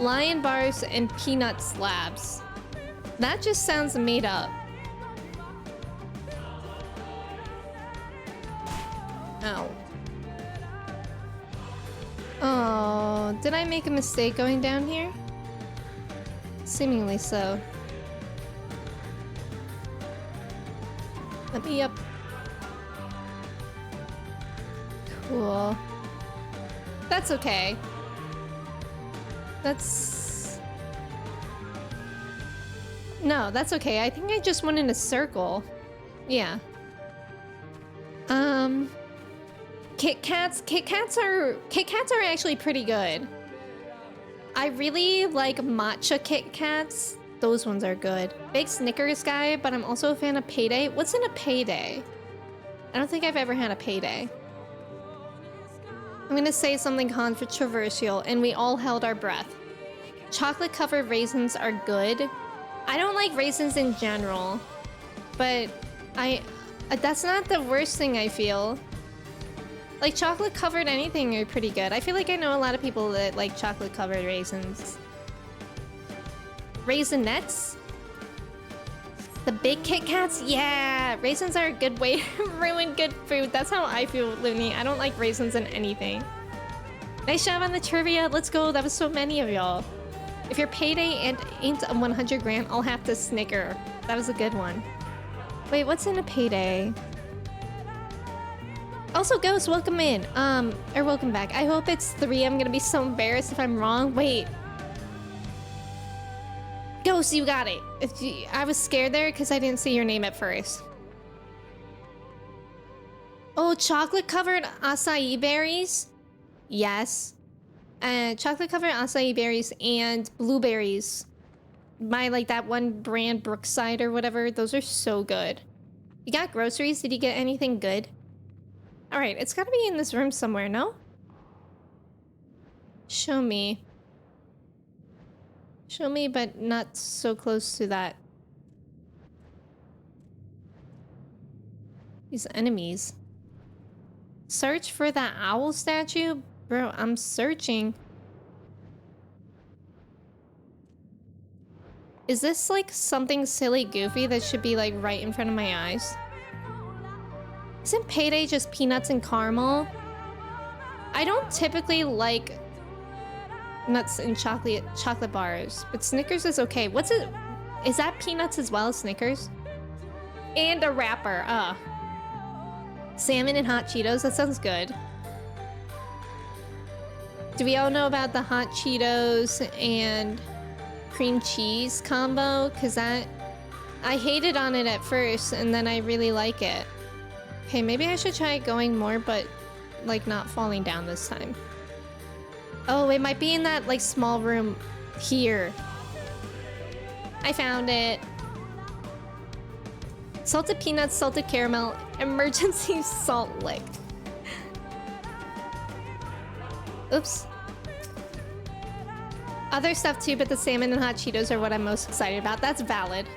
Lion bars and peanut slabs. That just sounds made up. Ow. Oh, did I make a mistake going down here? Seemingly so. Let me up. Cool. That's okay. No, that's okay. I think I just went in a circle. Yeah. Kit Kats are actually pretty good. I really like matcha Kit Kats. Those ones are good. Big Snickers guy, but I'm also a fan of Payday. What's in a Payday? I don't think I've ever had a Payday. I'm gonna say something controversial, and we all held our breath. Chocolate-covered raisins are good. I don't like raisins in general, but that's not the worst thing I feel. Like, chocolate-covered anything are pretty good. I feel like I know a lot of people that like chocolate-covered raisins. Raisinets? The big Kit Kats? Yeah! Raisins are a good way to ruin good food. That's how I feel, Looney. I don't like raisins in anything. Nice job on the trivia. Let's go. That was so many of y'all. If your Payday ain't a 100 grand, I'll have to snicker. That was a good one. Wait, what's in a Payday? Also, Ghost, welcome in. Or welcome back. I hope it's 3. I'm gonna be so embarrassed if I'm wrong. Wait. Ghost, you got it. I was scared there because I didn't see your name at first. Oh, chocolate-covered acai berries? Yes. Chocolate-covered acai berries and blueberries. my like that one brand Brookside or whatever. Those are so good. You got groceries? Did you get anything good? All right, it's gotta be in this room somewhere, no? Show me. Show me, but not so close to that. These enemies. Search for that owl statue? Bro, I'm searching. Is this like something silly goofy that should be like right in front of my eyes? Isn't Payday just peanuts and caramel? I don't typically like nuts and chocolate bars, but Snickers is okay. What's it? Is that peanuts as well as Snickers? And a wrapper. Salmon and hot Cheetos. That sounds good. Do we all know about the hot Cheetos and cream cheese combo? Because I hated on it at first, and then I really like it. Okay, maybe I should try going more, but like not falling down this time. Oh, it might be in that like small room here. I found it. Salted peanuts, salted caramel, emergency salt lick. Oops. Other stuff too, but the salmon and hot Cheetos are what I'm most excited about. That's valid.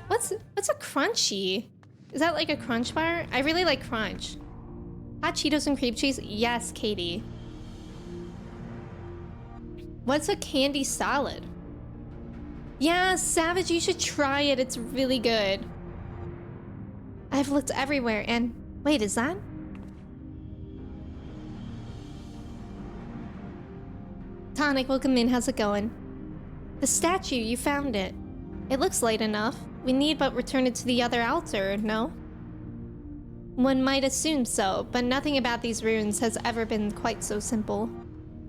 What's a crunchy? Is that like a crunch bar? I really like crunch. Hot Cheetos and cream cheese? Yes, Katie. What's a candy salad? Yeah, Savage, you should try it. It's really good. I've looked everywhere and... Wait, is that? Tonic, welcome in. How's it going? The statue, you found it. It looks light enough. We need but return it to the other altar, no? One might assume so, but nothing about these ruins has ever been quite so simple.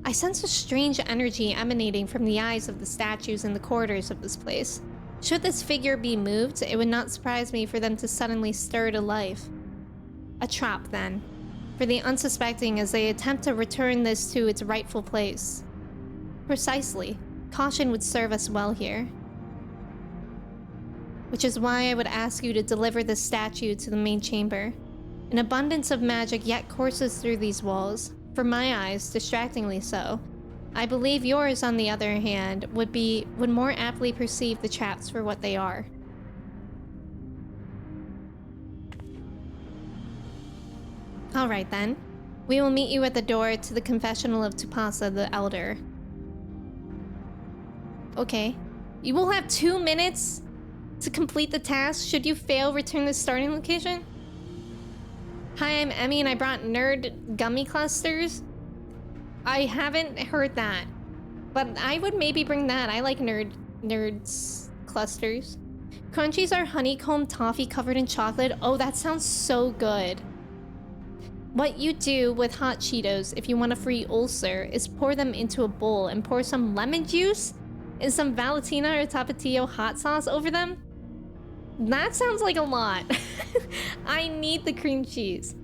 I sense a strange energy emanating from the eyes of the statues in the corridors of this place. Should this figure be moved, it would not surprise me for them to suddenly stir to life. A trap, then, for the unsuspecting as they attempt to return this to its rightful place. Precisely. Caution would serve us well here. Which is why I would ask you to deliver this statue to the main chamber. An abundance of magic yet courses through these walls. For my eyes, distractingly so. I believe yours, on the other hand, would more aptly perceive the traps for what they are. Alright then. We will meet you at the door to the confessional of Tupasa the Elder. Okay. You will have 2 minutes to complete the task. Should you fail, return to the starting location. Hi, I'm Emmy and I brought nerd gummy clusters. I haven't heard that, but I would maybe bring that. I like nerds clusters. Crunchies are honeycomb toffee covered in chocolate. Oh, that sounds so good. What you do with hot Cheetos if you want a free ulcer is pour them into a bowl and pour some lemon juice and some Valentina or Tapatio hot sauce over them. That sounds like a lot. I need the cream cheese.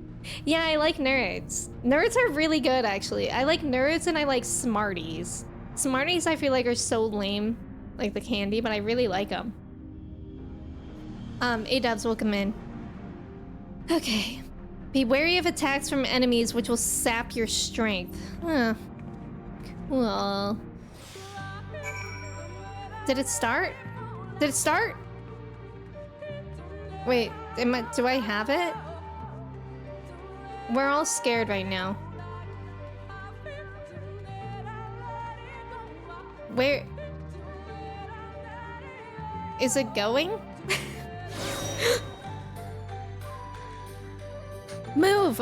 Yeah, I like nerds. Nerds are really good, actually. I like nerds and I like Smarties. Smarties I feel like are so lame, like the candy, but I really like them. A-dubs, welcome in. Okay. Be wary of attacks from enemies which will sap your strength. Huh. Cool. Did it start? Did it start? Wait, do I have it? We're all scared right now. Where... Is it going? Move!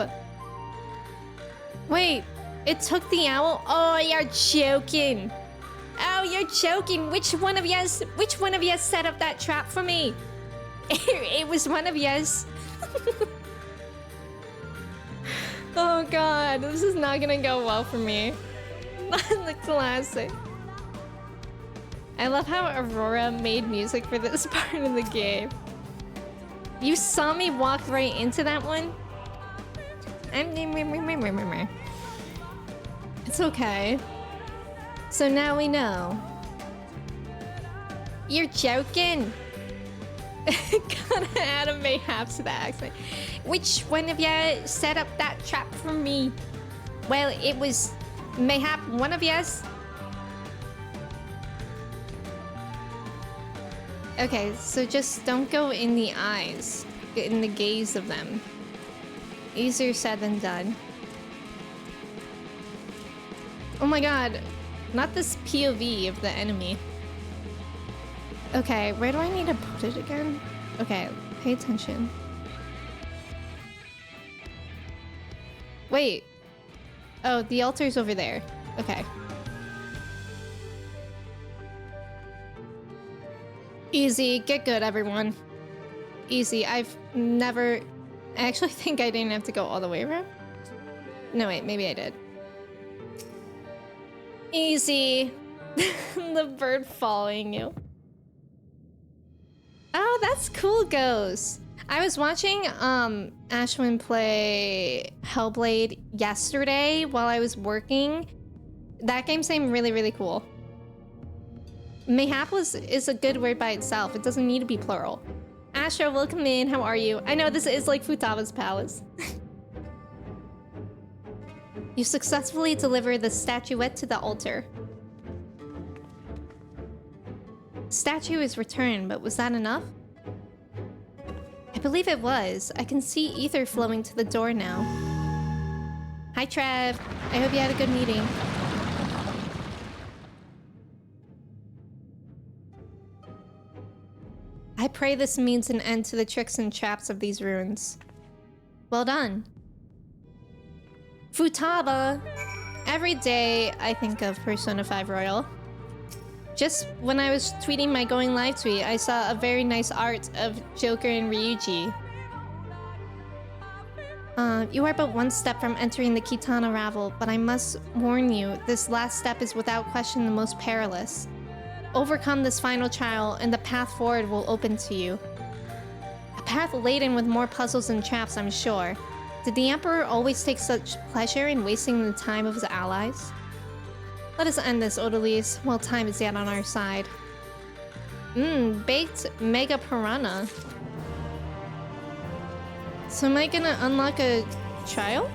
Wait, it took the owl? Oh, you're joking. Oh, you're joking. Which one of yous set up that trap for me? It was one of yous. Oh god, this is not gonna go well for me. The classic. I love how Aurora made music for this part of the game. You saw me walk right into that one? It's okay. So now we know. You're joking. Gotta add a mayhap to the accent. Which one of ya set up that trap for me? Well, it was mayhap one of yas. Okay, so just don't go in the eyes, in the gaze of them. Easier said than done. Oh my god, not this POV of the enemy. Okay, where do I need to put it again? Okay, pay attention. Wait. Oh, the altar's over there. Okay. Easy, get good, everyone. Easy, I've never... I actually think I didn't have to go all the way around. No, wait, maybe I did. Easy. The bird following you. Oh, that's cool, Ghost. I was watching Ashwin play Hellblade yesterday while I was working. That game seemed really, really cool. Mayhap is a good word by itself. It doesn't need to be plural. Astra, welcome in. How are you? I know this is like Futaba's palace. You successfully delivered the statuette to the altar. Statue is returned, but was that enough? I believe it was. I can see ether flowing to the door now. Hi, Trev. I hope you had a good meeting. I pray this means an end to the tricks and traps of these ruins. Well done. Futaba! Every day I think of Persona 5 Royal. Just when I was tweeting my going live tweet, I saw a very nice art of Joker and Ryuji. You are but one step from entering the Kitana Ravel, but I must warn you, this last step is without question the most perilous. Overcome this final trial, and the path forward will open to you. A path laden with more puzzles and traps, I'm sure. Did the Emperor always take such pleasure in wasting the time of his allies? Let us end this, Odalise, while time is yet on our side. Baked Mega Piranha. So am I gonna unlock a trial?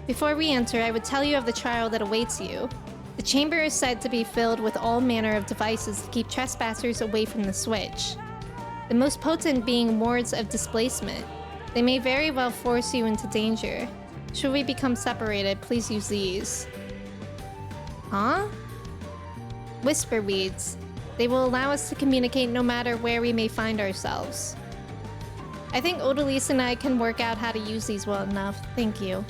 Before we enter, I would tell you of the trial that awaits you. The chamber is said to be filled with all manner of devices to keep trespassers away from the switch. The most potent being wards of displacement. They may very well force you into danger. Should we become separated, please use these. Huh? Whisper weeds. They will allow us to communicate no matter where we may find ourselves. I think Odalise and I can work out how to use these well enough. Thank you.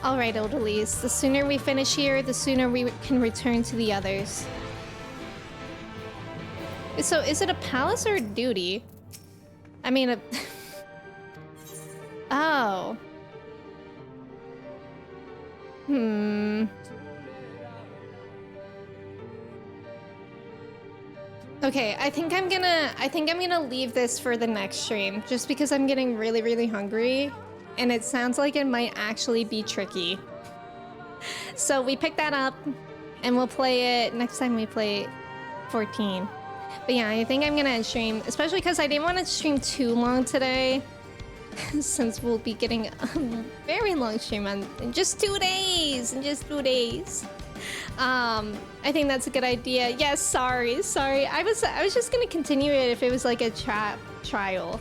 Alright, Odalise. The sooner we finish here, the sooner we can return to the others. So, is it a palace or a duty? I mean, a... Oh. Okay, I think I'm gonna leave this for the next stream, just because I'm getting really, really hungry, and it sounds like it might actually be tricky. So we pick that up, and we'll play it next time we play 14. But yeah, I think I'm gonna end stream, especially because I didn't want to stream too long today, since we'll be getting a very long stream in just 2 days. I think that's a good idea. Yes, sorry. I was just gonna continue it if it was like a trial,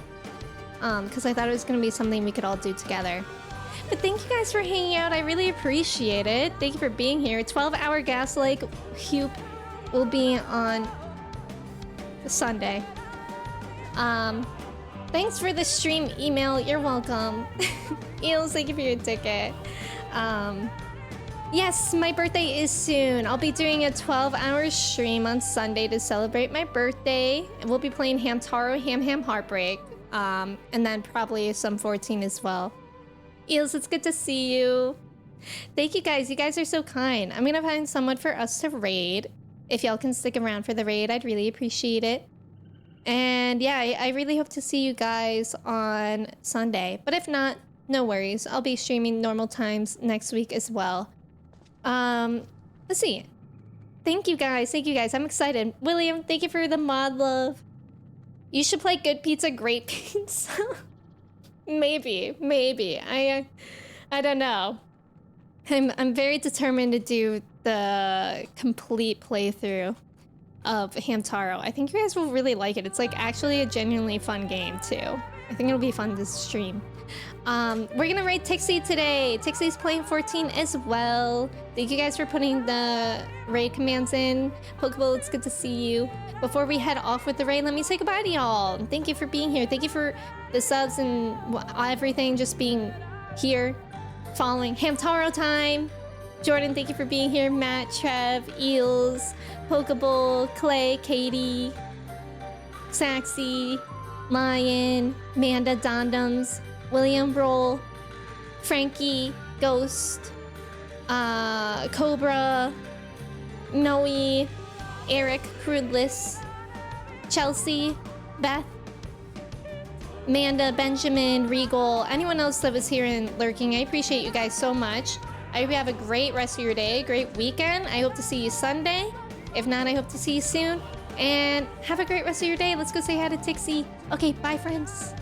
because I thought it was gonna be something we could all do together. But thank you guys for hanging out. I really appreciate it. Thank you for being here. 12-hour Gaslight Hupe will be on Sunday. Thanks for the stream email. You're welcome. Eels, thank you for your ticket. Yes, my birthday is soon. I'll be doing a 12-hour stream on Sunday to celebrate my birthday. And we'll be playing Hamtaro Ham Heartbreak. And then probably some 14 as well. Eels, it's good to see you. Thank you guys. You guys are so kind. I'm gonna find someone for us to raid. If y'all can stick around for the raid, I'd really appreciate it. And yeah, I really hope to see you guys on Sunday. But if not, no worries. I'll be streaming normal times next week as well. Let's see. Thank you guys. Thank you guys. I'm excited. William, thank you for the mod love. You should play Good Pizza, Great Pizza. Maybe. I don't know. I'm very determined to do the complete playthrough of Hamtaro. I think you guys will really like it. It's like actually a genuinely fun game too. I think it'll be fun to stream. We're gonna raid Tixie today. Tixie's playing 14 as well. Thank you guys for putting the raid commands in. Pokeball, it's good to see you. Before we head off with the raid, let me say goodbye to y'all. Thank you for being here. Thank you for the subs and everything, just being here, following. Hamtaro time. Jordan, thank you for being here. Matt, Trev, Eels, Pokeball, Clay, Katie, Saxy, Lion, Manda, Dondums, William Roll, Frankie, Ghost, Cobra, Noe, Eric, Crudless, Chelsea, Beth, Amanda, Benjamin, Regal, anyone else that was here and lurking. I appreciate you guys so much. I hope you have a great rest of your day, great weekend. I hope to see you Sunday. If not, I hope to see you soon. And have a great rest of your day. Let's go say hi to Tixie. Okay, bye friends.